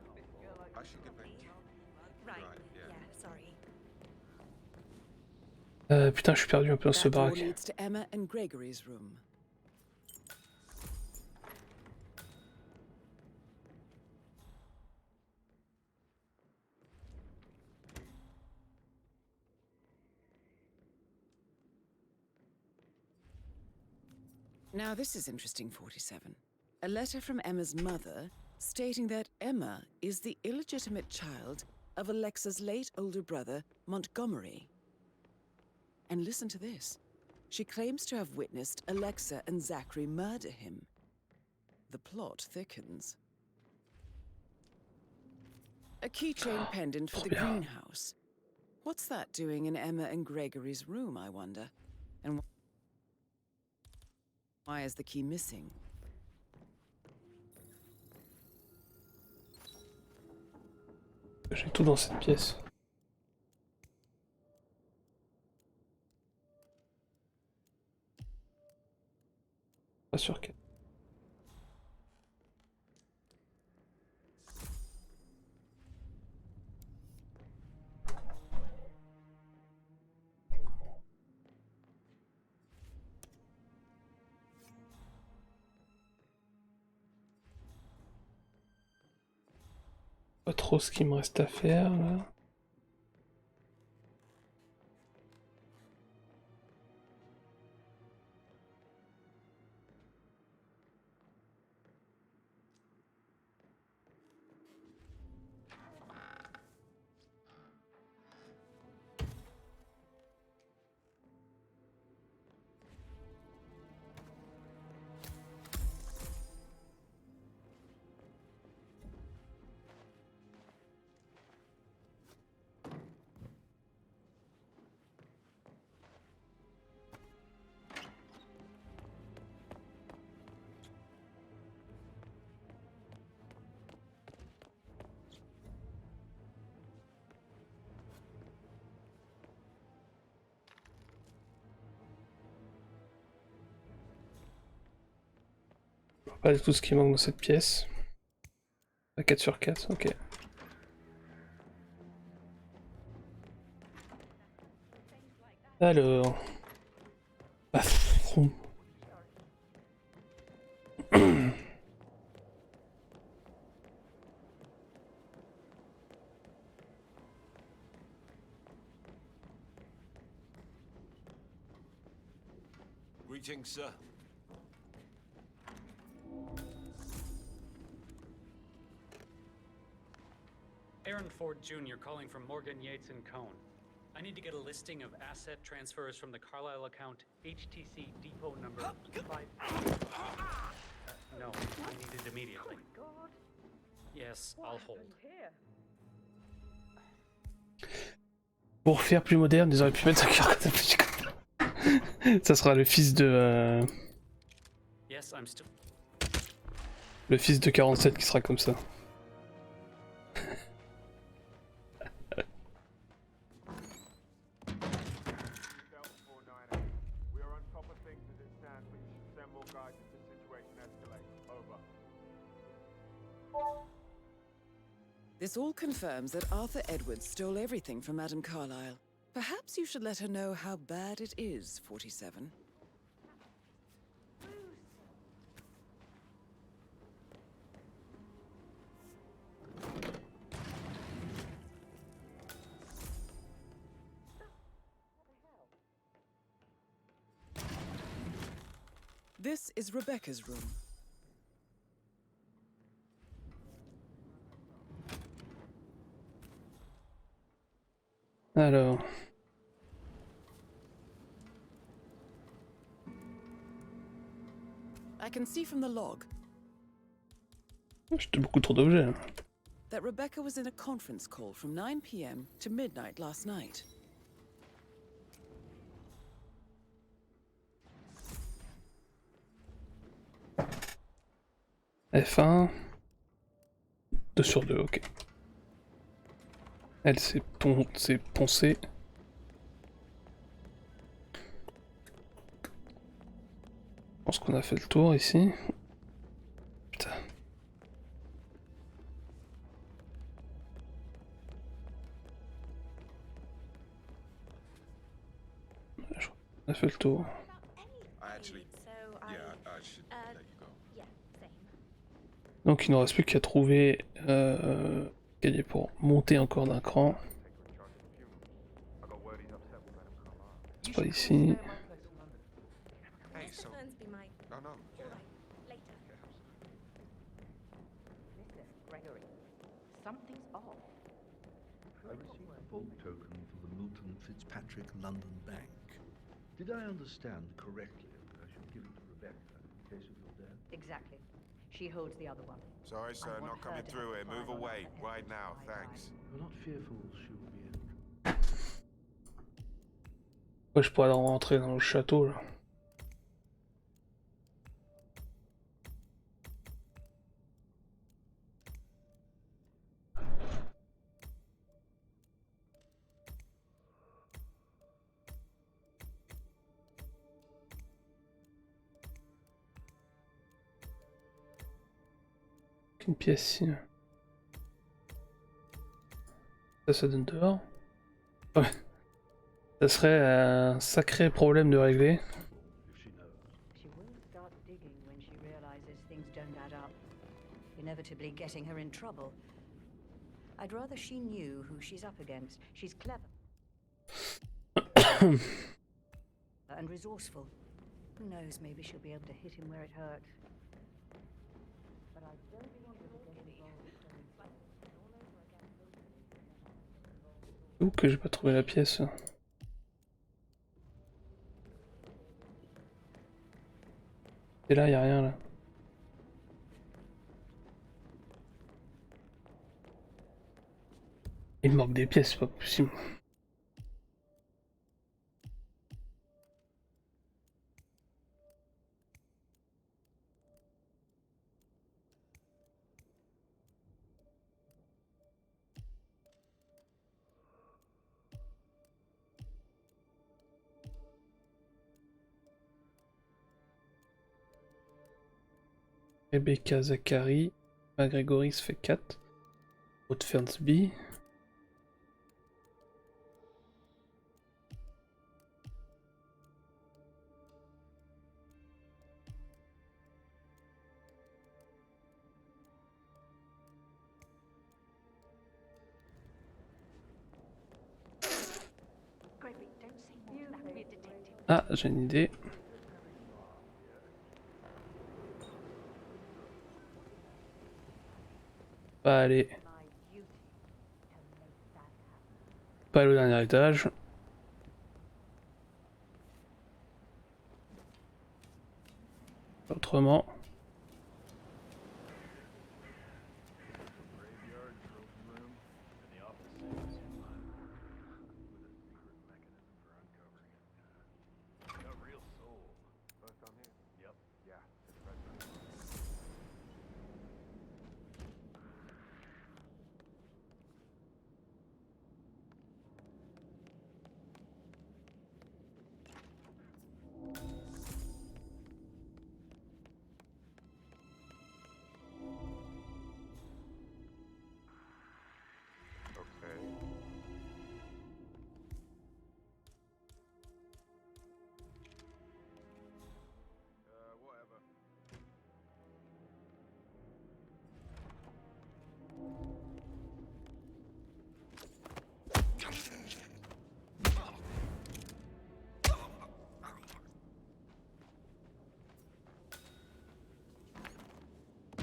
I should get back to you. Right, yeah. Sorry. Putain, je suis perdu un peu dans ce That door baraque. leads to Emma and Gregory's room. Now this is interesting, 47. A letter from Emma's mother stating that Emma is the illegitimate child of Alexa's late older brother, Montgomery. And listen to this. She claims to have witnessed Alexa and Zachary murder him. The plot thickens. A keychain pendant for the greenhouse. What's that doing in Emma and Gregory's room, I wonder? And why is the key missing? J'ai tout dans cette pièce. Pas sûr que... Pas trop ce qu'il me reste à faire là. Pas du tout ce qui manque dans cette pièce. À 4 sur 4, ok. Alors... Bathroom. Greetings, sir. Aaron Ford Jr. calling from Morgan, Yates & Cohn. I need to get a listing of asset transfers from the Carlisle account HTC depot number 5. No, I need it immediately. Yes, I'll hold. Pour faire plus moderne, ils auraient pu mettre un cœur comme ça. Ça sera le fils de... Yes, I'm still... Le fils de 47 qui sera comme ça. more guides if the situation escalates. Over. This all confirms that Arthur Edwards stole everything from Madame Carlyle. Perhaps you should let her know how bad it is, 47. This is Rebecca's room. Alors. I can see from the log J'ai beaucoup trop d'objets. Là. that Rebecca was in a conference call from 9 p.m. to midnight last night. F1. 2 sur 2, ok. Elle s'est poncée. Je pense qu'on a fait le tour ici. Putain. On a fait le tour. Donc il ne nous reste plus qu'à trouver gagner pour monter encore d'un cran. C'est pas ici. I received a bulk token for the Milton Fitzpatrick London Bank. Did I understand correctly that I should give it to Rebecca in case of your death? Exactly. She holds the other one. Sorry, sir, not coming through here. Move away, right now, thanks. You're not fearful she will be in. Ouais, je pourrais rentrer dans le château là. Une pièce ici. Ça donne dehors. Ouais. Ça serait un sacré problème de régler. She will start digging when she realizes things don't add up, inevitably getting her in trouble. I'd rather she knew who she's up against. She's clever and resourceful. Who knows, maybe she'll be able to hit him where it hurts. But I don't want her to get involved. Où que j'ai pas trouvé la pièce? Et là, y a rien là. Il me manque des pièces, c'est pas possible. Rebecca, Zachary, Grégory se fait 4. Haute Fernsby. Ah, j'ai une idée. Pas aller. Pas aller au dernier étage. Autrement.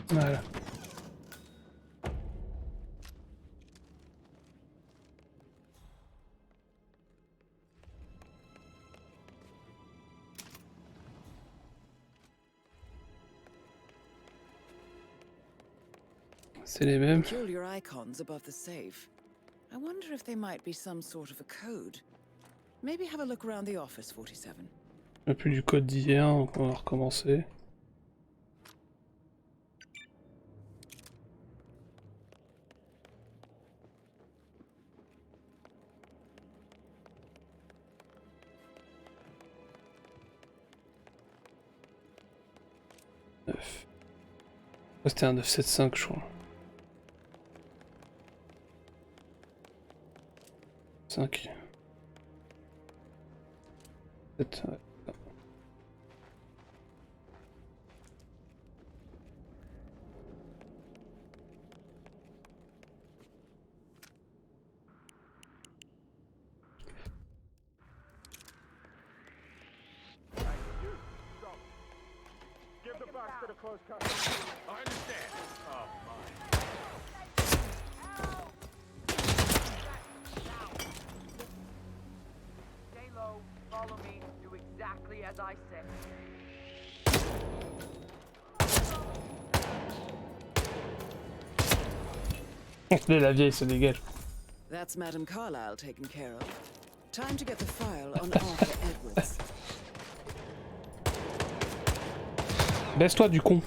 Voilà. C'est les mêmes. Peculiar icons above the safe. I wonder if they might be some sort of a code. Maybe have a look around the office, 47. Il n'y a plus du code d'hier, donc on va recommencer. C'était un 975 je crois. 5. 7, ouais. Give the bastard a close cut. I understand. Oh, Stay low, follow me, do exactly as I say. La vieille se dégage. That's Madame Carlyle taken care of. Time to get the file on Arthur Edwards. Baisse-toi du con.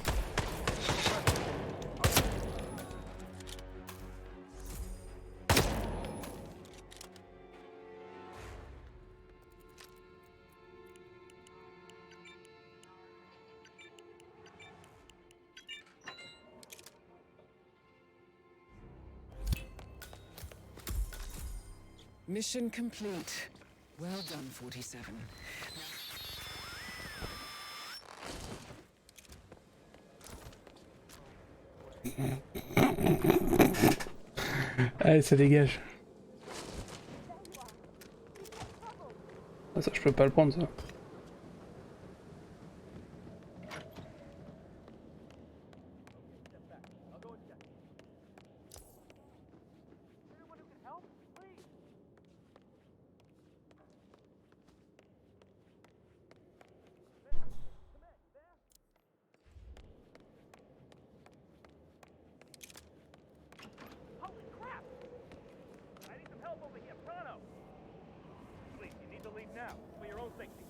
Mission complete. Well done, 47. Allez, ça dégage. Ah, ça, je peux pas le prendre, ça. holy crap! I need some help over here, pronto! Please, you need to leave now, for your own safety.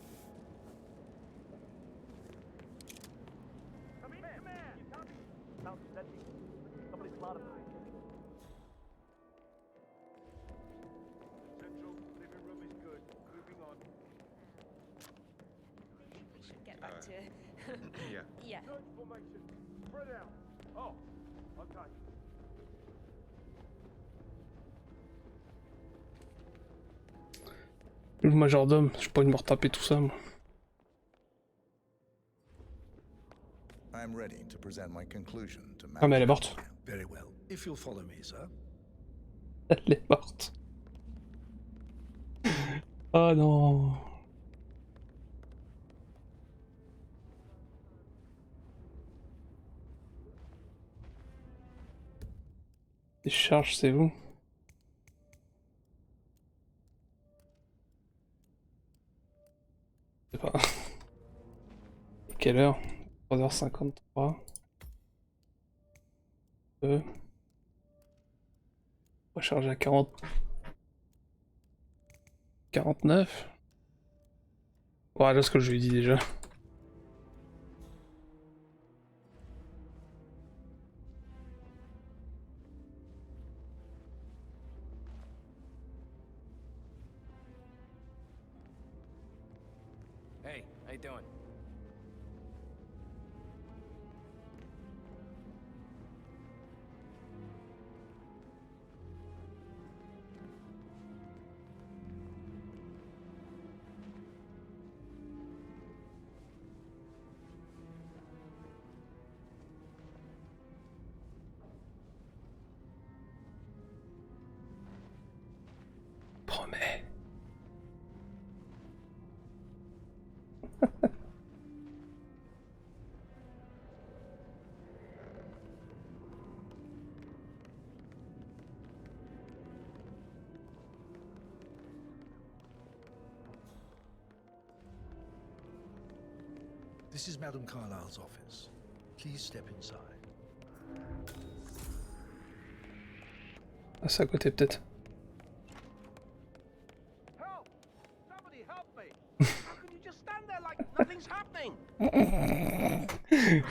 Come in, command! You copy? Sounds empty. Somebody's slotted me. Central living room is good. Moving on. We should get back to... Yeah. Yeah. Search formation. Spread out. Oh, okay. Le majordome, j'ai pas envie de me retaper tout ça, moi. I'm ready to present my conclusion to Ah mais elle est morte. Very well. If you'll follow me, sir. Elle est morte. Oh non. Décharge, c'est vous. Je sais pas. Quelle heure? 3h53. Recharger à 40. 49. Voilà ce que je lui ai dit déjà. Hey, how you doing? Promets. This is Madame Carlyle's office. Please step inside. Ah, c'est à côté peut-être. Help! Somebody help me! How can you just stand there like nothing's happening?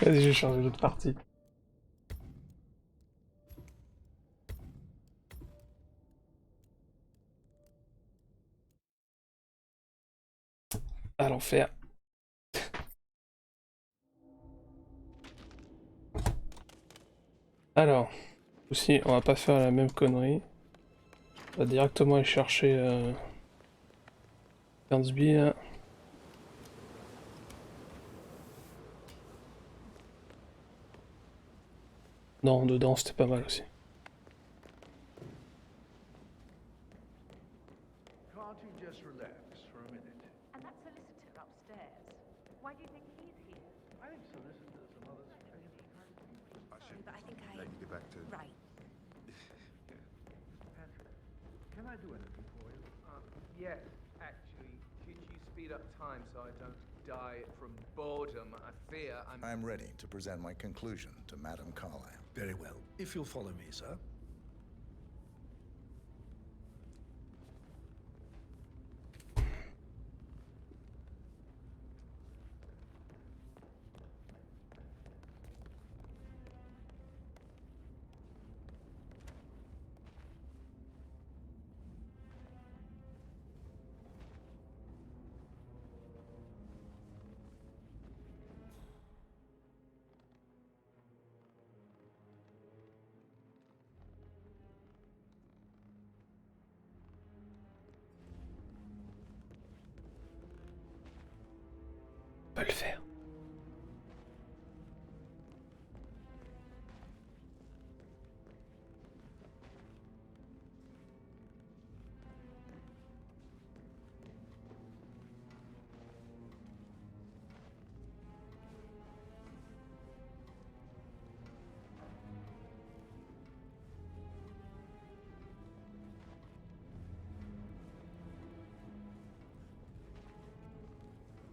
Vas-y, j'ai changé l'autre partie. À l'enfer. Alors, aussi, on va pas faire la même connerie. On va directement aller chercher Fernsby. Là. Non, dedans, c'était pas mal aussi. Can't you just relax for a minute? And that solicitor upstairs. Why do you think he's here? I think solicitors and others pay Sorry, but I think I... Let me get back to... Right. Patrick, can I do anything for you? Yes, actually. Could you speed up time so I don't die from boredom? I fear I'm ready to present my conclusion to Madame Carlyle. Very well. If you'll follow me, sir. On peut le faire.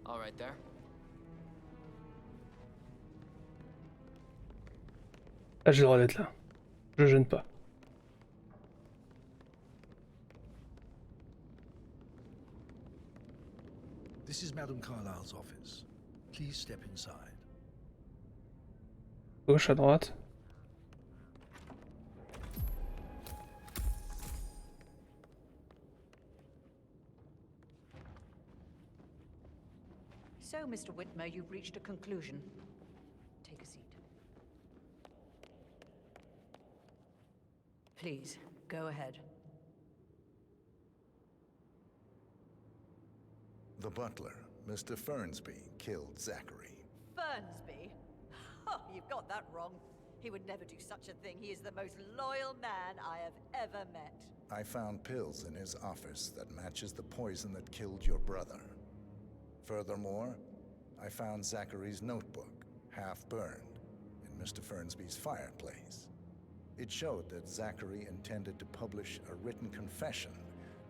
All right there. Ah, j'ai le droit d'être là. Je gêne pas. This is Madame Carlyle's office. Please step inside. Gauche à droite. So, Mr. Whitmer, you've reached a conclusion. Take a seat. Please, go ahead. The butler, Mr. Fernsby, killed Zachary. Fernsby? Oh, you've got that wrong. He would never do such a thing. He is the most loyal man I have ever met. I found pills in his office that matches the poison that killed your brother. Furthermore, I found Zachary's notebook, half burned, in Mr. Fernsby's fireplace. It showed that Zachary intended to publish a written confession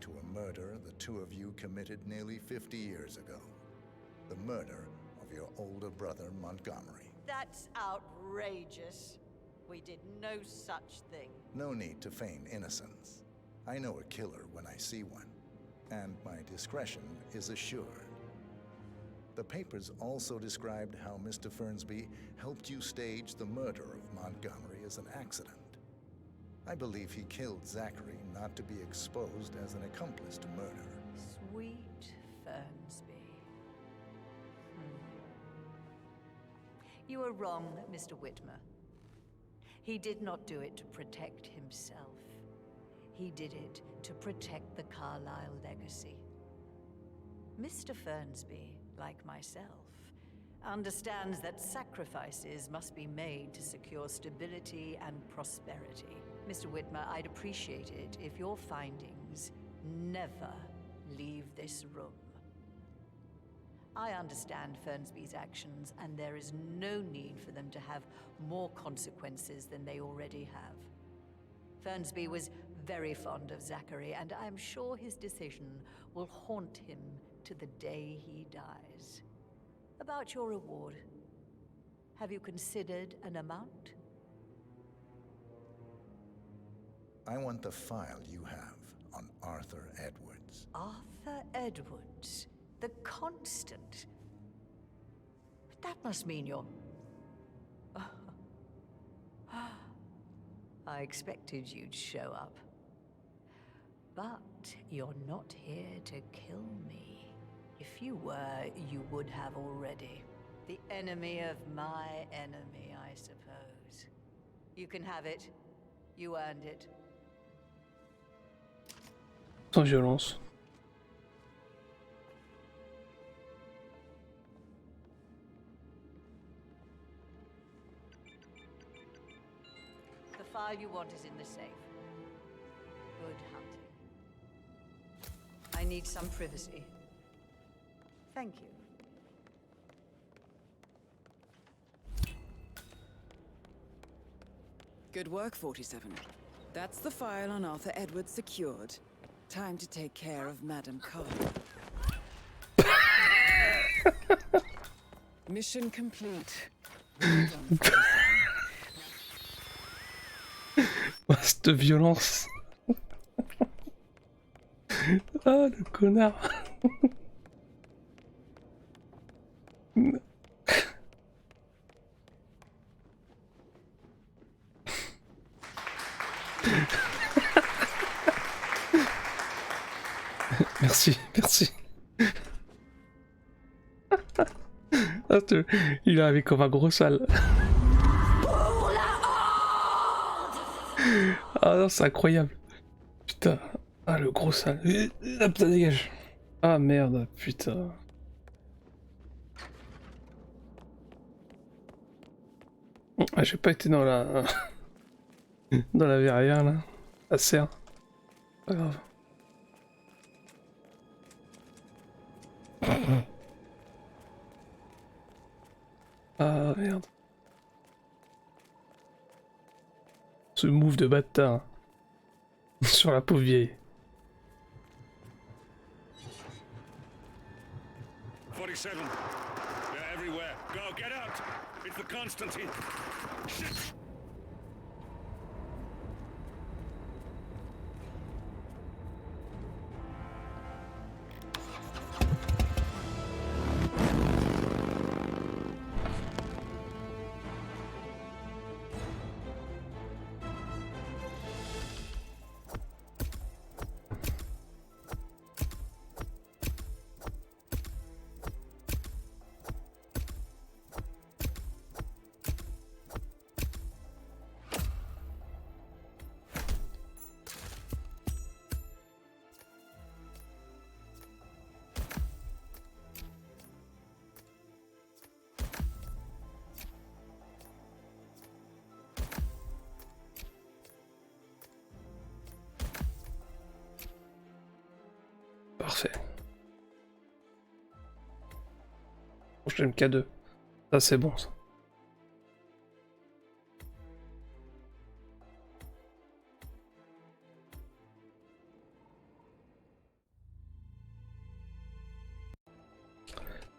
to a murder the two of you committed nearly 50 years ago. The murder of your older brother, Montgomery. That's outrageous. We did no such thing. No need to feign innocence. I know a killer when I see one, and my discretion is assured. The papers also described how Mr. Fernsby helped you stage the murder of Montgomery as an accident. I believe he killed Zachary not to be exposed as an accomplice to murder. Sweet Fernsby. You are wrong, Mr. Whitmer. He did not do it to protect himself. He did it to protect the Carlyle legacy. Mr. Fernsby, like myself, understands that sacrifices must be made to secure stability and prosperity. Mr. Whitmer, I'd appreciate it if your findings never leave this room. I understand Fernsby's actions, and there is no need for them to have more consequences than they already have. Fernsby was very fond of Zachary, and I'm sure his decision will haunt him to the day he dies. About your reward. Have you considered an amount? I want the file you have on Arthur Edwards. Arthur Edwards, the Constant. But that must mean you're... I expected you'd show up. But you're not here to kill me. If you were, you would have already. The enemy of my enemy, I suppose. You can have it. You earned it. Sans violence. The file you want is in the safe. Good hunting. I need some privacy. Thank you. Good work, 47. That's the file on Arthur Edwards secured. Time to take care of Madame Carter. Mission complete. Well done, 47. Cette violence. Ah, le connard. Merci, merci. Ah, il est arrivé comme un gros sale. Ah non, c'est incroyable. Putain. Ah, le gros sale. Ah, putain, dégage. Ah merde, putain. Ah, j'ai pas été dans la... dans la verrière, là. Ça sert. Pas grave. Ah merde. Ce move de bâtard. Sur la pauvre vieille. 47. They're everywhere. Go, get out! It's the Constantine. Shit! Parfait. Prochaine K2. Ça c'est bon ça.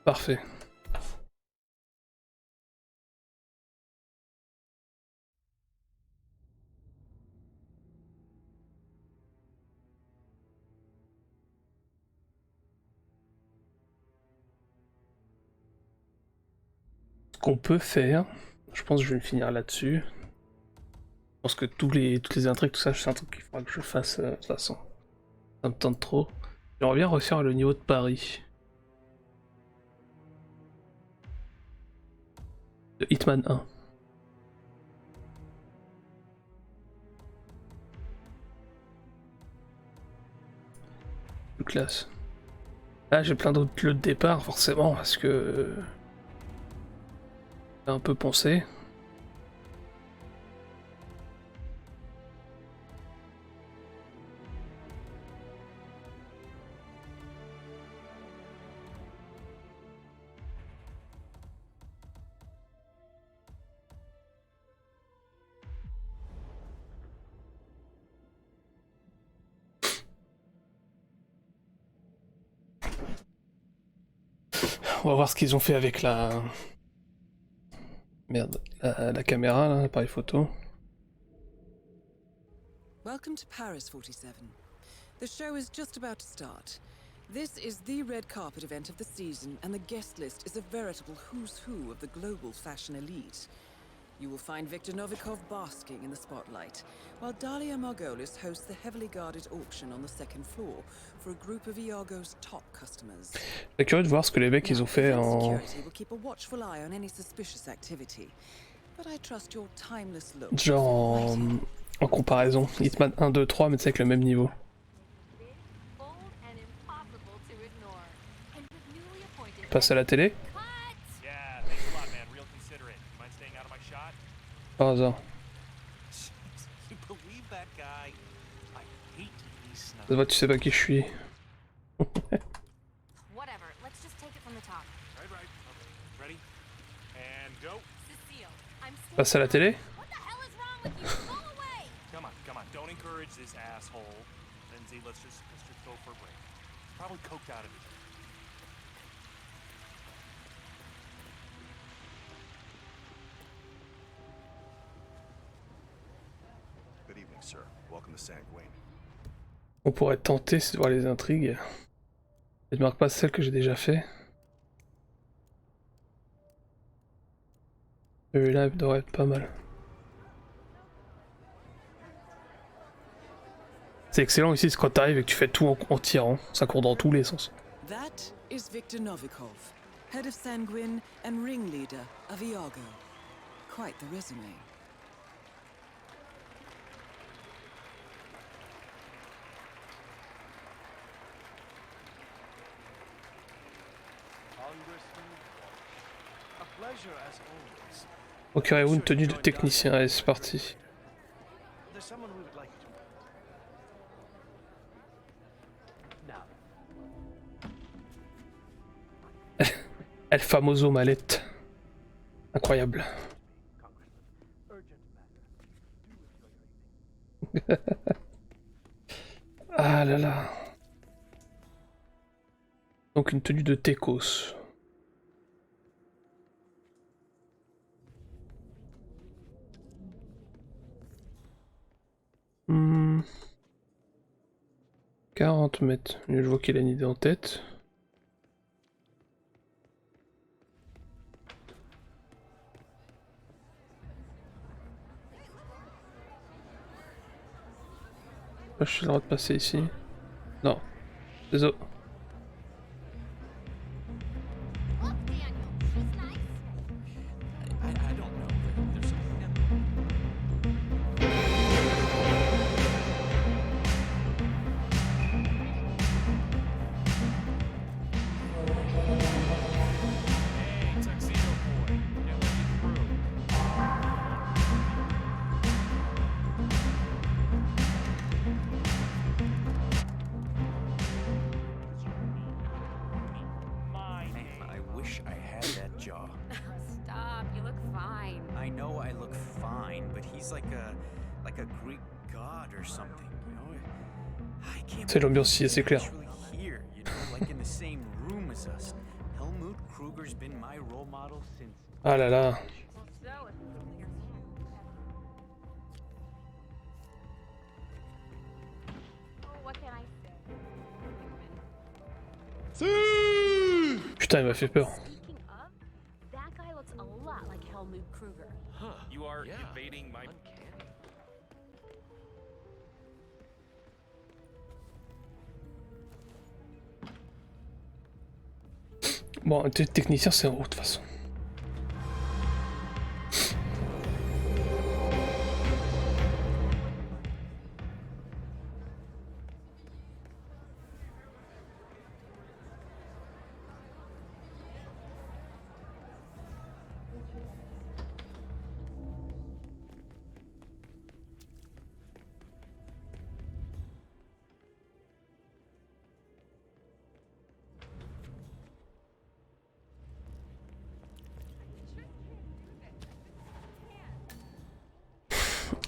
Parfait. Ce qu'on peut faire, je pense que je vais me finir là-dessus. Je pense que toutes les intrigues, tout ça, c'est un truc qu'il faudra que je fasse de toute façon. Ça me tente trop. J'aimerais bien refaire le niveau de Paris. De Hitman 1. Plus classe. Là j'ai plein d'autres lieux de départ forcément parce que... j'ai un peu pensé. On va voir ce qu'ils ont fait avec la... Merde, la caméra, là, l'appareil photo. Welcome to Paris, 47. The show is just about to start. This is the red carpet event of the season, and the guest list is a veritable who's who of the global fashion elite. You will find Viktor Novikov basking in the spotlight, while Dalia Margolis hosts the heavily guarded auction on the second floor for a group of Iago's top customers. Je suis curieux de voir ce que les mecs ils ont fait en... Security will keep a watchful eye on any suspicious activity, but I trust your timeless look. Genre en comparaison. Hitman 1, 2, 3, mais c'est avec le même niveau. Passe à la télé? Par hasard. Ça se voit, tu sais pas qui je suis. Passe à la télé? Good evening, sir. Welcome to Sanguine. On pourrait tenter de voir les intrigues. Je ne marque pas celle que j'ai déjà fait. Celui-là devrait être pas mal. C'est excellent ici, c'est quand t'arrives et que tu fais tout en tirant. Ça court dans tous les sens. That is Viktor Novikov, head of Sanguine and ringleader of Iago. Quite the resume. Procurez-vous une tenue de technicien? Allez, c'est parti. El famoso mallette. Incroyable. Ah là là. Donc une tenue de techos. Hmm. 40 mètres. Je vois qu'il a une idée en tête. Je suis le droit de passer ici. Non. Désolé. C'est l'ambiance ici, c'est clair. Ah là là. Putain, il m'a fait peur. Bon, un technicien c'est en haut de toute façon.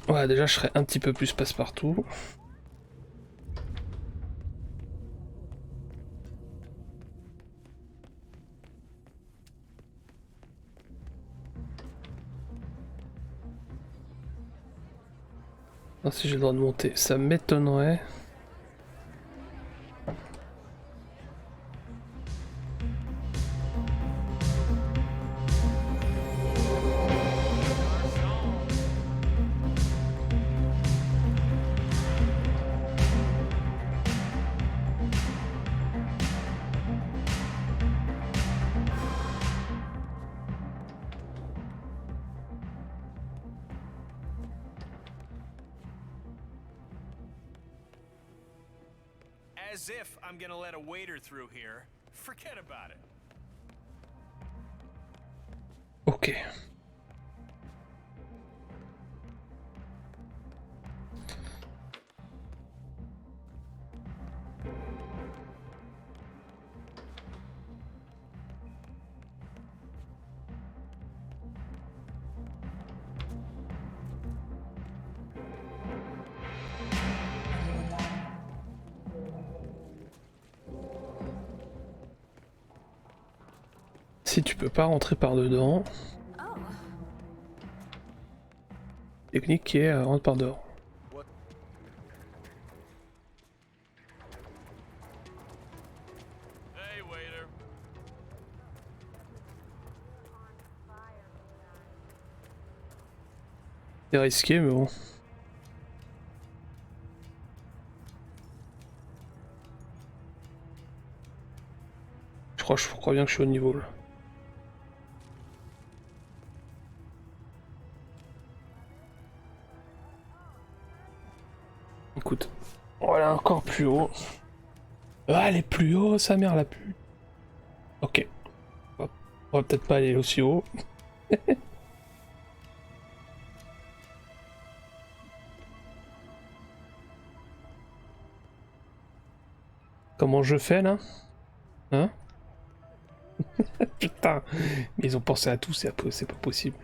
Ouais, déjà je serais un petit peu plus passe-partout. Ah, si j'ai le droit de monter, ça m'étonnerait. As if I'm gonna let a waiter through here. Forget about it. Ok. Si tu peux pas rentrer par dedans. Technique qui est rentre par dehors. Hey, waiter. C'est risqué mais bon. Je crois bien que je suis au niveau là. Écoute, voilà encore plus haut. Ah, elle est plus haut, sa mère la pute. Ok. On va peut-être pas aller aussi haut. Comment je fais là? Hein? Putain, mais ils ont pensé à tout, c'est pas possible.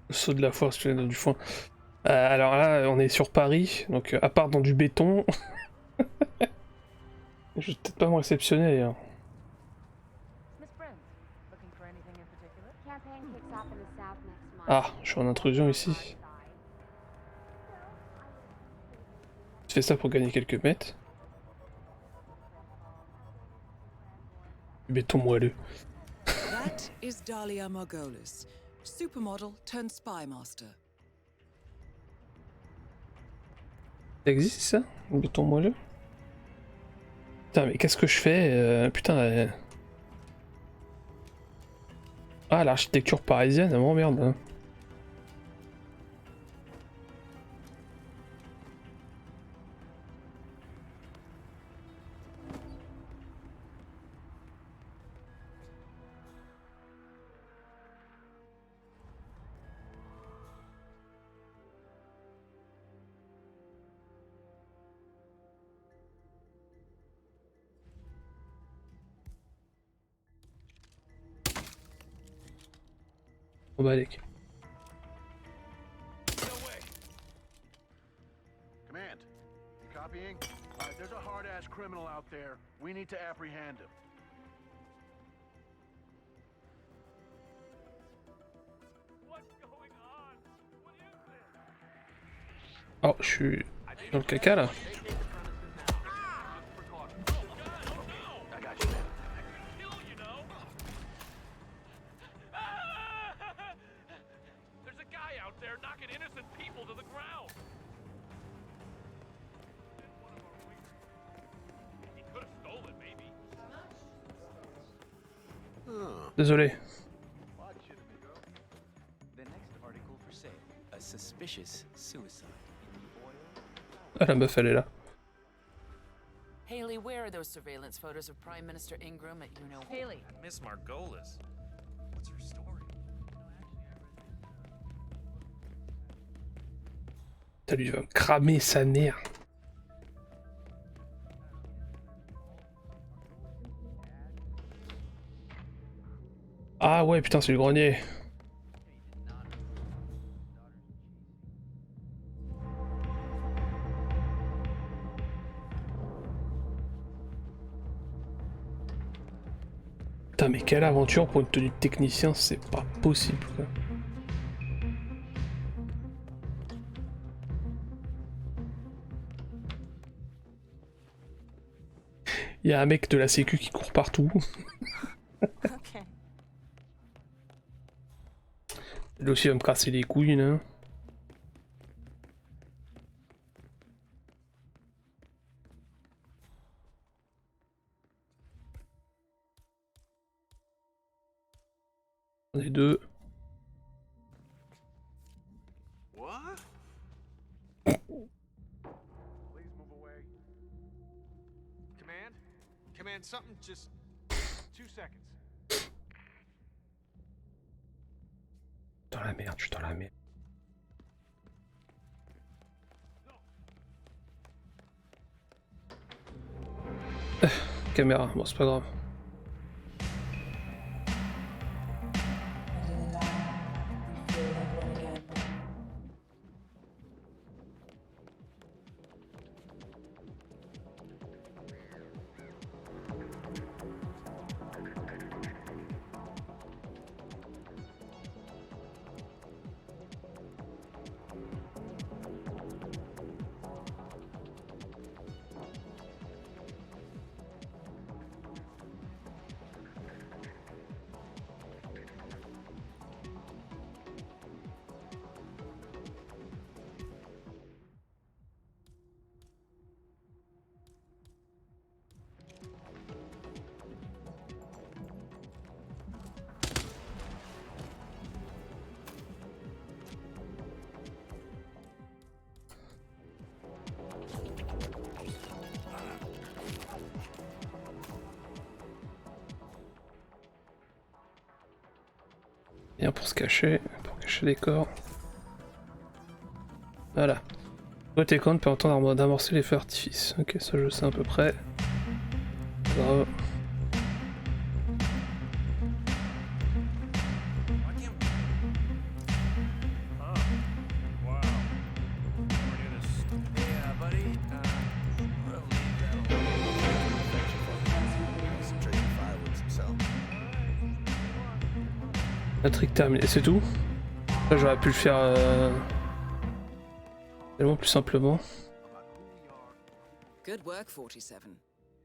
Le saut de la force, tu dans du foin. Alors là, on est sur Paris, donc à part dans du béton, je vais peut-être pas me réceptionner. Hein. Ah, je suis en intrusion ici. Tu fais ça pour gagner quelques mètres. Béton moelleux. That is Dahlia Margolis, supermodel turned spy master. Ça existe ça? Le béton moelleux? Putain, mais qu'est-ce que je fais? Putain. Ah, l'architecture parisienne, elle m'emmerde. Hein. Oh bah allez. Command, you copying? There's a hard-ass criminal out there. We need to apprehend him. Oh, je suis dans le caca là. Désolé. Ah, la meuf elle est là. Haley, where are those surveillance photos of Prime Minister Ingram at Haley. Miss Margolis. What's her story? Ça lui va cramer sa mère. Ah ouais, putain, c'est le grenier. Putain, mais quelle aventure pour une tenue de technicien, c'est pas possible, quoi. Il y a un mec de la sécu qui court partout. Lui aussi va me casser les couilles, là. On est deux. What? Please move away. Command? Command, something just... 2 seconds. Dans la merde, je suis dans la merde. Caméra, bon c'est pas grave. Bien pour se cacher, pour cacher les corps. Voilà. Votre écran peut entendre d'amorcer les feux artifices. Ok, ça je sais à peu près. Bravo. La trick terminée, c'est tout. Là j'aurais pu le faire tellement plus simplement. Good work, 47.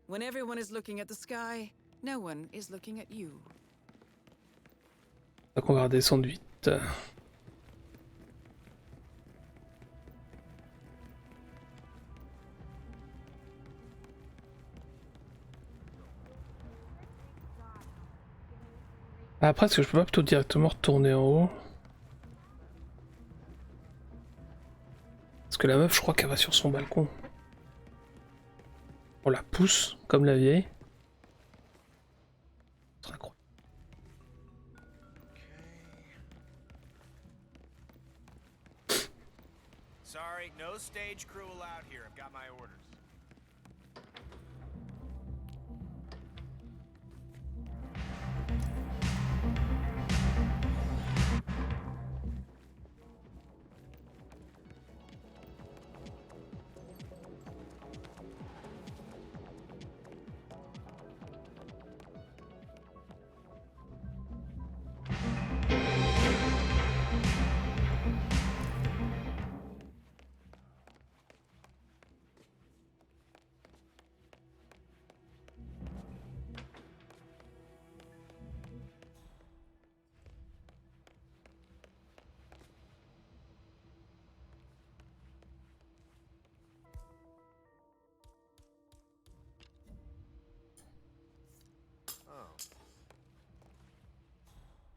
When everyone is looking at the sky, no one is looking at you. Donc on va redescendre vite. Après, est-ce que je peux pas plutôt directement retourner en haut? Parce que la meuf, je crois qu'elle va sur son balcon. On la pousse, comme la vieille. C'est incroyable. Sorry, no stage crew allowed here. I've got my orders.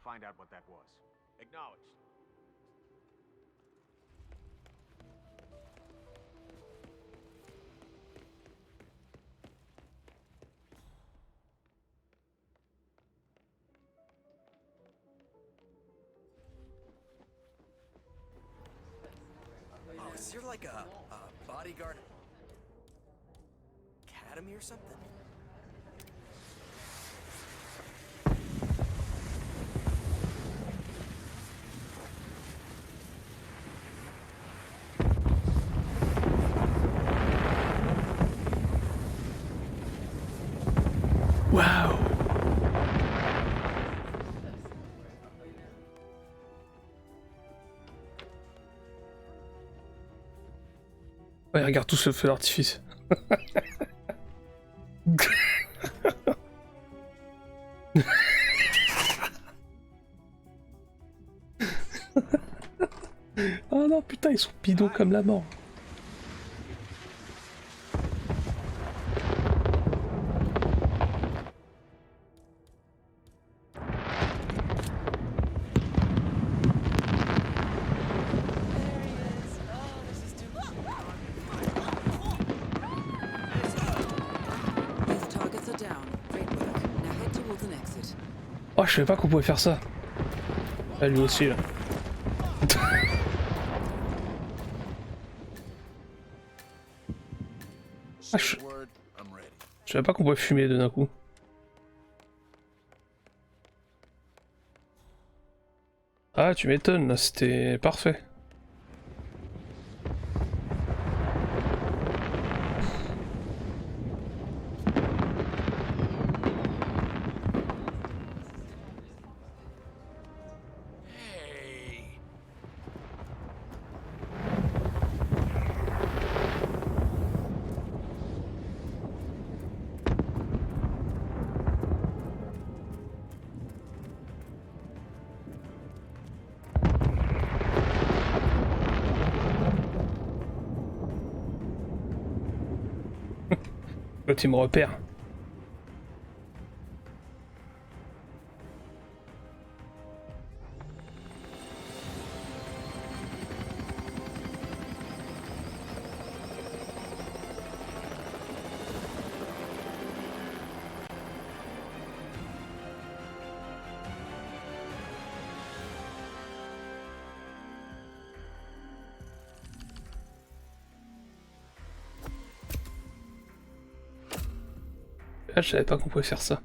Find out what that was. Acknowledged. Oh, is there like a bodyguard academy or something? Waouh! Ouais, regarde tout ce feu d'artifice. Oh non, putain, ils sont bidons comme la mort. Oh, je savais pas qu'on pouvait faire ça. Ah, lui aussi, là. Ah, je savais pas qu'on pouvait fumer d'un coup. Ah, tu m'étonnes, là, c'était parfait. L'autre, il me repère. Ah, je savais pas qu'on pouvait faire ça.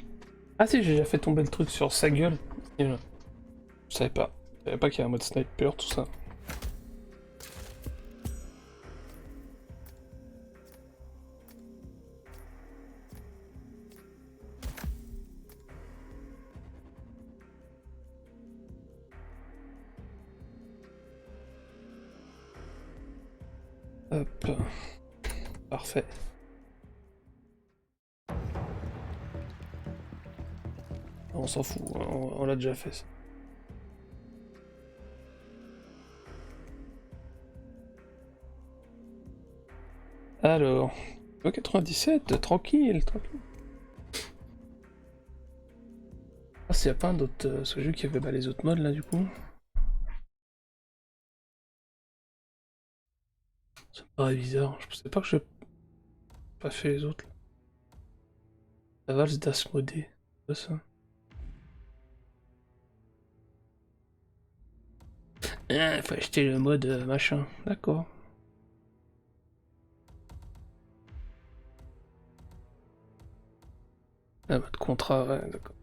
Ah si, j'ai déjà fait tomber le truc sur sa gueule. Et là. Je savais pas. Je savais pas qu'il y a un mode sniper, tout ça. Hop. Parfait. On s'en fout, on l'a déjà fait ça. Alors, 97, tranquille, tranquille. Ah, s'il n'y a pas un autre. Ce jeu qui avait les autres modes là du coup. Ça me paraît bizarre, je pensais pas que je pas fait les autres. La valse d'Asmodée, c'est ça. Ah, faut acheter le mode machin, d'accord. Ah, mode contrat, ouais, d'accord.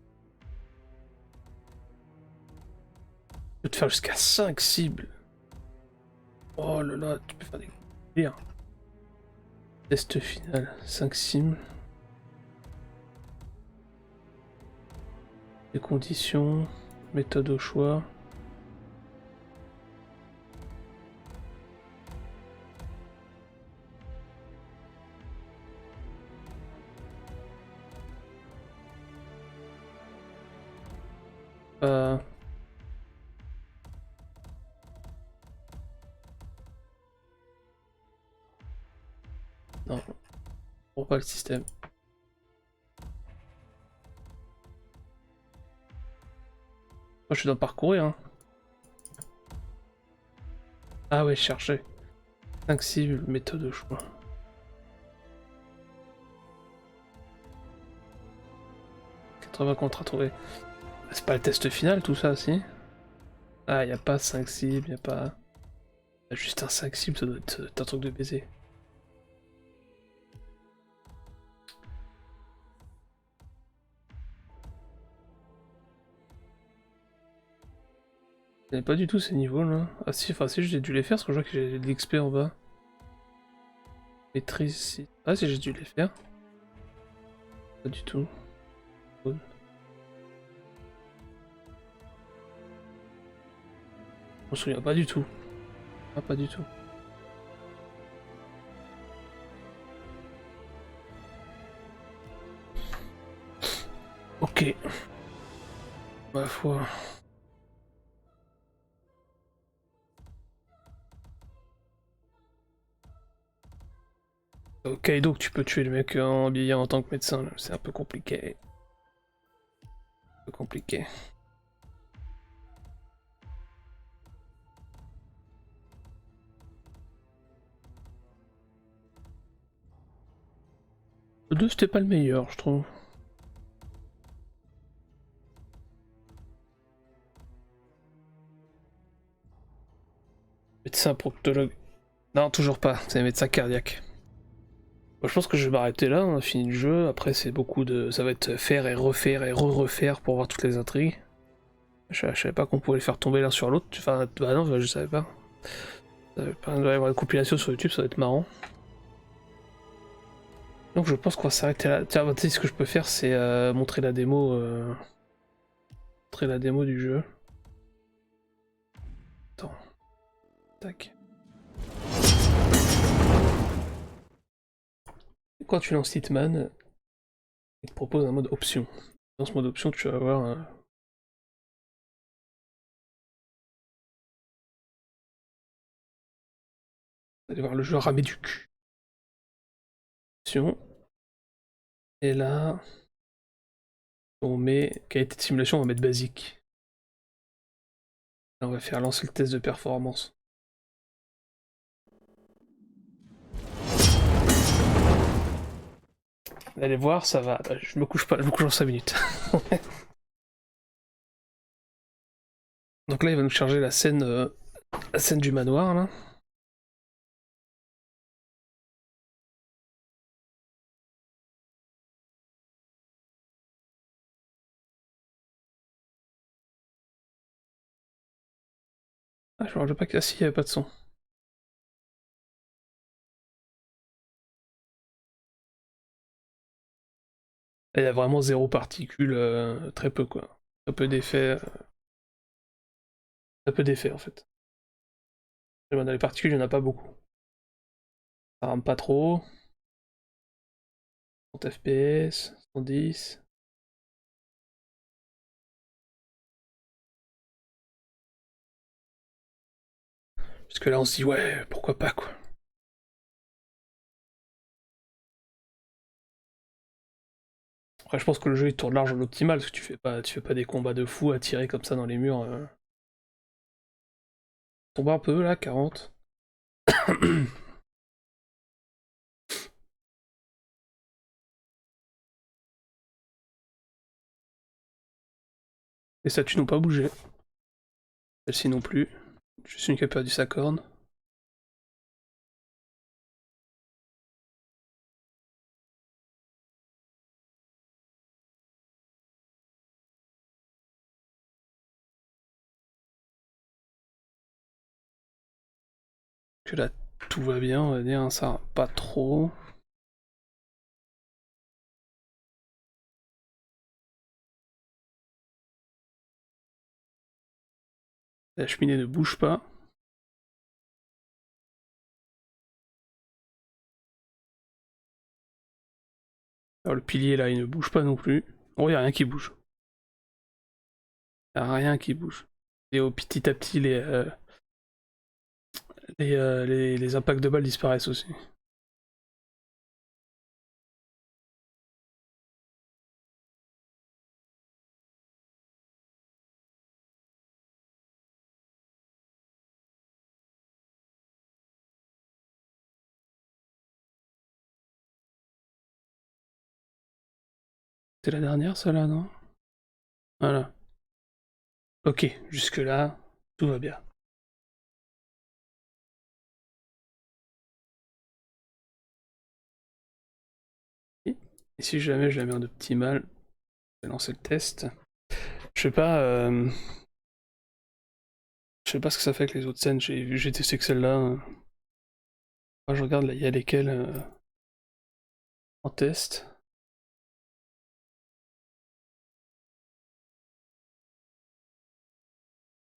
Tu peux te faire jusqu'à 5 cibles. Oh là là, tu peux faire des délires. Test final, 5 cibles. Les conditions, méthode au choix. Non, pour pas le système. Moi je suis dans parcourir hein. Ah ouais, chercher. 5 cibles, méthode au choix. Contrats trouvés. C'est pas le test final tout ça, si? Ah, y a pas 5 cibles, y a pas... Y a juste un 5 cibles, ça doit être un truc de baiser. Je connais pas du tout ces niveaux là. Ah si, enfin si j'ai dû les faire parce que je vois que j'ai de l'XP en bas. Maîtrise si. Ah si j'ai dû les faire. Pas du tout. Je me souviens pas du tout. Ah pas du tout. Ok. Ma foi. Ok, donc tu peux tuer le mec en habillé en tant que médecin, c'est un peu compliqué. Un peu compliqué. Le 2 c'était pas le meilleur, je trouve. Médecin proctologue. Non, toujours pas, c'est médecin cardiaque. Bon, je pense que je vais m'arrêter là, on a fini le jeu. Après, c'est beaucoup de. Ça va être faire et refaire et re-refaire pour voir toutes les intrigues. Je savais pas qu'on pouvait les faire tomber l'un sur l'autre. Enfin, bah non, je savais pas. Il doit y avoir une compilation sur YouTube, ça va être marrant. Donc je pense qu'on va s'arrêter là. Tiens, tu sais, ce que je peux faire, c'est montrer la démo. Montrer la démo du jeu. Attends. Tac. Quand tu lances Hitman, il te propose un mode option. Dans ce mode option, tu vas avoir vous allez voir le jeu ramer du cul. Option. Et là, on met qualité de simulation, on va mettre basique. Là, on va faire lancer le test de performance. Vous allez voir, ça va. Je me couche pas, je me couche en 5 minutes. Donc là, il va nous charger la scène du manoir, là. Ah, je me rappelle pas qu'il y avait pas de son. Là, il y a vraiment zéro particule, très peu quoi. Très peu d'effets. Très peu d'effets en fait. Dans les particules, il n'y en a pas beaucoup. Ça rame pas trop. 30 FPS, 110. Parce que là, on se dit, ouais, pourquoi pas quoi. Après, je pense que le jeu il tourne large en optimal, parce que tu fais pas des combats de fou à tirer comme ça dans les murs. Tombe un peu là, 40. Les statues n'ont pas bougé. Celle-ci non plus. Juste une qui a perdu sa corne. Que là, tout va bien, on va dire, hein, ça pas trop. La cheminée ne bouge pas. Alors le pilier là, il ne bouge pas non plus. Oh, il n'y a rien qui bouge. Il n'y a rien qui bouge. Et petit à petit, les impacts de balles disparaissent aussi. C'est la dernière, celle-là, non? Voilà. Ok, jusque-là, tout va bien. Et si jamais je la mets en optimal, je vais lancer le test. Je sais pas... Je sais pas ce que ça fait avec les autres scènes, j'ai testé que celle-là. Moi je regarde là, il y a lesquelles en test.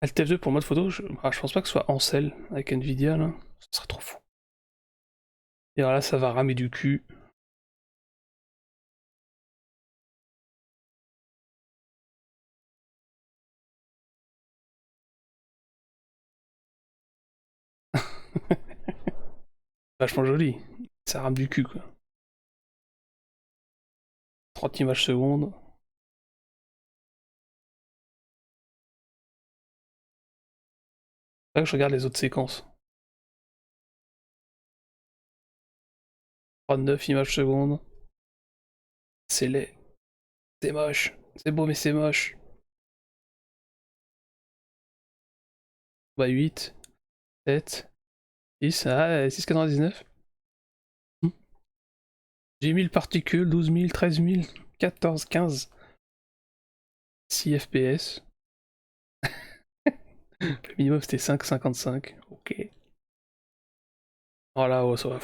Alt F2 pour mode photo, je pense pas que ce soit en celle avec Nvidia là, ce serait trop fou. Et alors là ça va ramer du cul. Vachement joli. Ça rame du cul, quoi. 30 images secondes. Là que je regarde les autres séquences. 39 images secondes. C'est laid. C'est moche. C'est beau mais c'est moche. Bah 8, 7, 6, ah 6,99. 10 000 particules, 12 000, 13 000, 14, 15. 6 FPS. Le minimum c'était 5,55. Ok. Voilà, oh, ça va.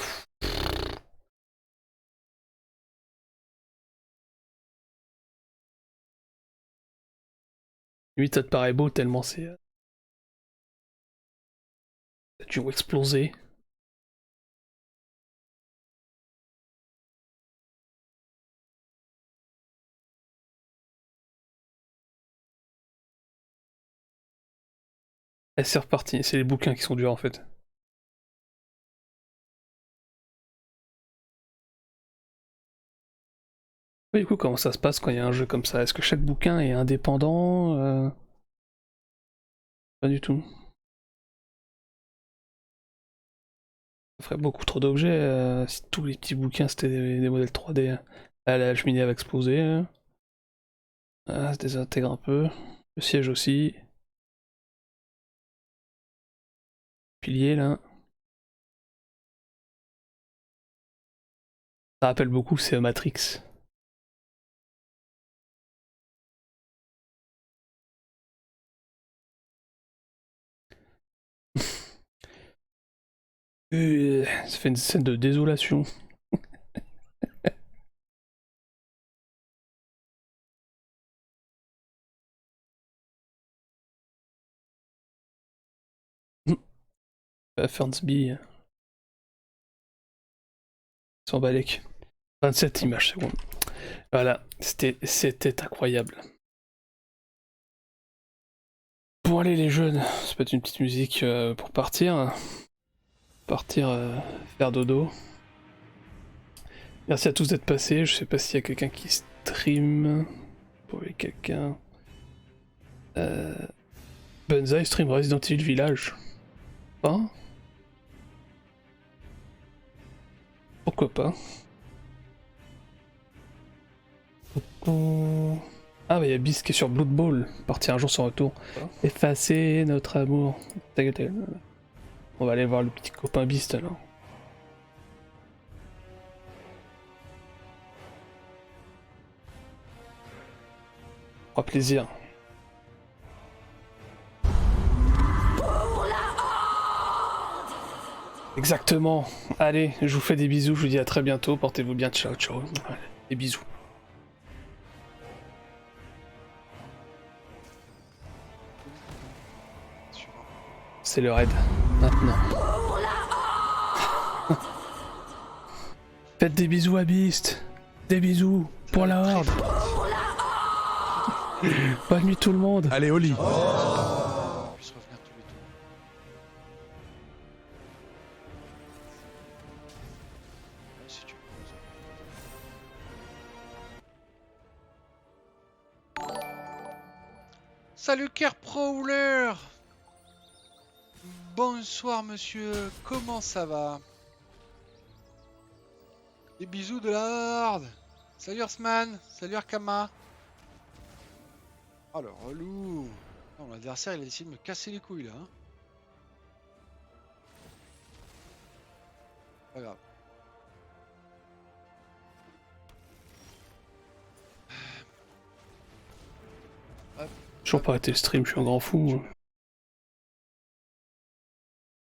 Limite ça te paraît beau tellement c'est... Ça a dû exploser. Et c'est reparti, c'est les bouquins qui sont durs en fait. Et du coup, comment ça se passe quand il y a un jeu comme ça? Est-ce que chaque bouquin est indépendant? Pas du tout. Ça ferait beaucoup trop d'objets si tous les petits bouquins c'était des modèles 3D. Là, la cheminée va exploser. Ah, ça désintègre un peu. Le siège aussi. Pilier là. Ça rappelle beaucoup, c'est Matrix. Ça fait une scène de désolation. Fernsby. Sans balèque. 27 images secondes. Voilà, c'était incroyable. Bon allez les jeunes, ça peut être une petite musique pour partir. Faire dodo. Merci à tous d'être passés, je sais pas s'il y a quelqu'un qui stream. Pour quelqu'un. Benzaï stream Resident Evil Village. Pas? Pourquoi pas? Ah bah y'a Beast qui est sur Blood Bowl, partir un jour sans retour. Effacer notre amour. On va aller voir le petit copain Beast alors. Fera plaisir. Exactement. Allez, je vous fais des bisous, je vous dis à très bientôt, portez-vous bien, ciao ciao. Allez, des bisous. C'est le raid, maintenant. Faites des bisous à Beast. Des bisous pour la horde. Bonne nuit tout le monde. Allez au lit. Salut Kerprowler. Bonsoir monsieur, comment ça va? Des bisous de la horde. Salut Earthman, salut Arkama. Oh le relou. Non, l'adversaire il a décidé de me casser les couilles là. Hein. Pas grave. Toujours pas arrêté le stream, je suis un grand fou.